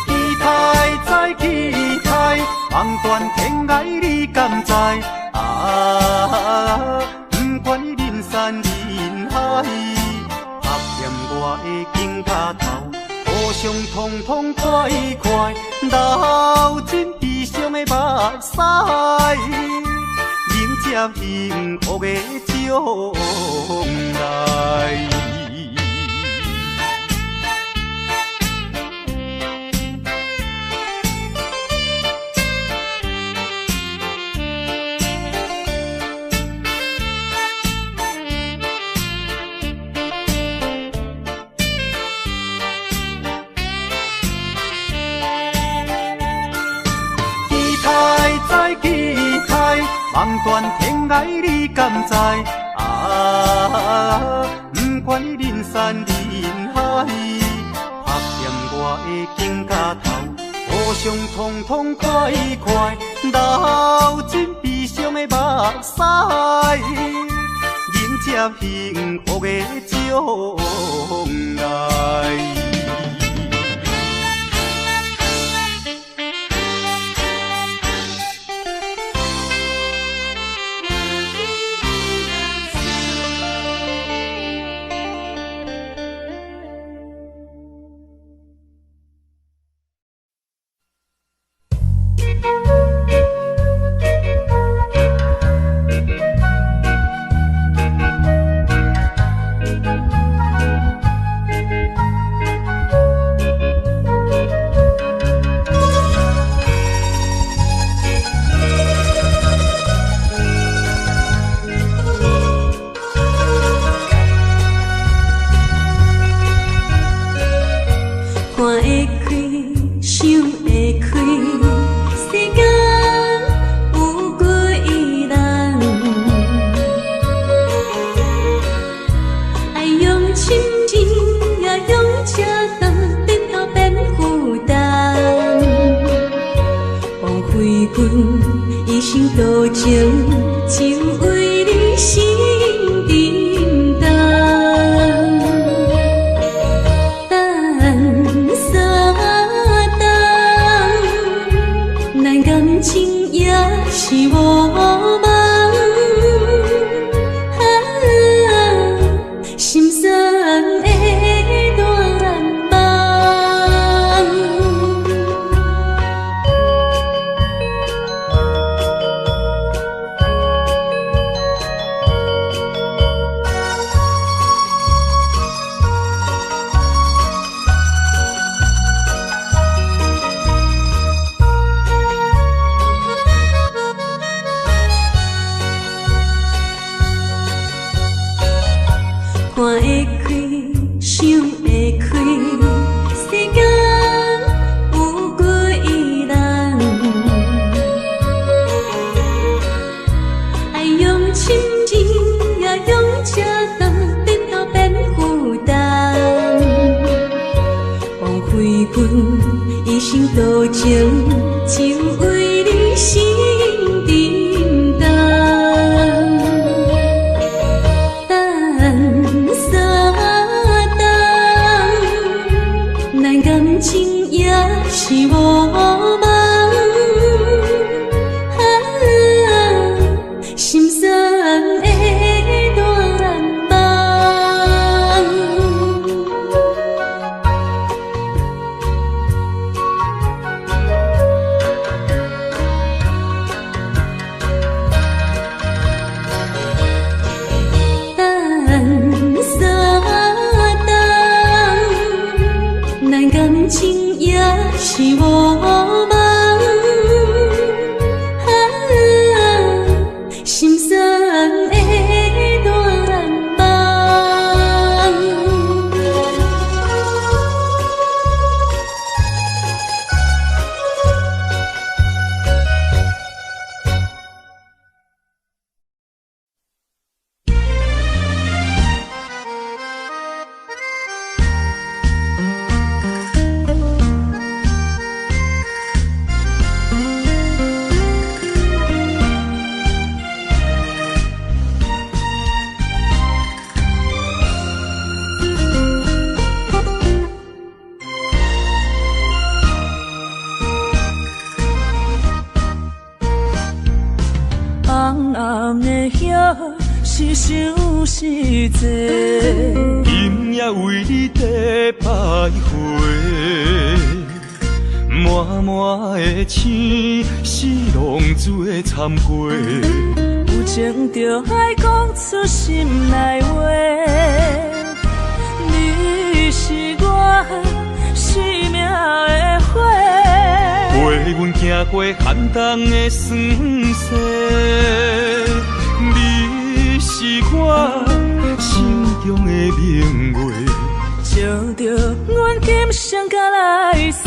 Speaker 1: 期待再期待，望断天涯你敢知？啊！不管人山人海，拍掂我的肩胛头，互相痛痛快快，流尽悲伤的目屎，迎接幸福的将来。望断天涯你敢知？啊！不管人山人海，拍掂我的肩胛头，互相痛痛快快，流尽悲伤的目屎，迎接幸福的将来。
Speaker 2: 情，就为你心沉重。等三冬，咱感情也是无望。心酸的暖梦，看会开，想会开，世间有几人？爱用深情，也用车重，颠倒变负担。枉费阮一生多情，就为你心沉重。感情也是无望，心酸的暖梦。等三冬，咱感情也是无望，心酸的暖梦。
Speaker 7: 红暗的夜是想是多，
Speaker 3: 今夜为你在徘徊，满满的青是浪做参过，
Speaker 7: 有情就爱讲出心内话。你是我生命的花，
Speaker 3: 陪阮行过寒冬的酸涩。你是我心中的明月，
Speaker 7: 照着阮今生甲来世。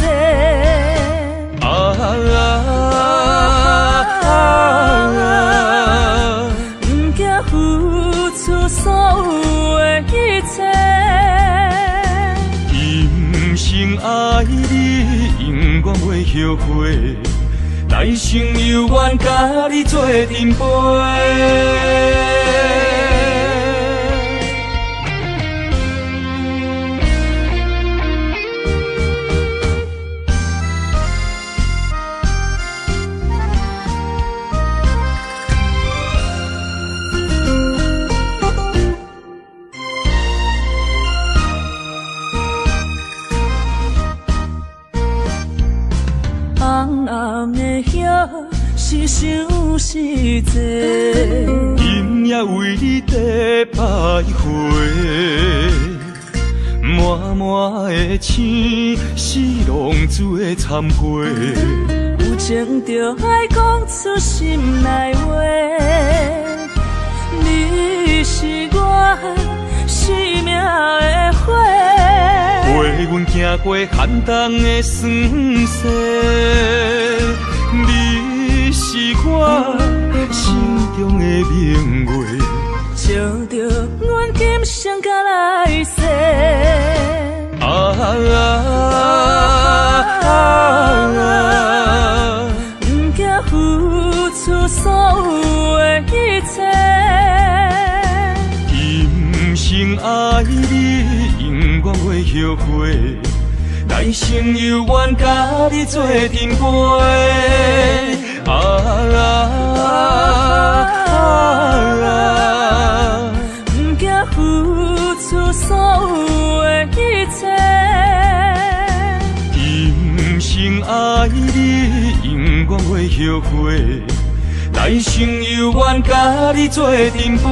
Speaker 7: 不惊付出所有的一切，
Speaker 3: 今生爱你，永远袂后悔。来生有缘，甲你做阵陪。
Speaker 7: 红暗的夜是想是多，
Speaker 3: 今夜为你在徘徊，满满的青是浪做参陪，
Speaker 7: 有情就爱讲出心内话。你是我生命的花，
Speaker 3: 陪阮行过寒冬的酸涩。你是我心中的明月，
Speaker 7: 照着阮今生甲来世。不惊付出所有
Speaker 3: 后悔，来生有缘甲你做阵陪。
Speaker 7: 不惊付出所有的一切，
Speaker 3: 今生爱你，永远袂后悔。来生有缘甲你做阵陪。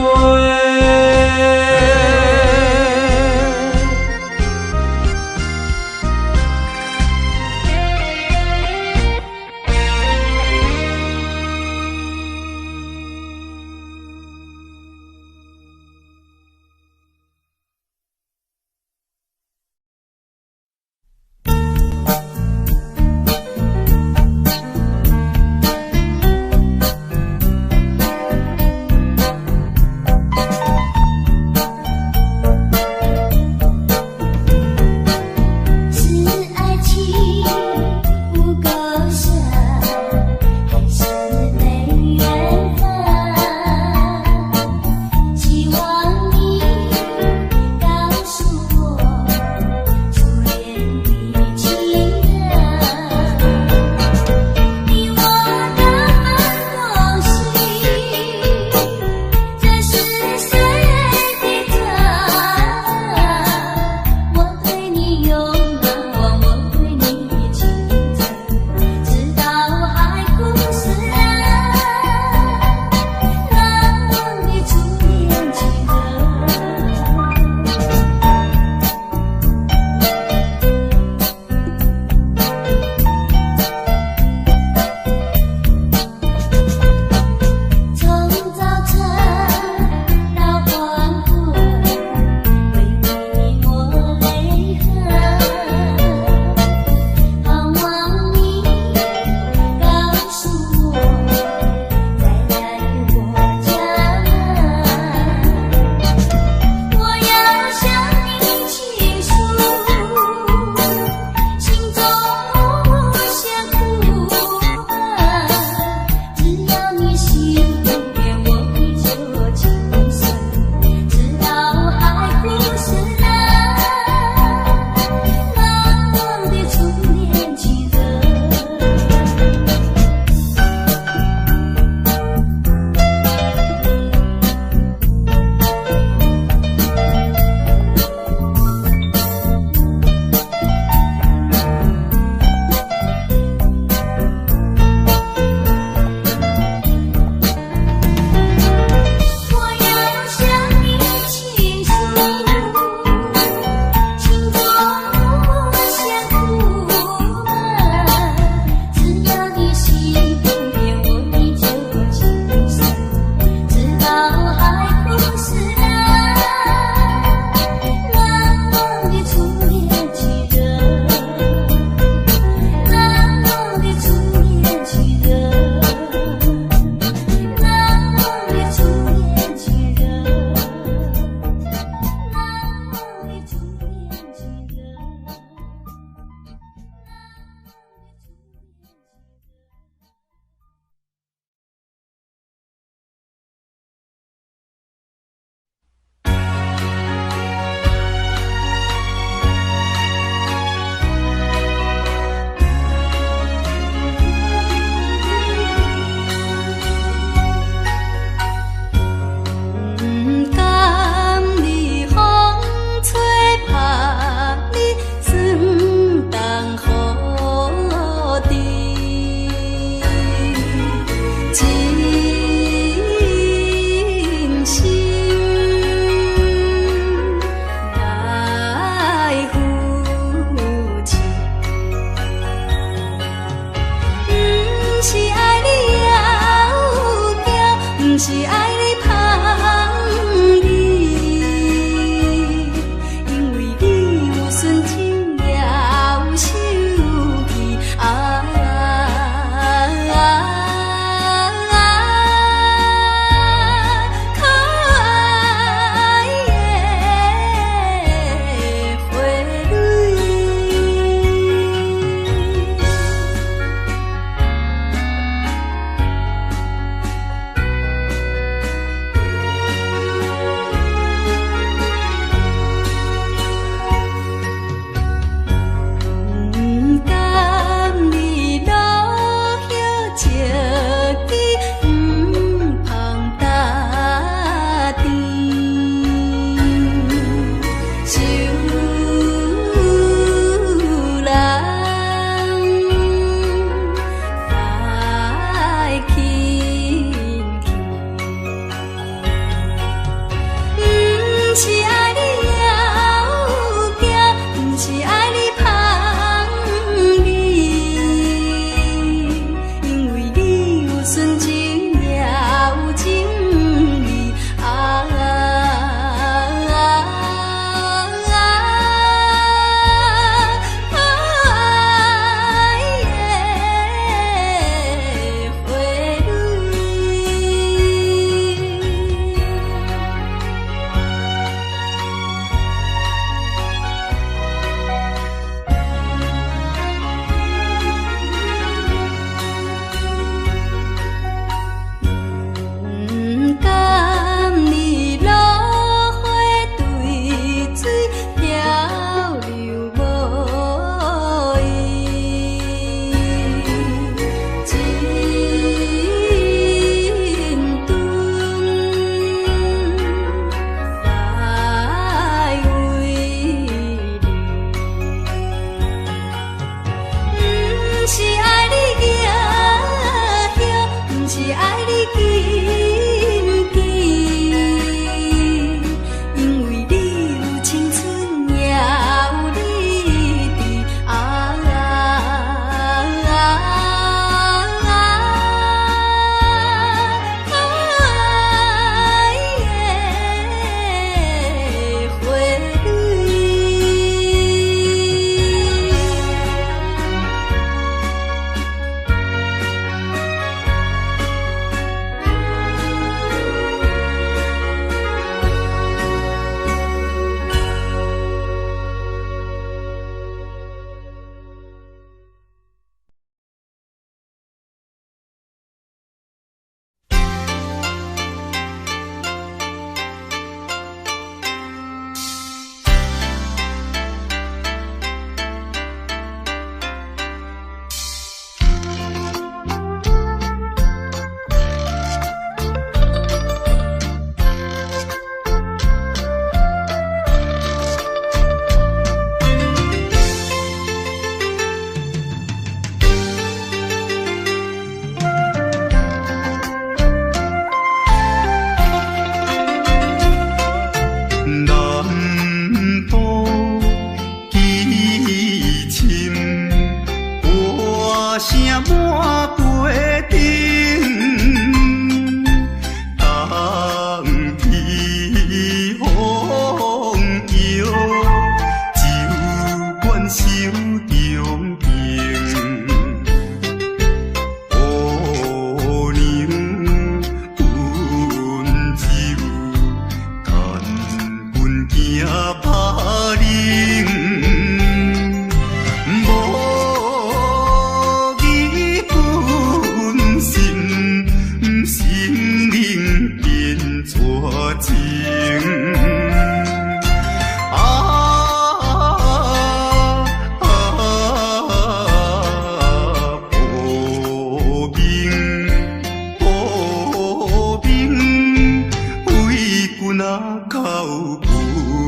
Speaker 3: 那口不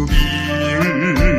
Speaker 3: 明。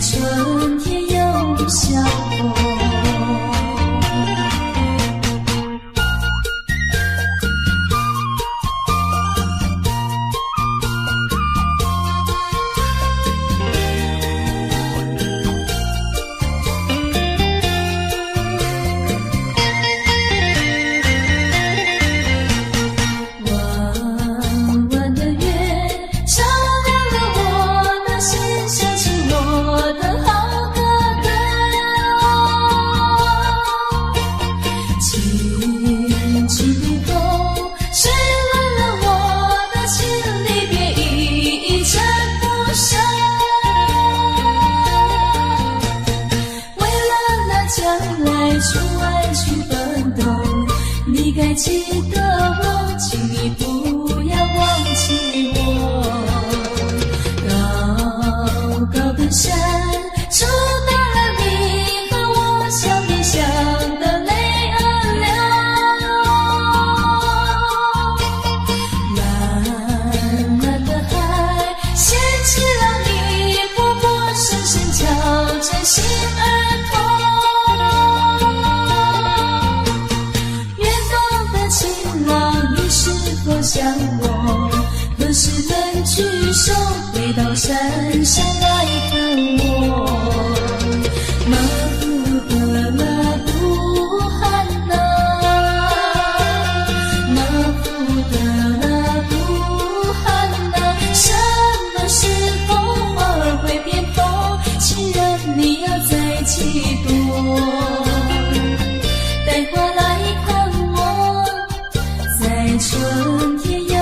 Speaker 2: 春天又相逢。记得我，请你不要忘记我。高高的山阻挡了你和我相依相的泪儿流。蓝蓝的海掀起了你波波声声敲着心儿痛。想我，何时能举手回到山上来看我？马夫的那布汗呐，马夫的那布汗呐，什么时候花儿会变红？情人你要再几多？带花来看我，在春天又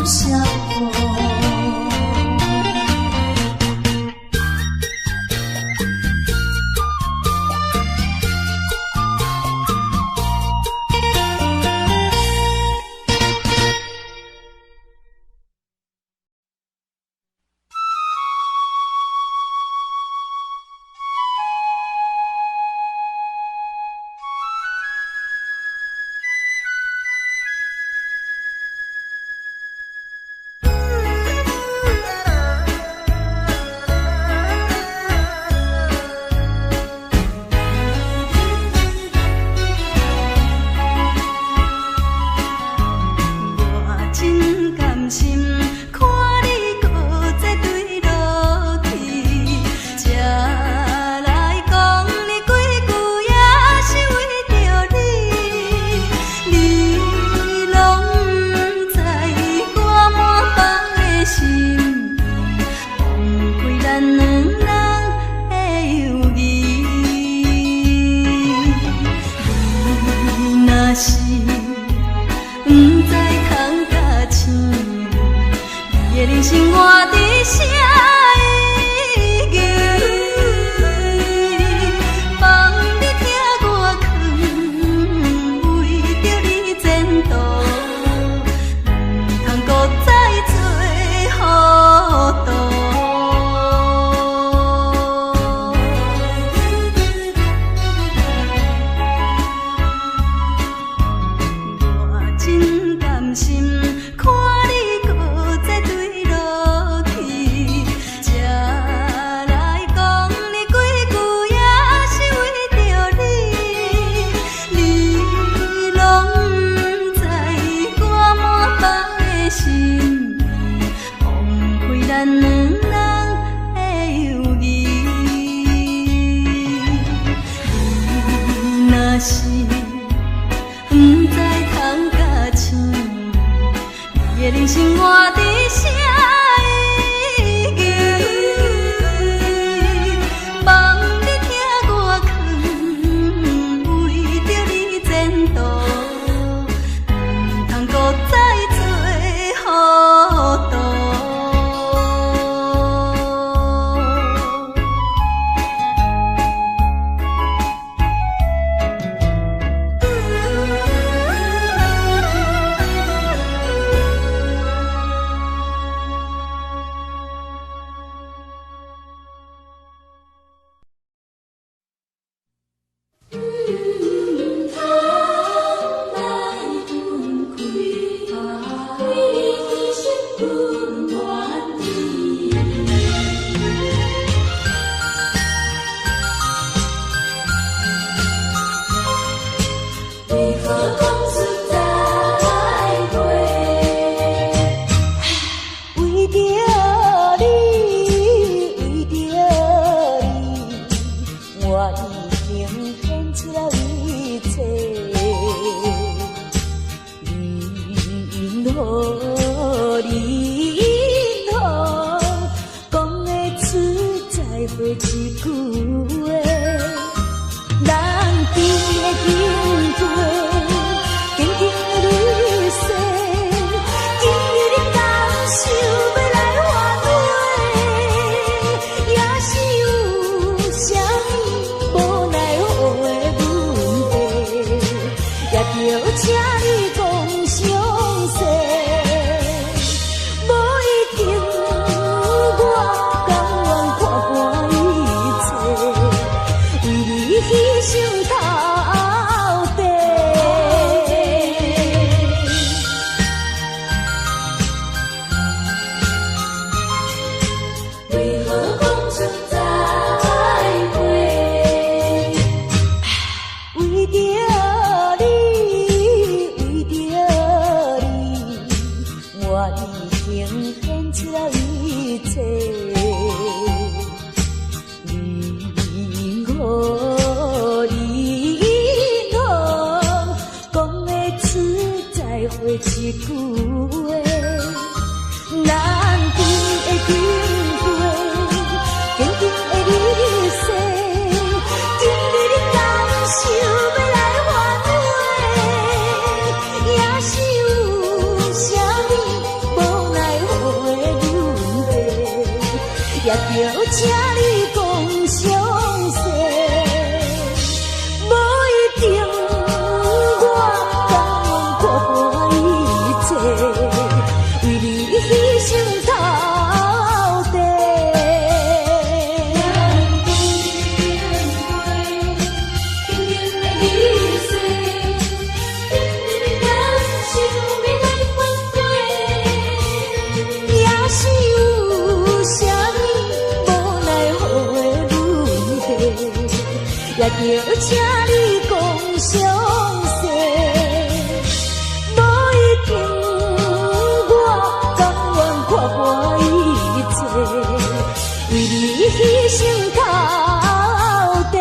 Speaker 2: 笑过。有请你。句话，咱甜的情话，静静的离世，今日你甘想要来挽回，也是有啥物无奈何的流泪，也着请你讲详细。也着请你讲详细，无一定我甘愿看破一切，为你牺牲到底。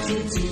Speaker 2: 情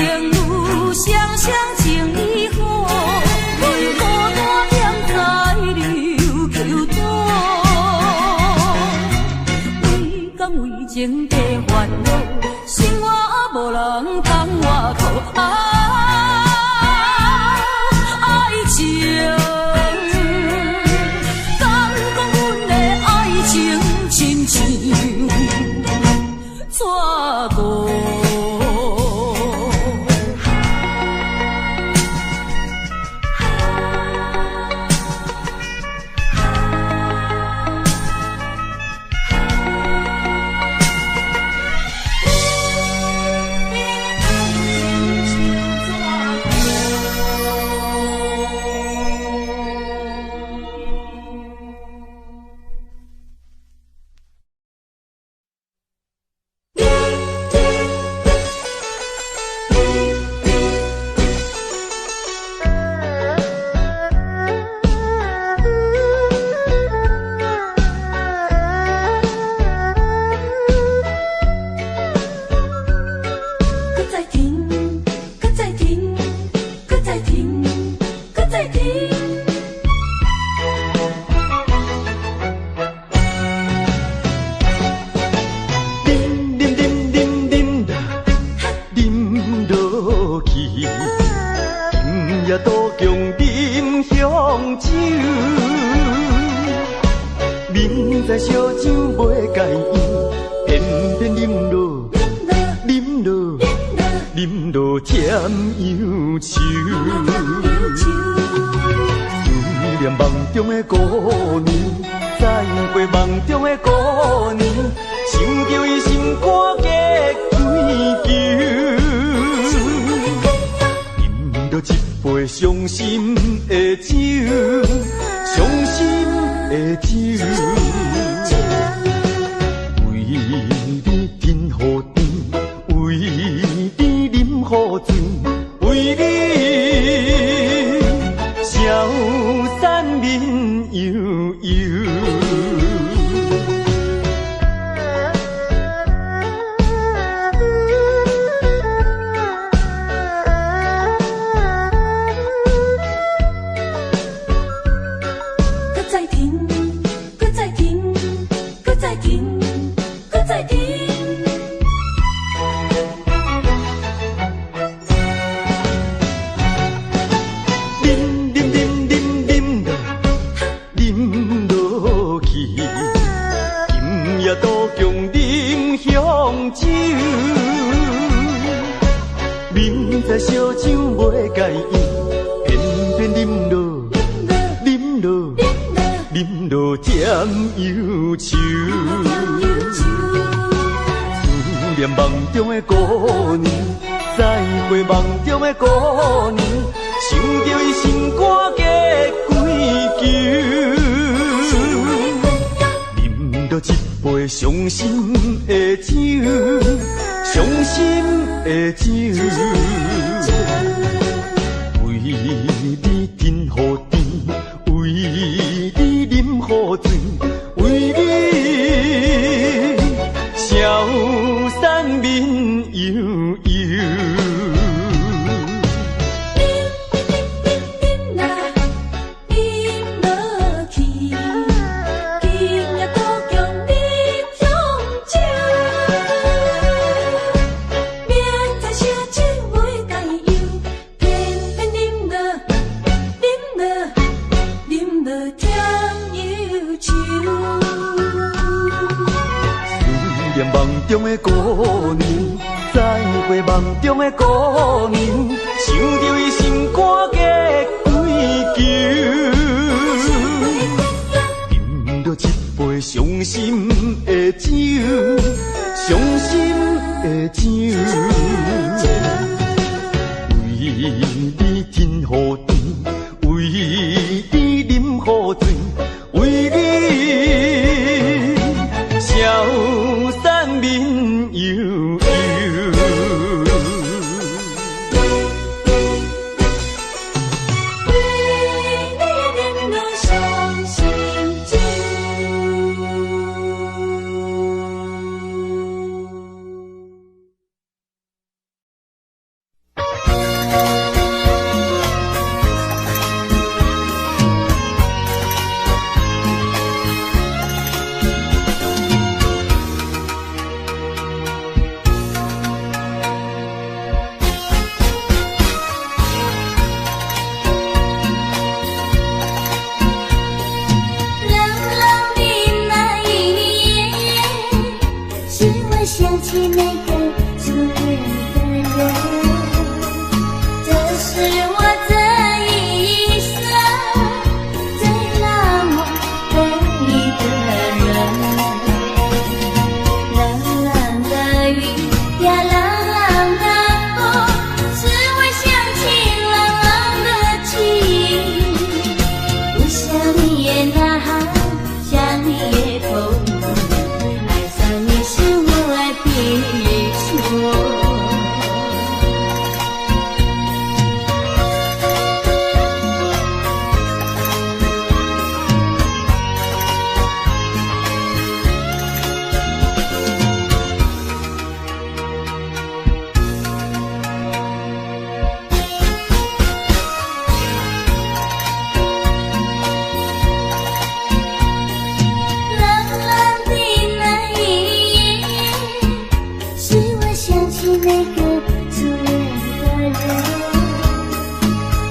Speaker 2: 有双双情意好，为孤单点在流求多，为甘为情的烦恼，生活无人同我讨。爱情，敢讲阮的爱情亲像纸糊？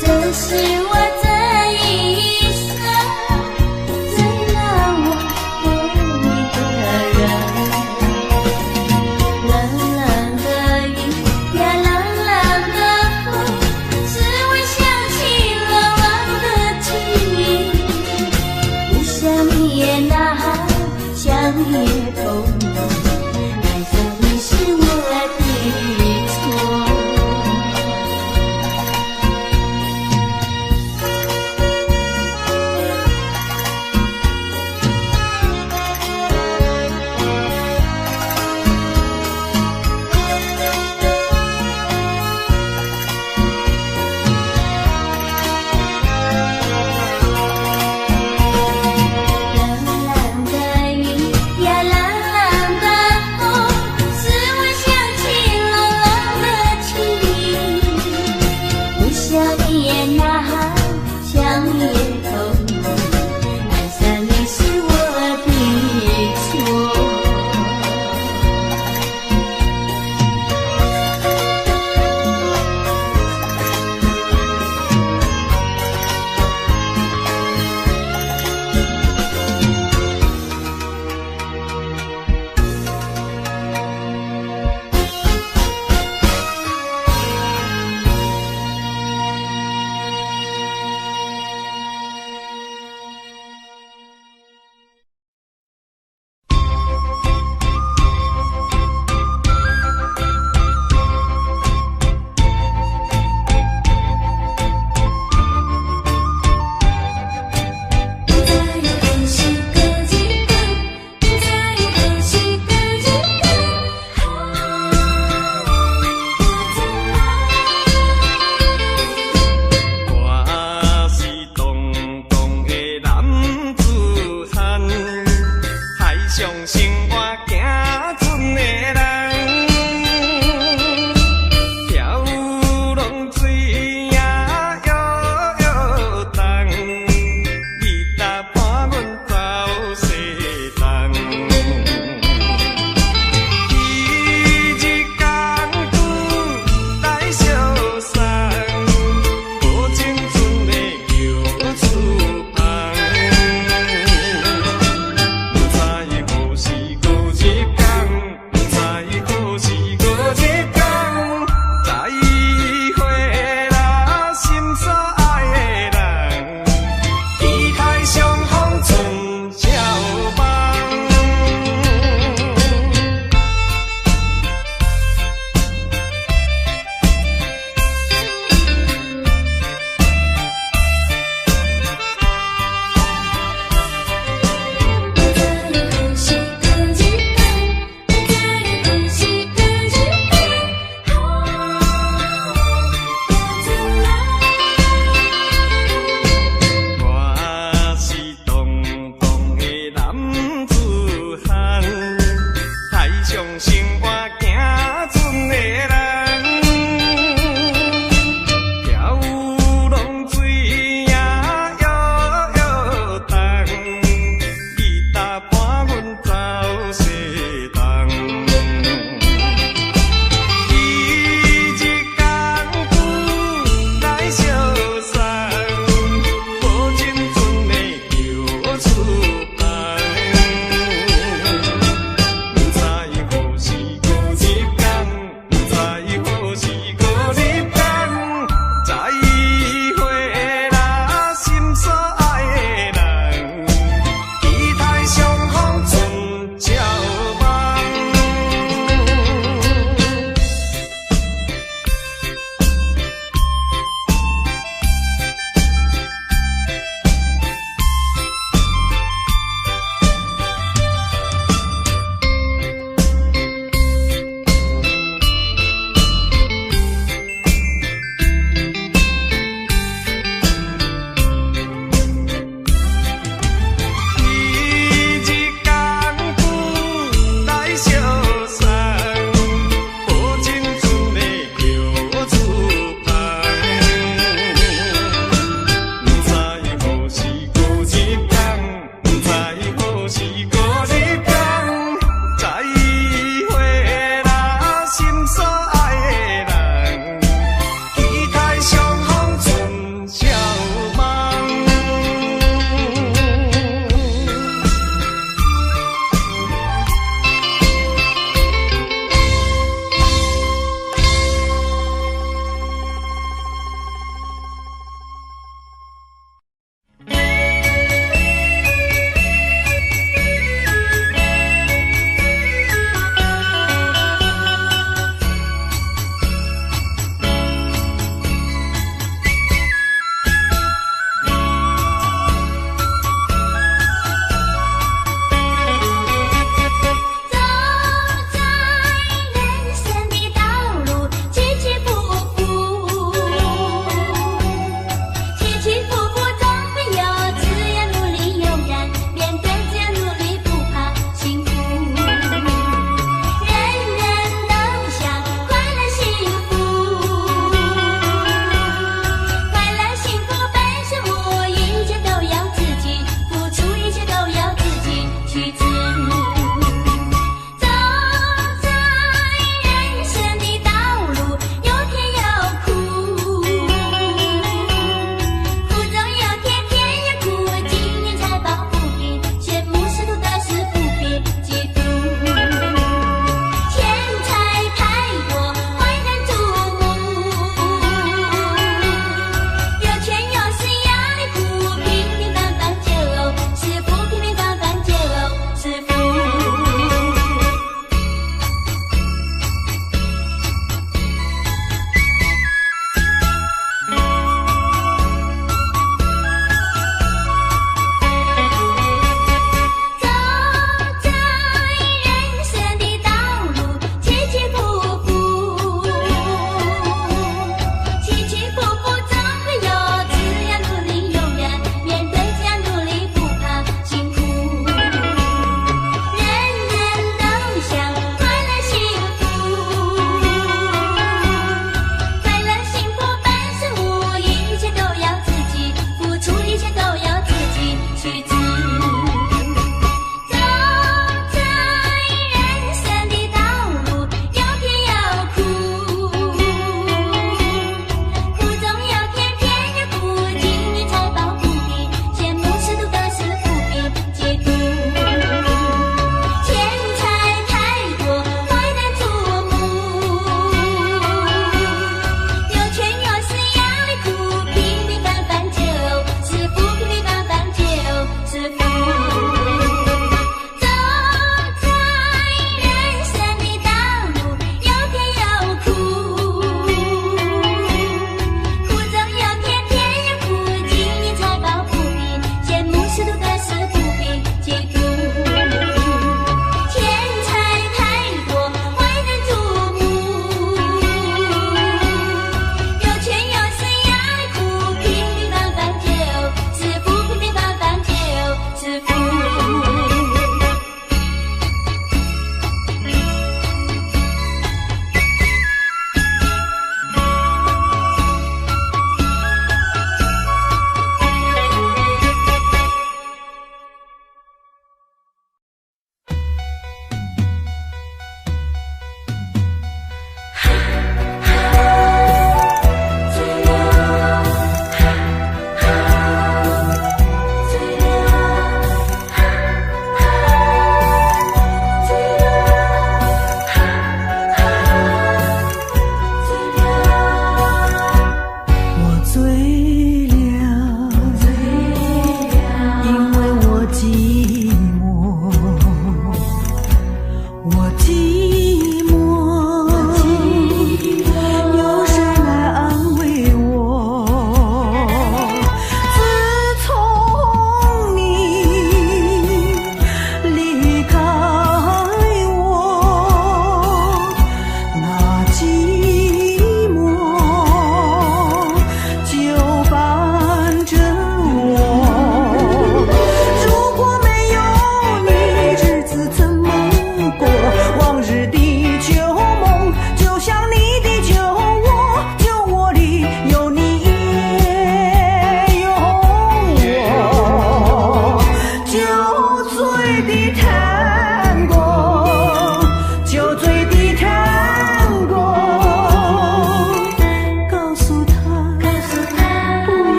Speaker 8: 这是我这一生最难忘的一个人。冷冷的雨呀，冷冷的风，是会想起了我的情。不想也呐喊，想也痛。爱上你是我的错。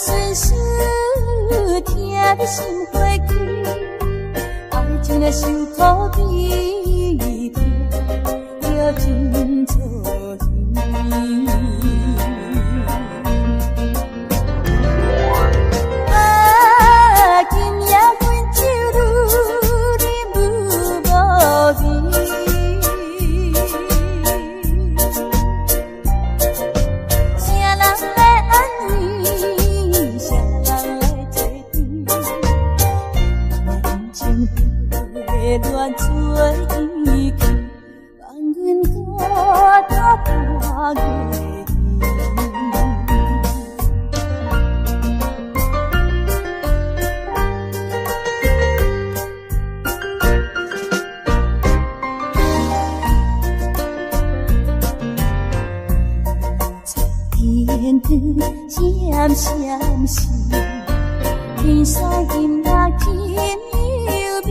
Speaker 8: 顺顺，听得心花开，爱情若受苦悲痛，要真错耳。啊，今夜阮酒愈啉愈无味。乱做意气，放阮孤单半月天灯闪闪时，天山金马真优美。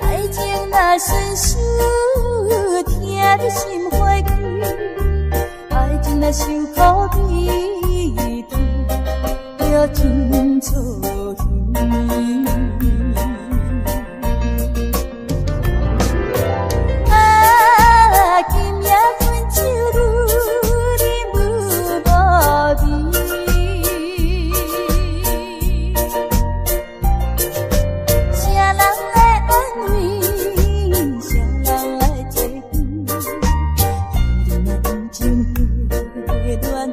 Speaker 8: 爱情若顺顺，听得心花开；爱情若受苦悲痛，要真错耳。乱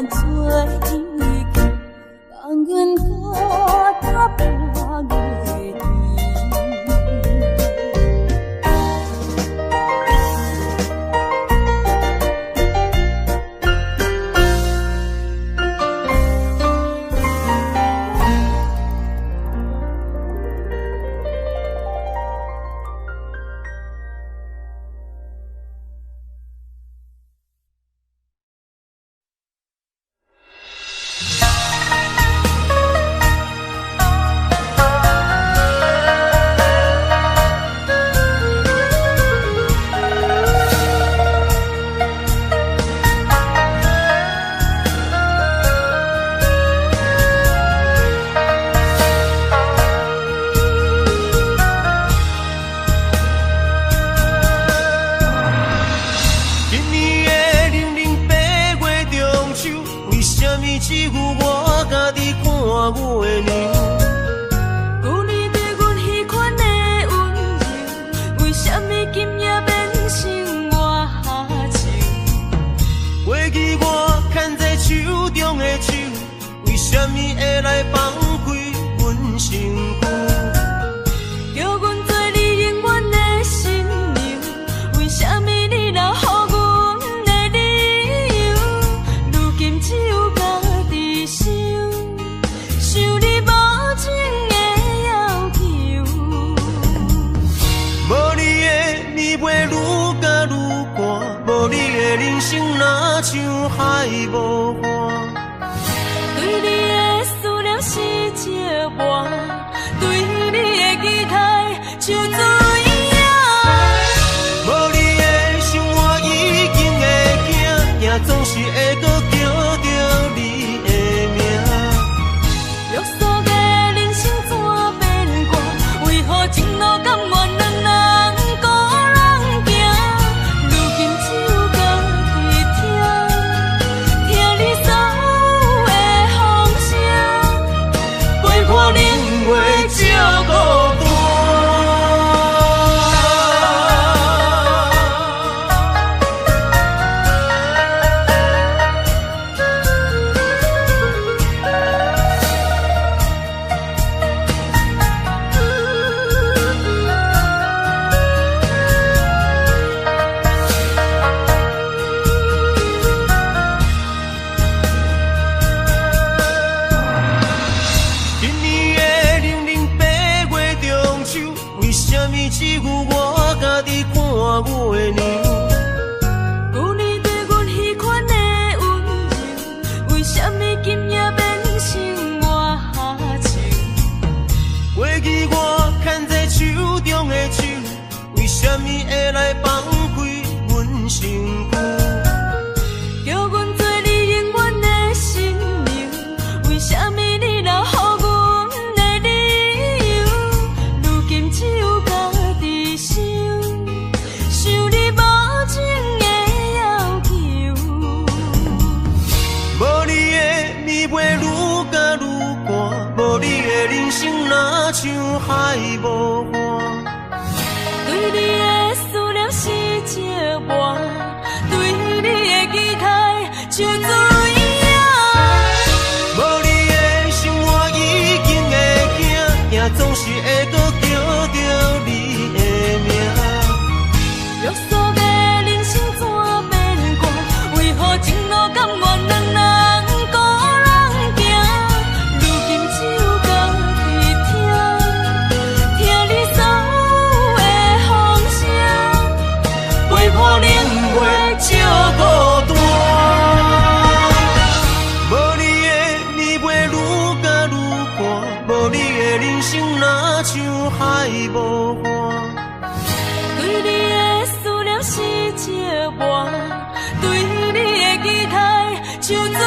Speaker 8: 做意气，放阮孤单半月天。
Speaker 3: 只有我家己看我的娘。
Speaker 7: 旧年对阮迄款的温柔，为什么今夜变成我下手？
Speaker 3: 过去我牵在手中的手，为什么会来放开阮身躯？
Speaker 7: 叫阮做你永远的新娘，为什么你若予阮的理由？如今只有家己想，想你无情的要求。
Speaker 3: 无你的暝袂愈加愈寒，无你的人生若像海无岸。
Speaker 7: 对你的思念是一半，对你的期待像水影。
Speaker 3: 无你的想我已经会惊，惊总是会搁叫着你的名。
Speaker 7: 约束的人生怎变卦？为何前路甘愿两人孤人行？如今只有家己听，听你诉。
Speaker 1: 暝袂愈甲愈寒，无你的人生若像海无岸。
Speaker 7: 对你的思念是折磨，对你的期待像水影。
Speaker 1: 无你的生活已经会惊，惊总是会搁叫着你的名。
Speaker 7: 约束的人生怎变卦？为何情路甘愿两人孤人行？如今只有家己听你所有的风声，
Speaker 1: 陪伴冷月照孤单。无你的暝袂愈甲愈寒，无你的人生若像海无岸。
Speaker 7: 对你的思念是折磨，对你的期待像水